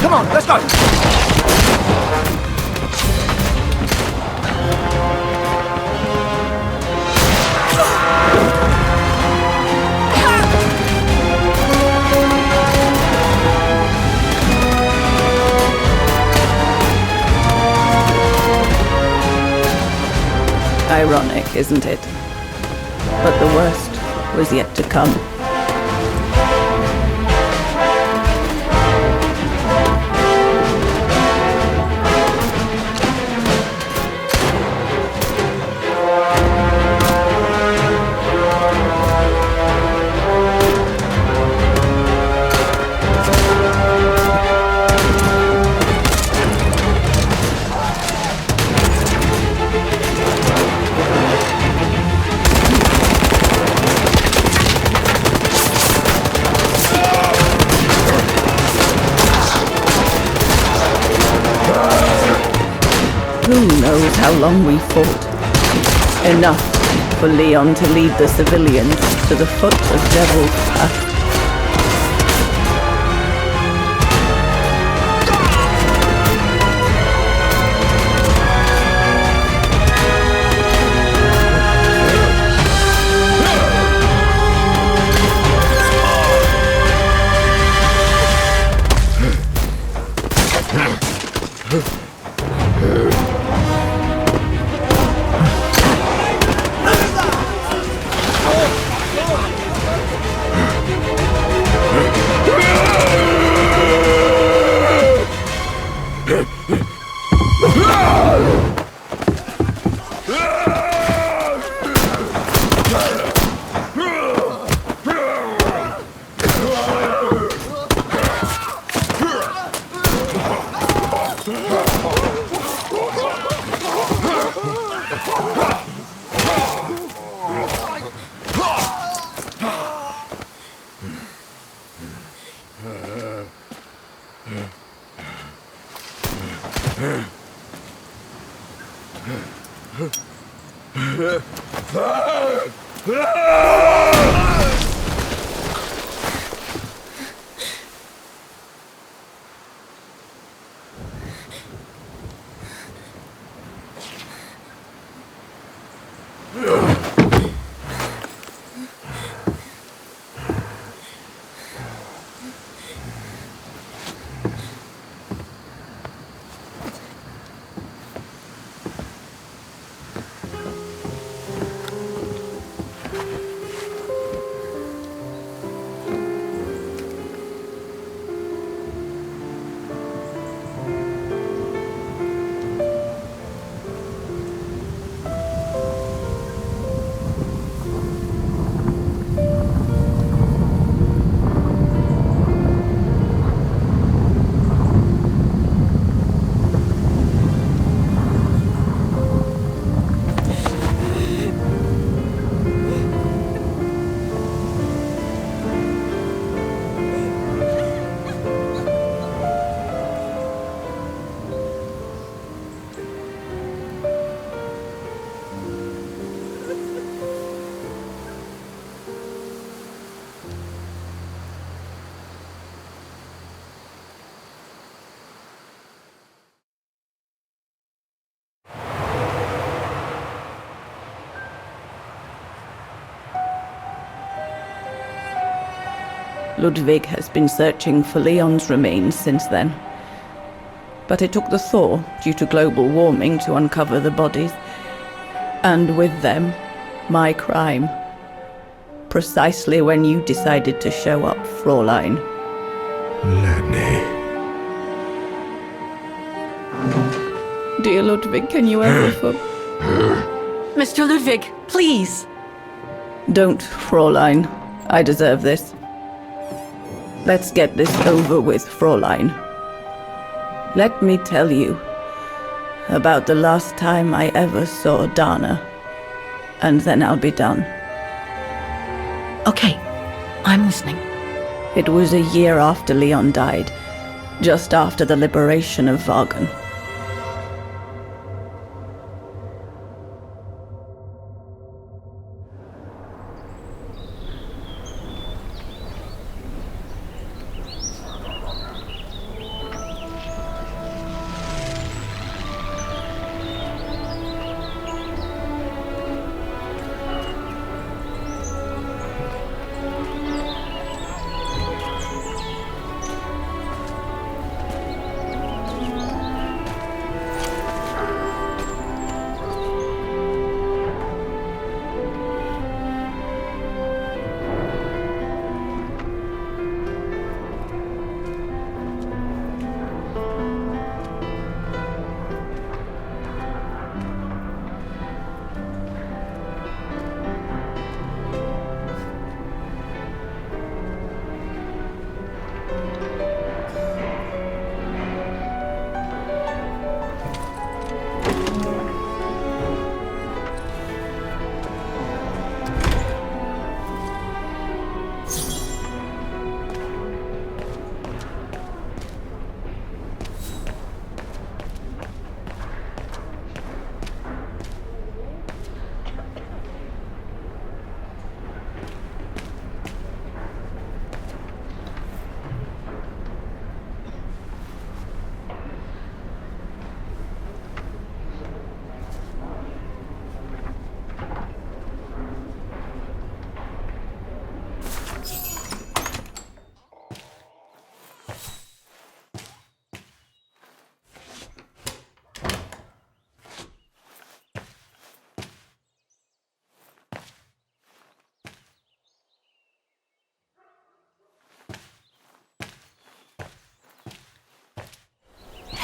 Come on, let's go! Ironic, isn't it? But the worst was yet to come. Who knows how long we fought? Enough for Leon to lead the civilians to the foot of Devil's Path. Ludwig has been searching for Leon's remains since then. But it took the thaw due to global warming to uncover the bodies. And with them, my crime. Precisely when you decided to show up, Fräulein. Lenny. Dear Ludwig, can you ever Mr. Ludwig, please. Don't, Fräulein. I deserve this. Let's get this over with, Fräulein. Let me tell you about the last time I ever saw Dana, and then I'll be done. Okay, I'm listening. It was a year after Leon died, just after the liberation of Vagen.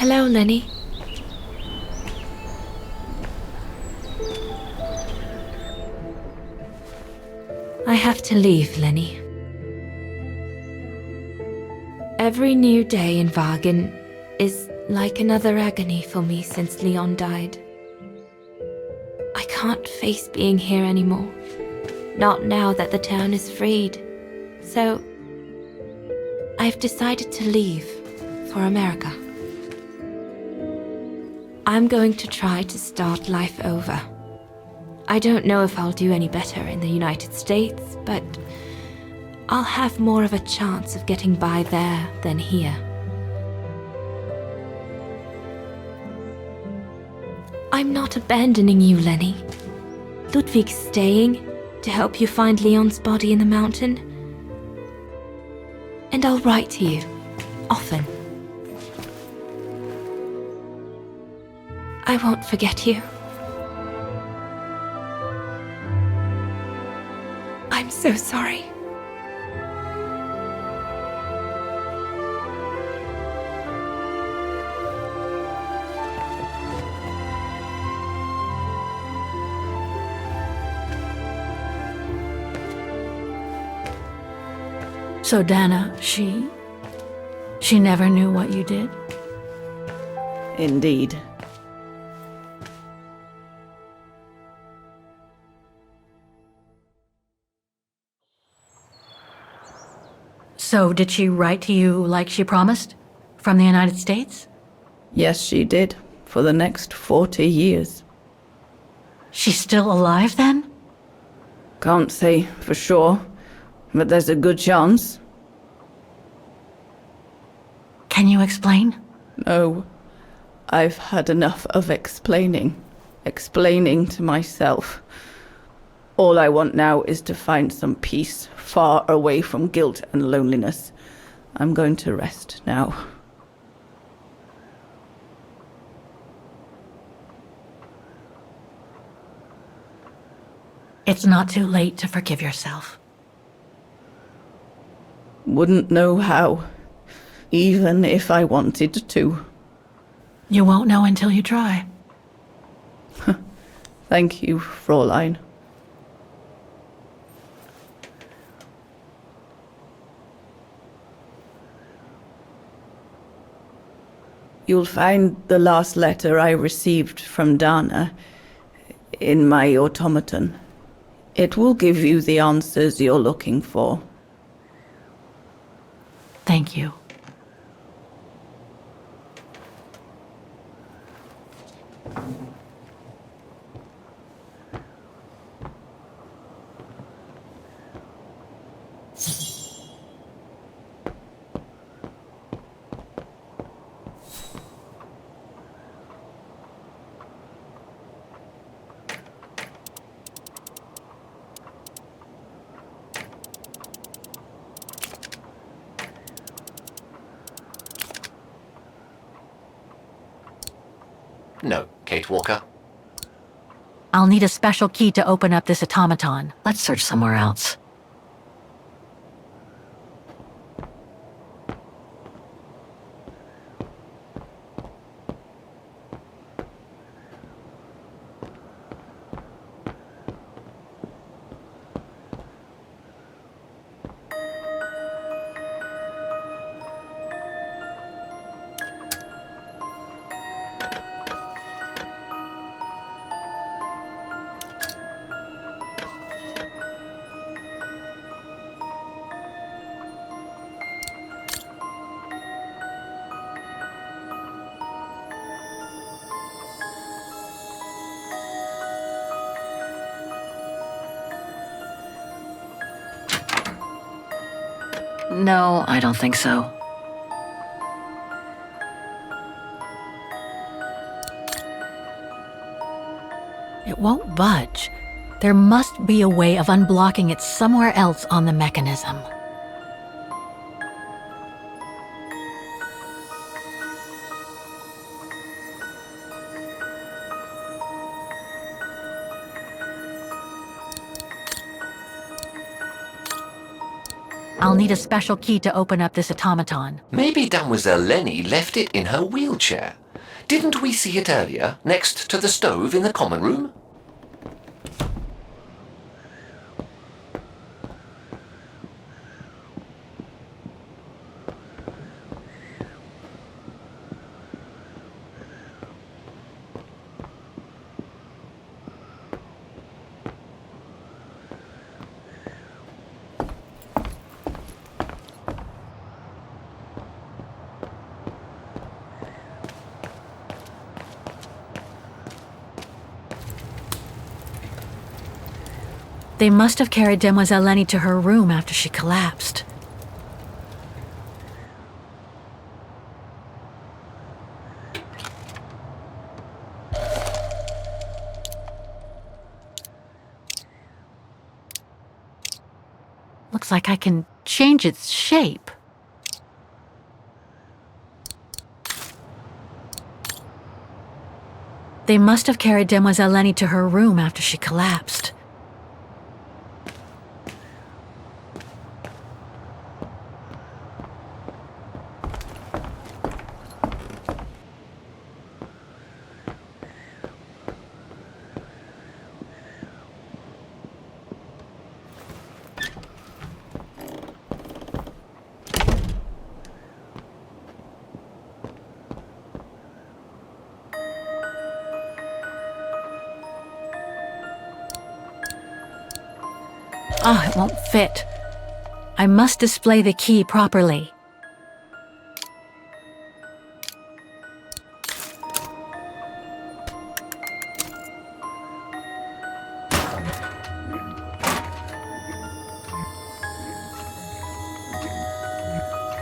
Hello, Lenny. I have to leave, Lenny. Every new day in Vagen is like another agony for me since Leon died. I can't face being here anymore. Not now that the town is freed. So, I've decided to leave for America. I'm going to try to start life over. I don't know if I'll do any better in the United States, but I'll have more of a chance of getting by there than here. I'm not abandoning you, Lenny. Ludwig's staying to help you find Leon's body in the mountain. And I'll write to you, often. I won't forget you. I'm so sorry. So Dana, she never knew what you did? Indeed. So did she write to you like she promised? From the United States? Yes, she did. For the next 40 years. She's still alive then? Can't say for sure, but there's a good chance. Can you explain? No. I've had enough of explaining. Explaining to myself. All I want now is to find some peace, far away from guilt and loneliness. I'm going to rest now. It's not too late to forgive yourself. Wouldn't know how, even if I wanted to. You won't know until you try. Thank you, Fräulein. You'll find the last letter I received from Dana in my automaton. It will give you the answers you're looking for. Thank you. No, Kate Walker. I'll need a special key to open up this automaton. Let's search somewhere else. No, I don't think so. It won't budge. There must be a way of unblocking it somewhere else on the mechanism. I'll need a special key to open up this automaton. Maybe Mademoiselle Lenny left it in her wheelchair. Didn't we see it earlier, next to the stove in the common room? They must have carried Demoiselle Lenny to her room after she collapsed. Looks like I can change its shape. They must have carried Demoiselle Lenny to her room after she collapsed. Oh, it won't fit. I must display the key properly.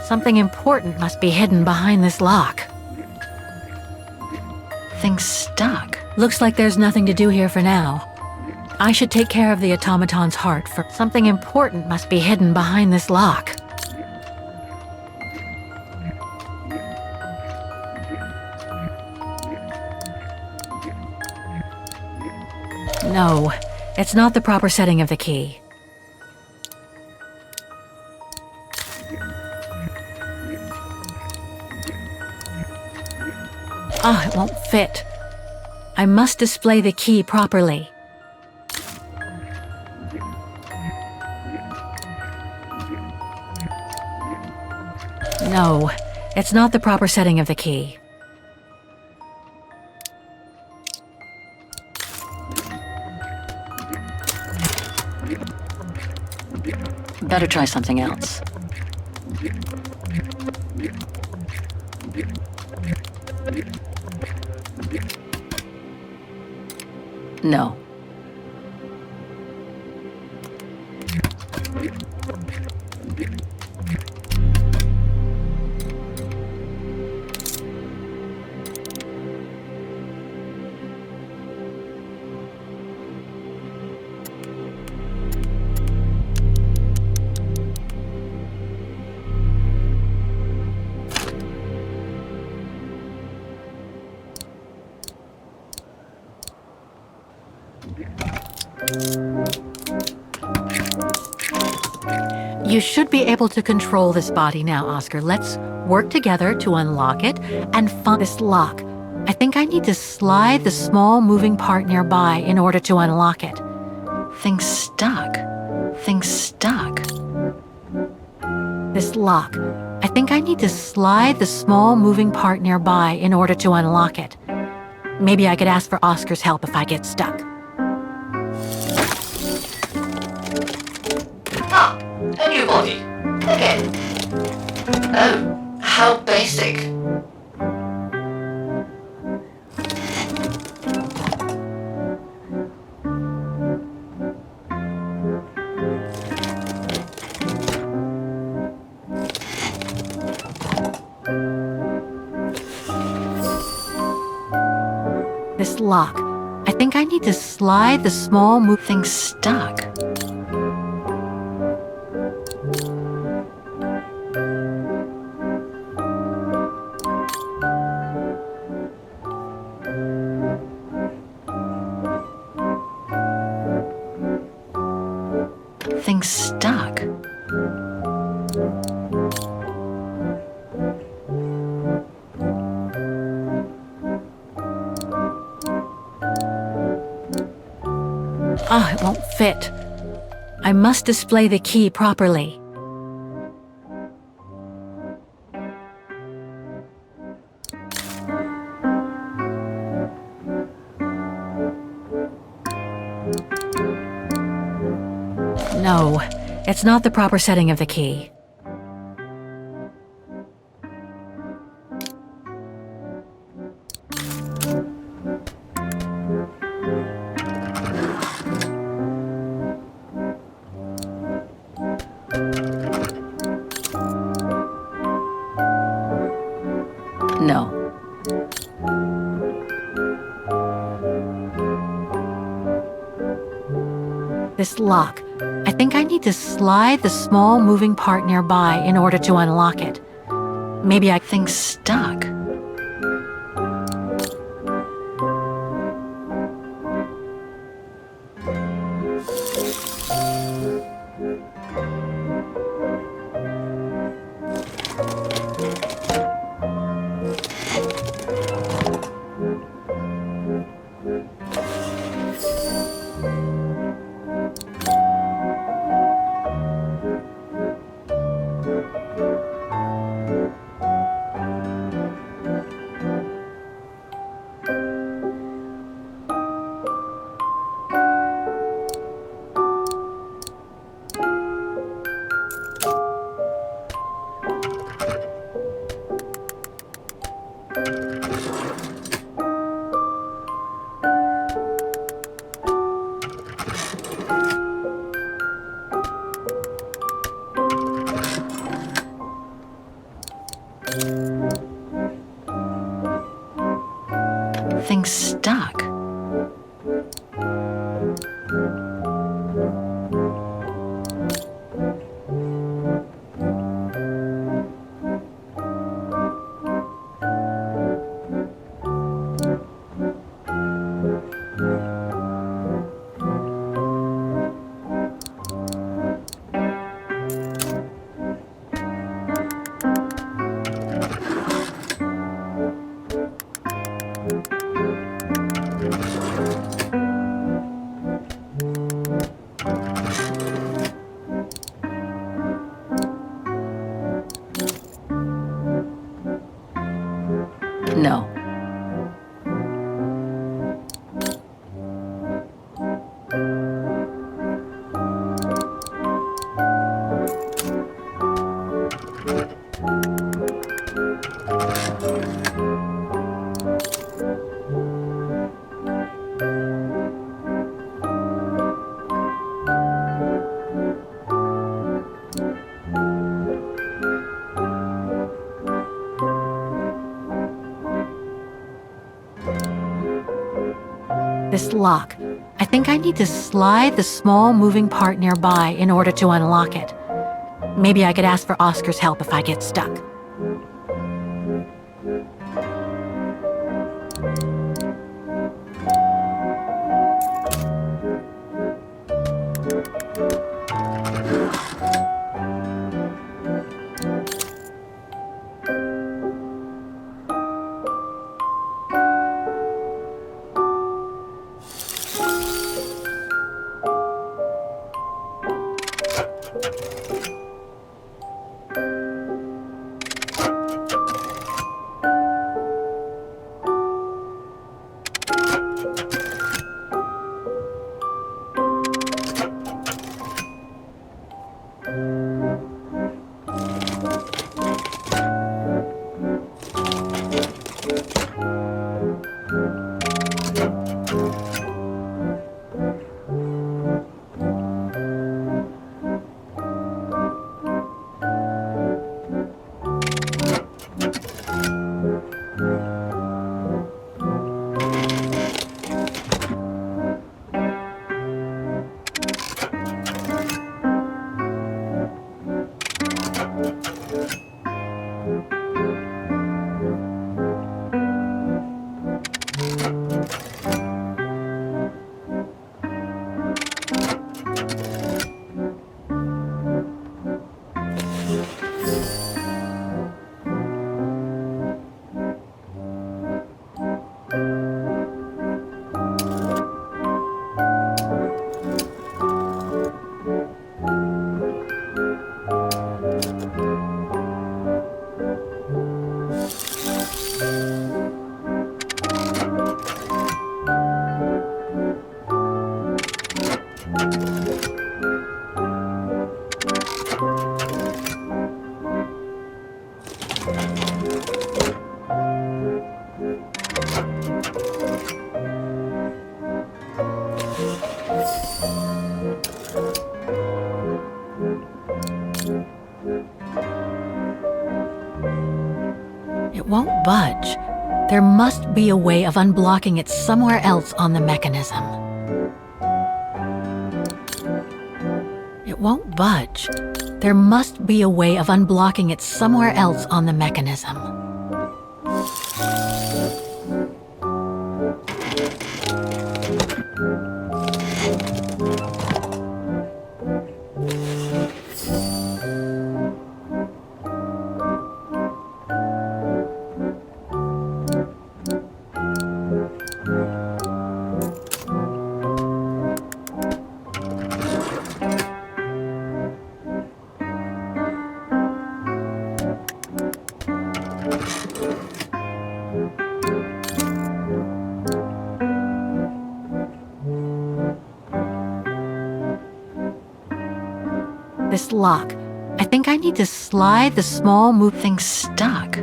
Something important must be hidden behind this lock. Thing's stuck. Looks like there's nothing to do here for now. I should take care of the automaton's heart, for something important must be hidden behind this lock. No, it's not the proper setting of the key. Oh, it won't fit. I must display the key properly. No, it's not the proper setting of the key. Better try something else. No. You should be able to control this body now, Oscar. Let's work together to unlock it and find this lock. I think I need to slide the small moving part nearby in order to unlock it. Thing's stuck. Thing's stuck. This lock. I think I need to slide the small moving part nearby in order to unlock it. Maybe I could ask for Oscar's help if I get stuck. Ah, a new body. Again. Oh, how basic. This lock. I think I need to slide the small move thing stuck. Thing's stuck. Ah, it won't fit. I must display the key properly. No, it's not the proper setting of the key. No. This lock. I think I need to slide the small moving part nearby in order to unlock it. Maybe I think stuck. This lock. I think I need to slide the small moving part nearby in order to unlock it. Maybe I could ask for Oscar's help if I get stuck. It won't budge. There must be a way of unblocking it somewhere else on the mechanism. It won't budge. There must be a way of unblocking it somewhere else on the mechanism. This lock. I think I need to slide the small move thing stuck.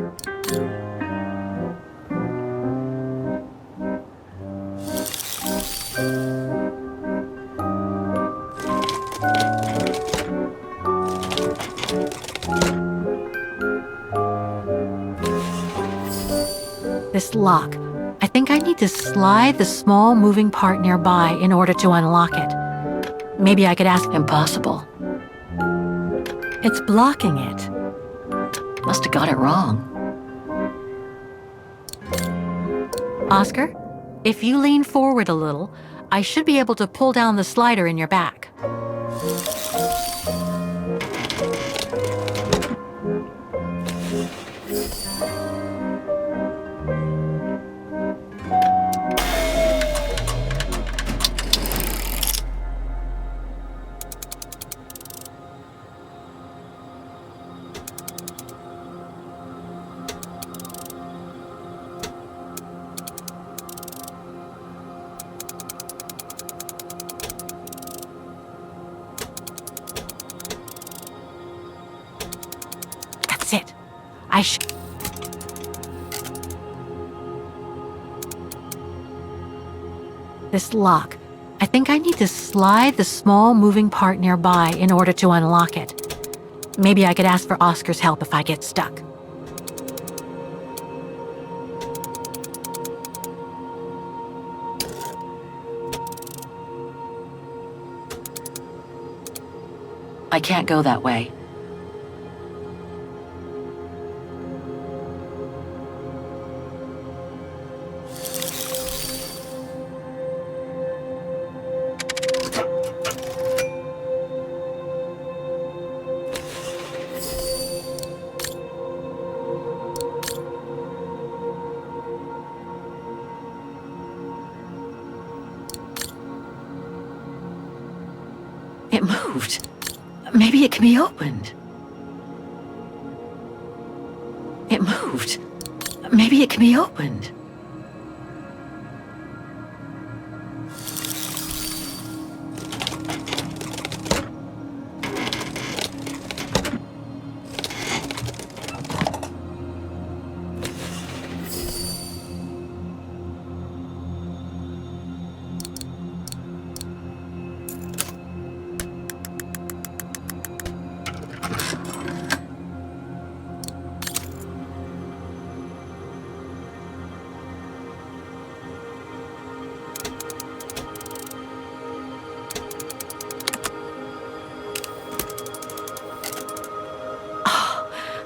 This lock. I think I need to slide the small moving part nearby in order to unlock it. Maybe I could ask. Impossible. It's blocking it. Must have got it wrong. Oscar, if you lean forward a little, I should be able to pull down the slider in your back. That's it. This lock. I think I need to slide the small moving part nearby in order to unlock it. Maybe I could ask for Oscar's help if I get stuck. I can't go that way. It moved. Maybe it can be opened. It moved. Maybe it can be opened.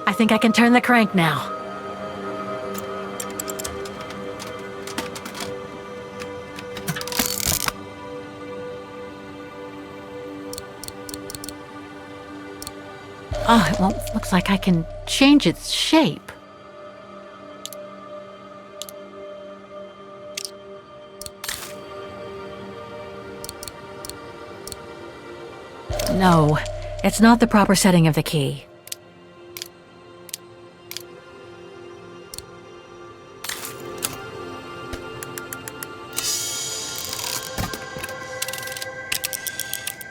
I think I can turn the crank now. Oh, it won't. Looks like I can change its shape. No, it's not the proper setting of the key.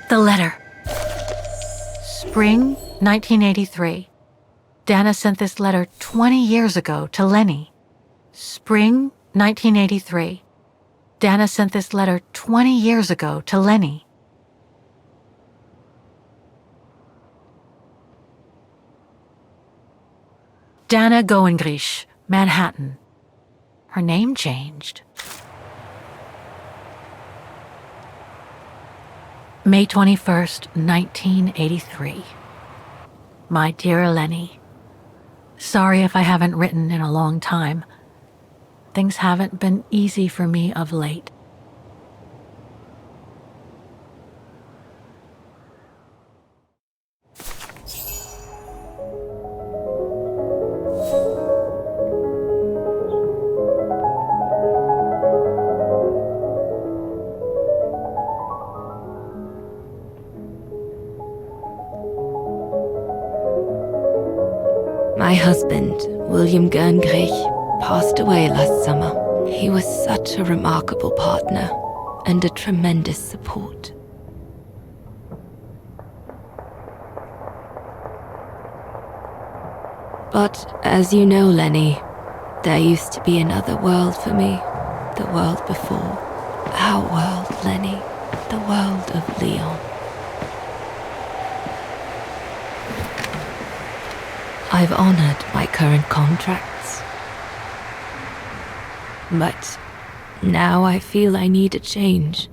The letter. Spring 1983. Dana sent this letter 20 years ago to Lenny. Spring 1983. Dana sent this letter 20 years ago to Lenny. Dana Goengrish, Manhattan. Her name changed. May 21st, 1983. My dear Lenny, sorry if I haven't written in a long time. Things haven't been easy for me of late. My husband, William Gerngrich, passed away last summer. He was such a remarkable partner and a tremendous support. But as you know, Lenny, there used to be another world for me. The world before. Our world, Lenny. The world of Leon. I've honored my current contracts. But now I feel I need a change.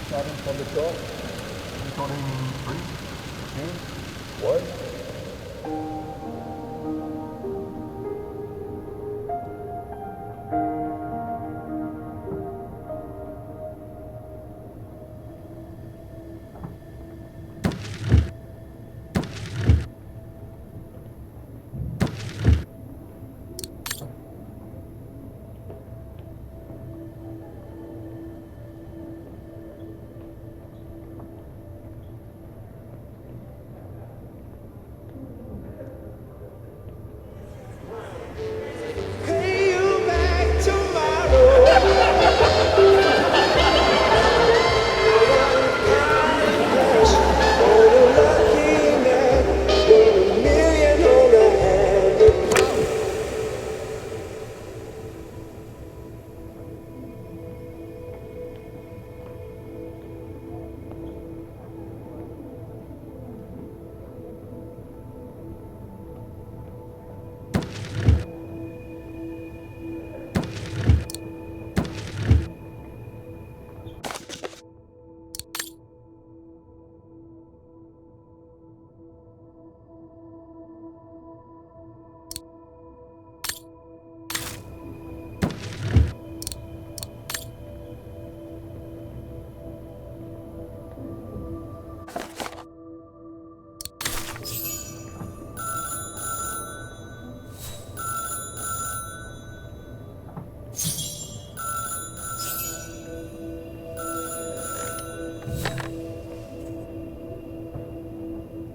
Starting from the top. Recording 3, 2, 1.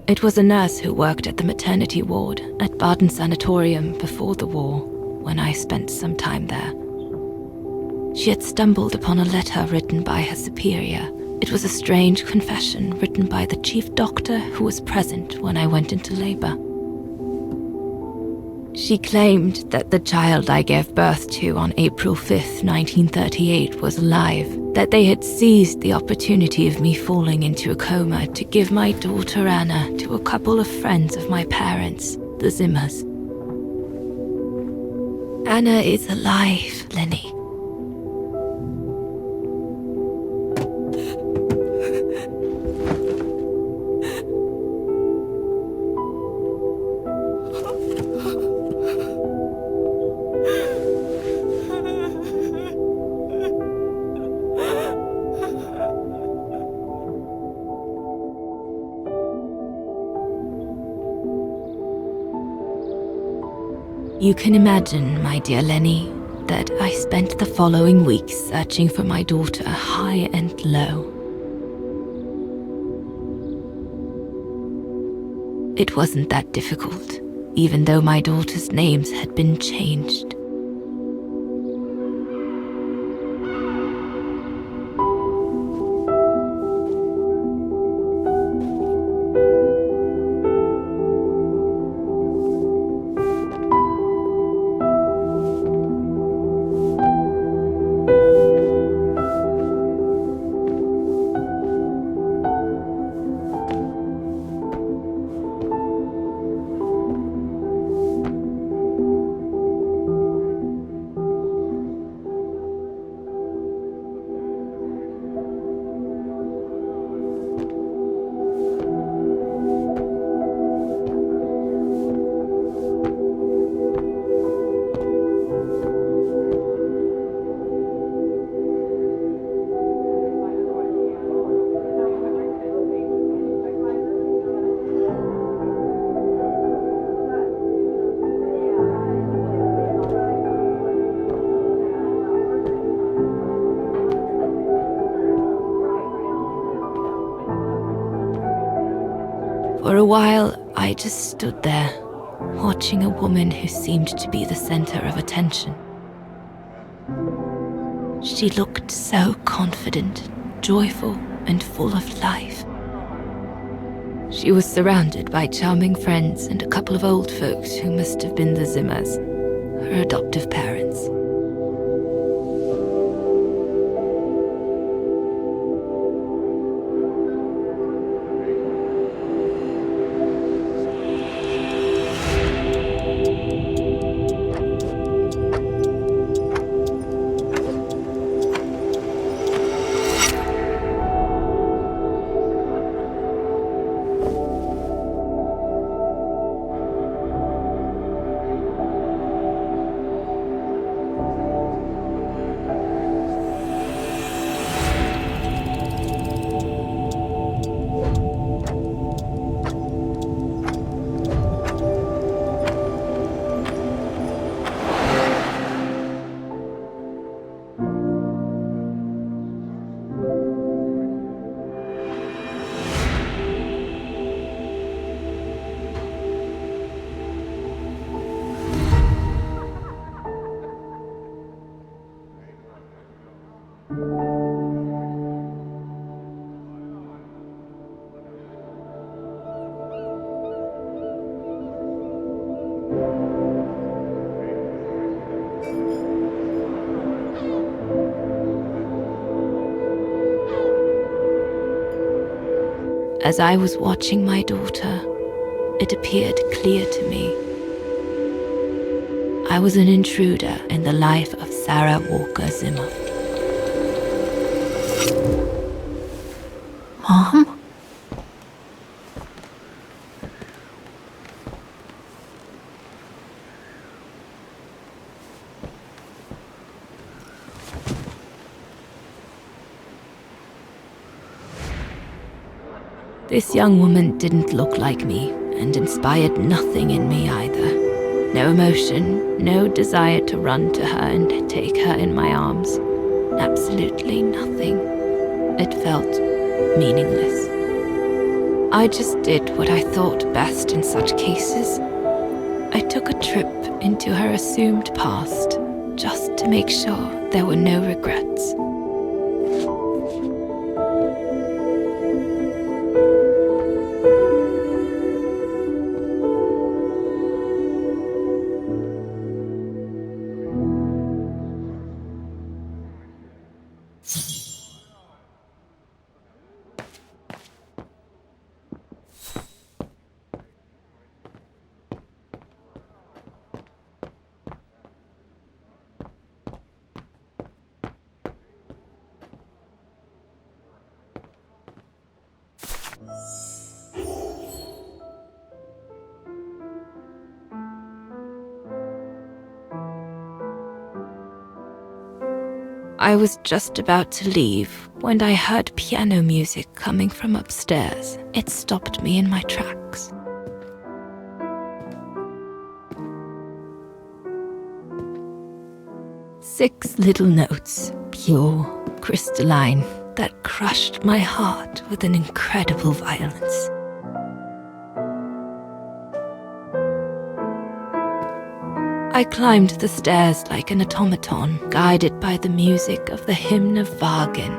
It was a nurse who worked at the maternity ward at Baden Sanatorium before the war, when I spent some time there. She had stumbled upon a letter written by her superior. It was a strange confession written by the chief doctor who was present when I went into labor. She claimed that the child I gave birth to on April 5th, 1938 was alive, that they had seized the opportunity of me falling into a coma to give my daughter Anna to a couple of friends of my parents, the Zimmers. Anna is alive, Lenny. You can imagine, my dear Lenny, that I spent the following weeks searching for my daughter high and low. It wasn't that difficult, even though my daughter's names had been changed. For a while, I just stood there, watching a woman who seemed to be the center of attention. She looked so confident, joyful, and full of life. She was surrounded by charming friends and a couple of old folks who must have been the Zimmers, her adoptive parents. As I was watching my daughter, it appeared clear to me. I was an intruder in the life of Sarah Walker Zimmer. Mom? This young woman didn't look like me and inspired nothing in me either. No emotion, no desire to run to her and take her in my arms. Absolutely nothing. It felt meaningless. I just did what I thought best in such cases. I took a trip into her assumed past, just to make sure there were no regrets. I was just about to leave when I heard piano music coming from upstairs. It stopped me in my tracks. Six little notes, pure, crystalline, that crushed my heart with an incredible violence. I climbed the stairs like an automaton, guided by the music of the hymn of Wagen.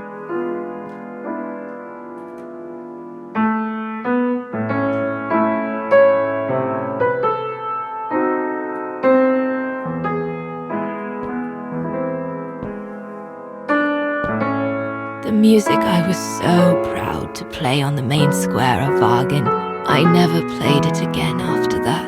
The music I was so proud to play on the main square of Wagen. I never played it again after that.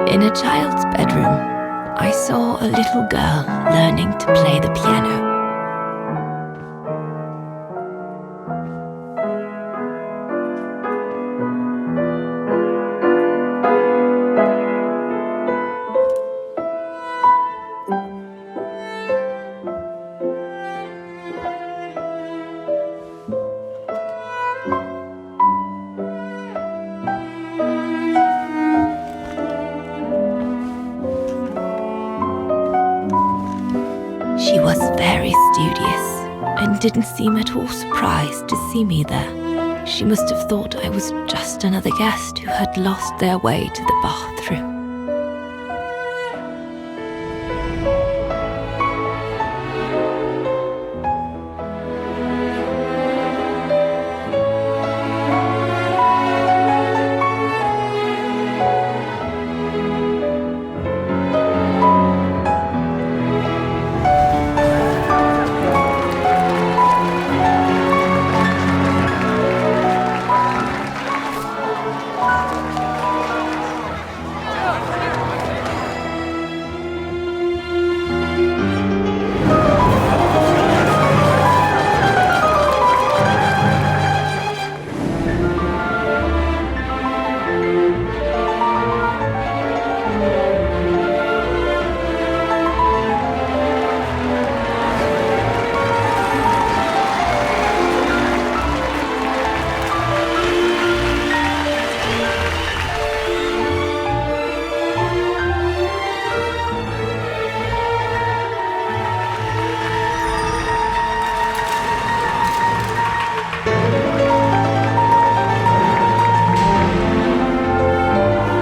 In a child's bedroom, I saw a little girl learning to play the piano. She was very studious, and didn't seem at all surprised to see me there. She must have thought I was just another guest who had lost their way to the bathroom.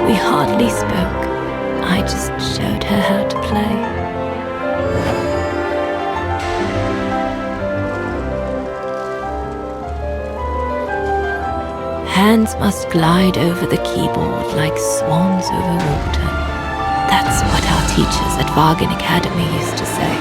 We hardly spoke. I just showed her how to play. Hands must glide over the keyboard like swans over water. That's what our teachers at Wagen Academy used to say.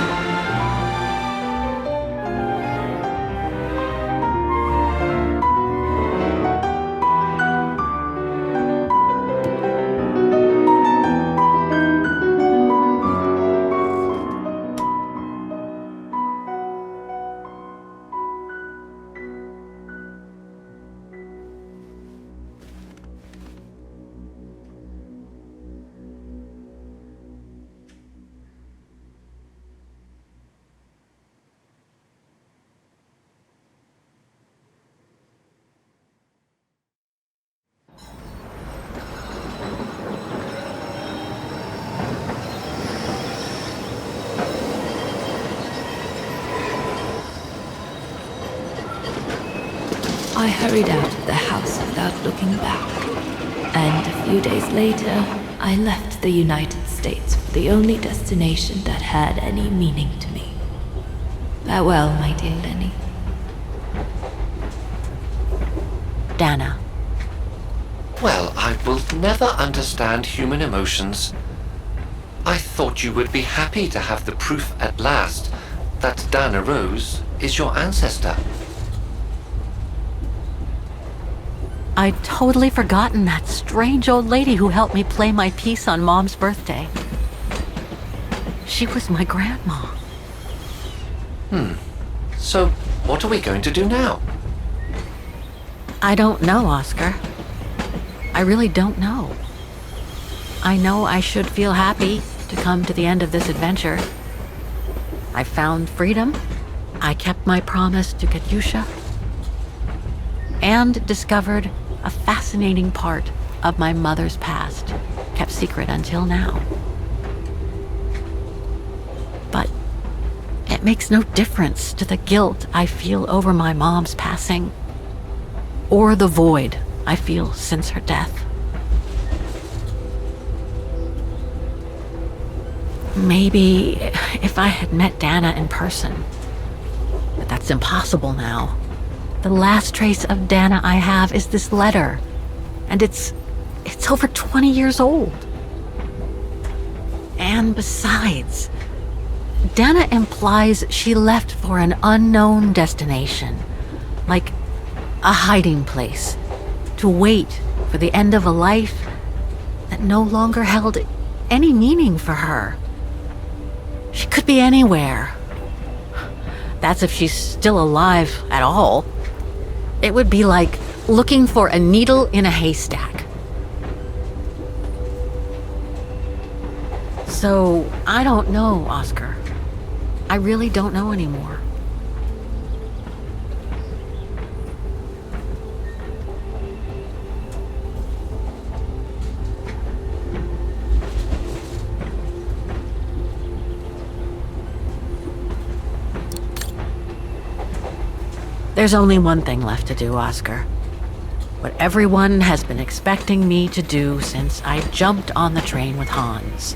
I hurried out of the house without looking back, and a few days later, I left the United States for the only destination that had any meaning to me. Farewell, my dear Lenny. Dana. Well, I will never understand human emotions. I thought you would be happy to have the proof at last that Dana Rose is your ancestor. I'd totally forgotten that strange old lady who helped me play my piece on Mom's birthday. She was my grandma. So, what are we going to do now? I don't know, Oscar. I really don't know. I know I should feel happy to come to the end of this adventure. I found freedom. I kept my promise to Katyusha. And discovered a fascinating part of my mother's past, kept secret until now. But it makes no difference to the guilt I feel over my mom's passing, or the void I feel since her death. Maybe if I had met Dana in person, but that's impossible now. The last trace of Dana I have is this letter, and it's over 20 years old. And besides, Dana implies she left for an unknown destination, like a hiding place, to wait for the end of a life that no longer held any meaning for her. She could be anywhere. That's if she's still alive at all. It would be like looking for a needle in a haystack. So, I don't know, Oscar. I really don't know anymore. There's only one thing left to do, Oscar. What everyone has been expecting me to do since I jumped on the train with Hans.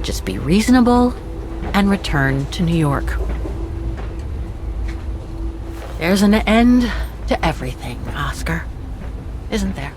Just be reasonable and return to New York. There's an end to everything, Oscar. Isn't there?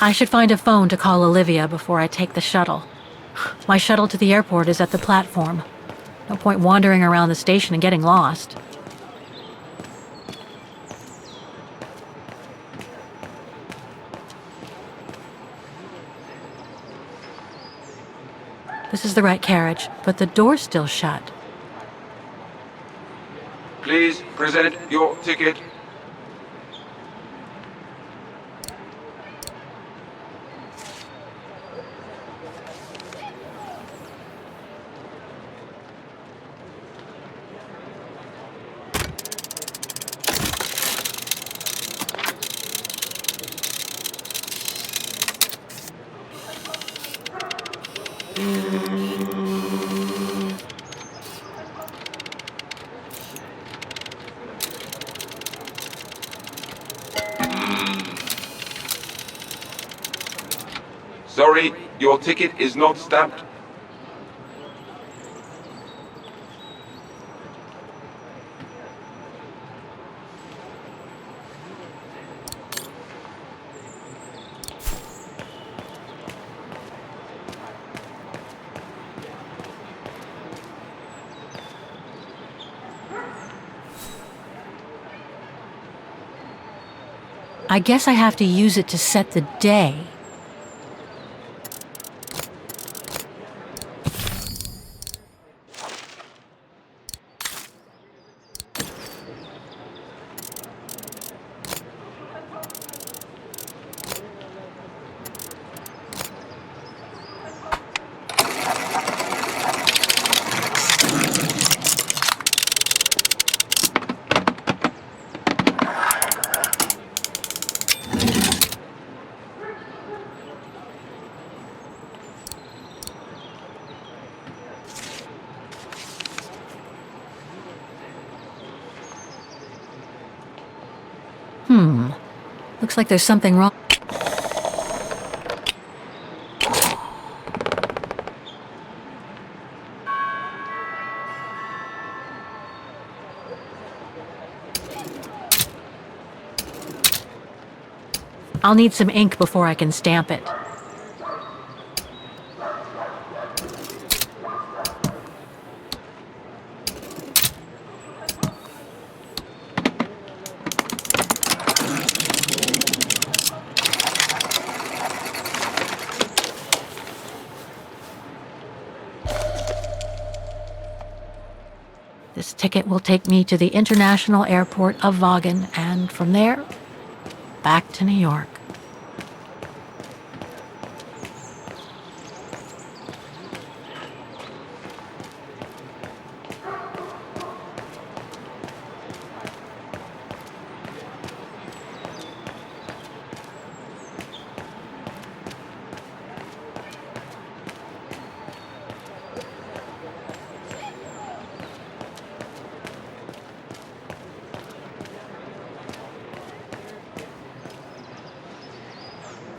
I should find a phone to call Olivia before I take the shuttle. My shuttle to the airport is at the platform. No point wandering around the station and getting lost. This is the right carriage, but the door's still shut. Please present your ticket. Sorry, your ticket is not stamped. I guess I have to use it to set the day. Looks like there's something wrong. I'll need some ink before I can stamp it. This ticket will take me to the International Airport of Vaughan, and from there, back to New York.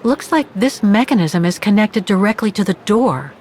Looks like this mechanism is connected directly to the door.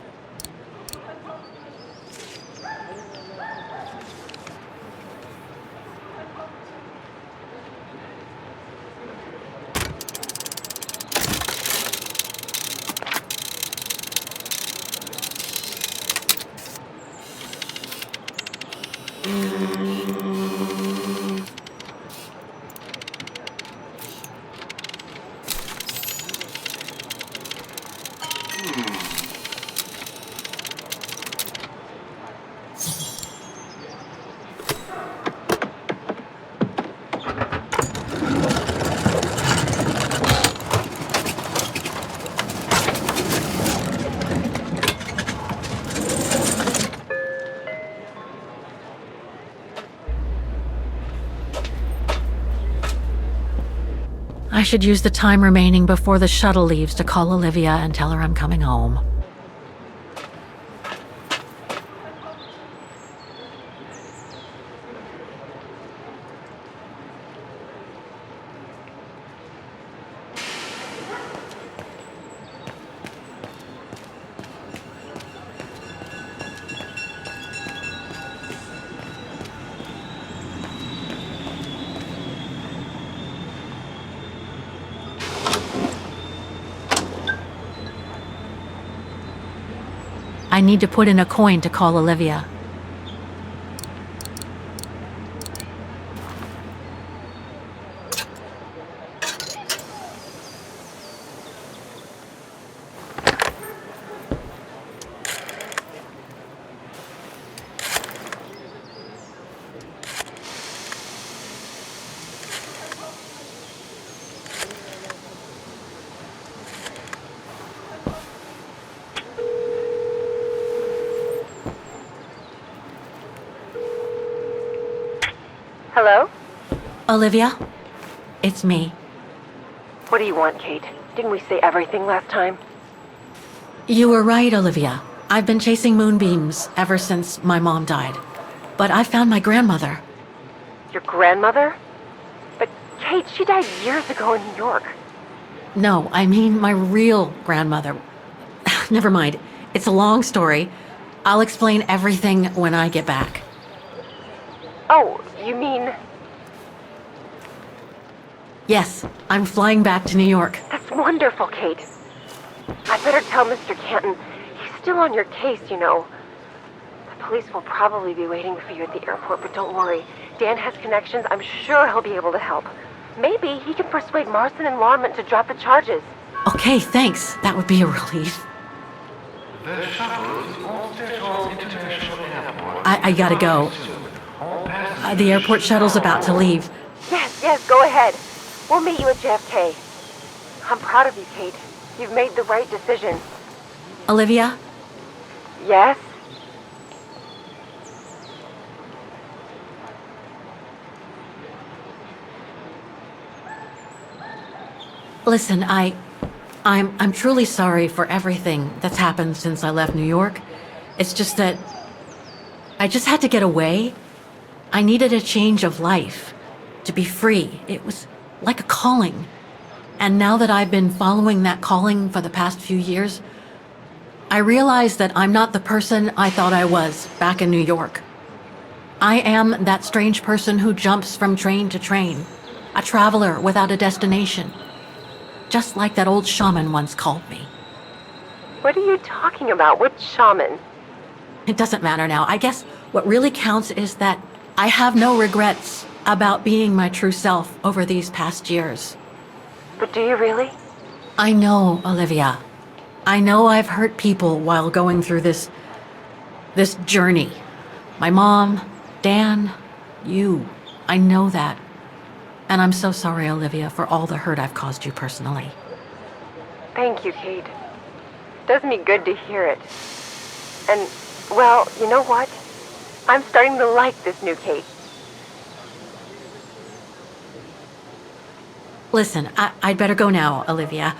I should use the time remaining before the shuttle leaves to call Olivia and tell her I'm coming home. I need to put in a coin to call Olivia. Hello? Olivia? It's me. What do you want, Kate? Didn't we say everything last time? You were right, Olivia. I've been chasing moonbeams ever since my mom died. But I found my grandmother. Your grandmother? But Kate, she died years ago in New York. No, I mean my real grandmother. Never mind. It's a long story. I'll explain everything when I get back. Oh, you mean... Yes, I'm flying back to New York. That's wonderful, Kate. I better tell Mr. Canton. He's still on your case, you know. The police will probably be waiting for you at the airport, but don't worry. Dan has connections. I'm sure he'll be able to help. Maybe he can persuade Marston and Lorman to drop the charges. Okay, thanks. That would be a relief. The shuttle is all set on International Airport. I gotta go. The airport shuttle's about to leave. Yes, go ahead. We'll meet you at JFK. I'm proud of you, Kate. You've made the right decision. Olivia? Yes? Listen, I'm truly sorry for everything that's happened since I left New York. It's just that I just had to get away. I needed a change of life, to be free. It was like a calling. And now that I've been following that calling for the past few years, I realize that I'm not the person I thought I was back in New York. I am that strange person who jumps from train to train, a traveler without a destination, just like that old shaman once called me. What are you talking about? Which shaman? It doesn't matter now. I guess what really counts is that I have no regrets about being my true self over these past years. But do you really? I know, Olivia. I know I've hurt people while going through this journey. My mom, Dan, you. I know that. And I'm so sorry, Olivia, for all the hurt I've caused you personally. Thank you, Kate. It does me good to hear it. And, well, you know what? I'm starting to like this new Kate. Listen, I'd better go now, Olivia.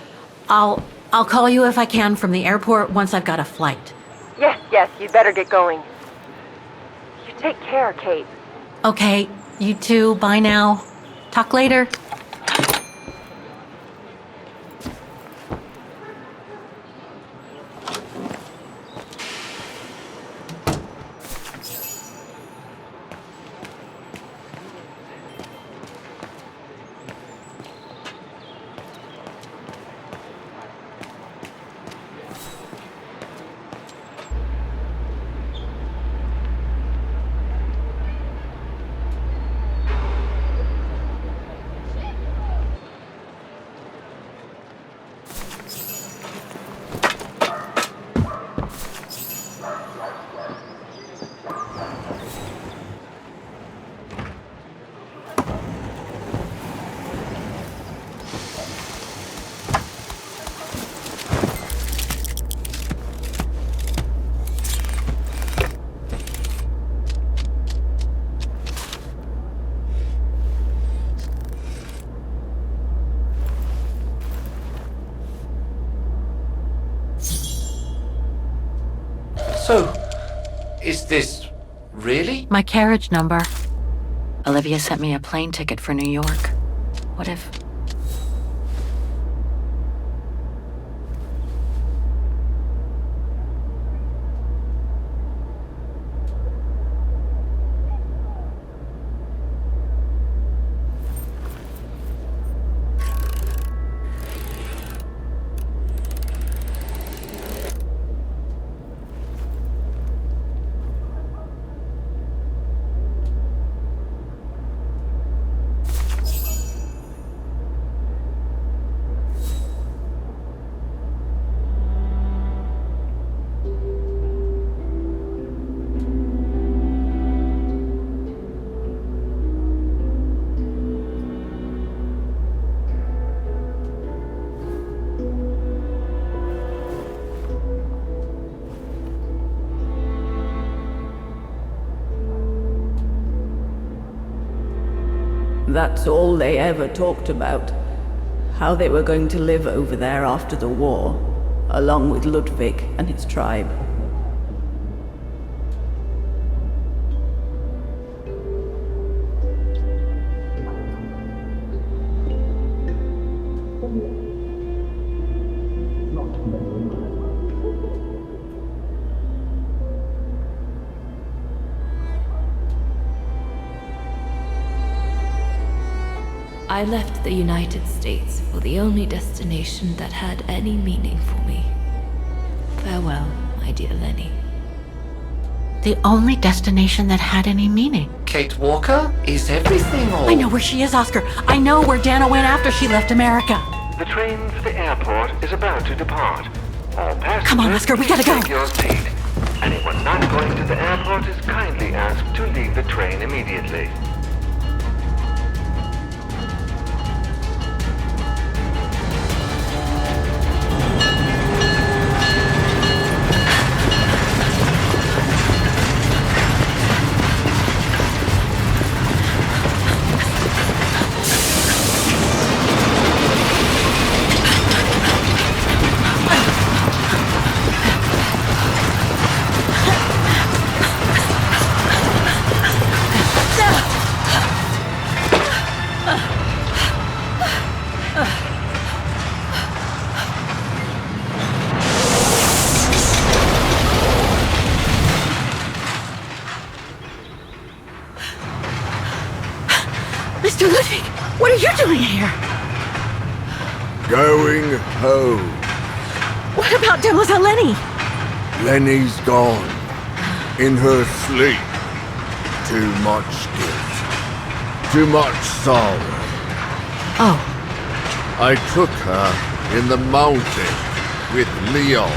I'll call you if I can from the airport once I've got a flight. Yes, you'd better get going. You take care, Kate. Okay, you too. Bye now. Talk later. So, is this really? My carriage number. Olivia sent me a plane ticket for New York. What if... That's all they ever talked about. How they were going to live over there after the war, along with Ludwig and his tribe. I left the United States for the only destination that had any meaning for me. Farewell, my dear Lenny. The only destination that had any meaning. Kate Walker? Is everything all... I know where she is, Oscar. I know where Dana went after she left America. The train for the airport is about to depart. All passengers, Come on, Oscar, we gotta go. take your seat. Anyone not going to the airport is kindly asked to leave the train immediately. Mr. Ludwig, what are you doing here? Going home. What about Demoiselle Lenny? Lenny's gone. In her sleep. Too much guilt. Too much sorrow. Oh. I took her in the mountain with Leon.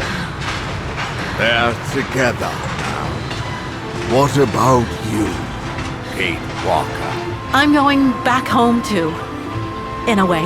They're together now. What about you, Kate Walker? I'm going back home too. In a way.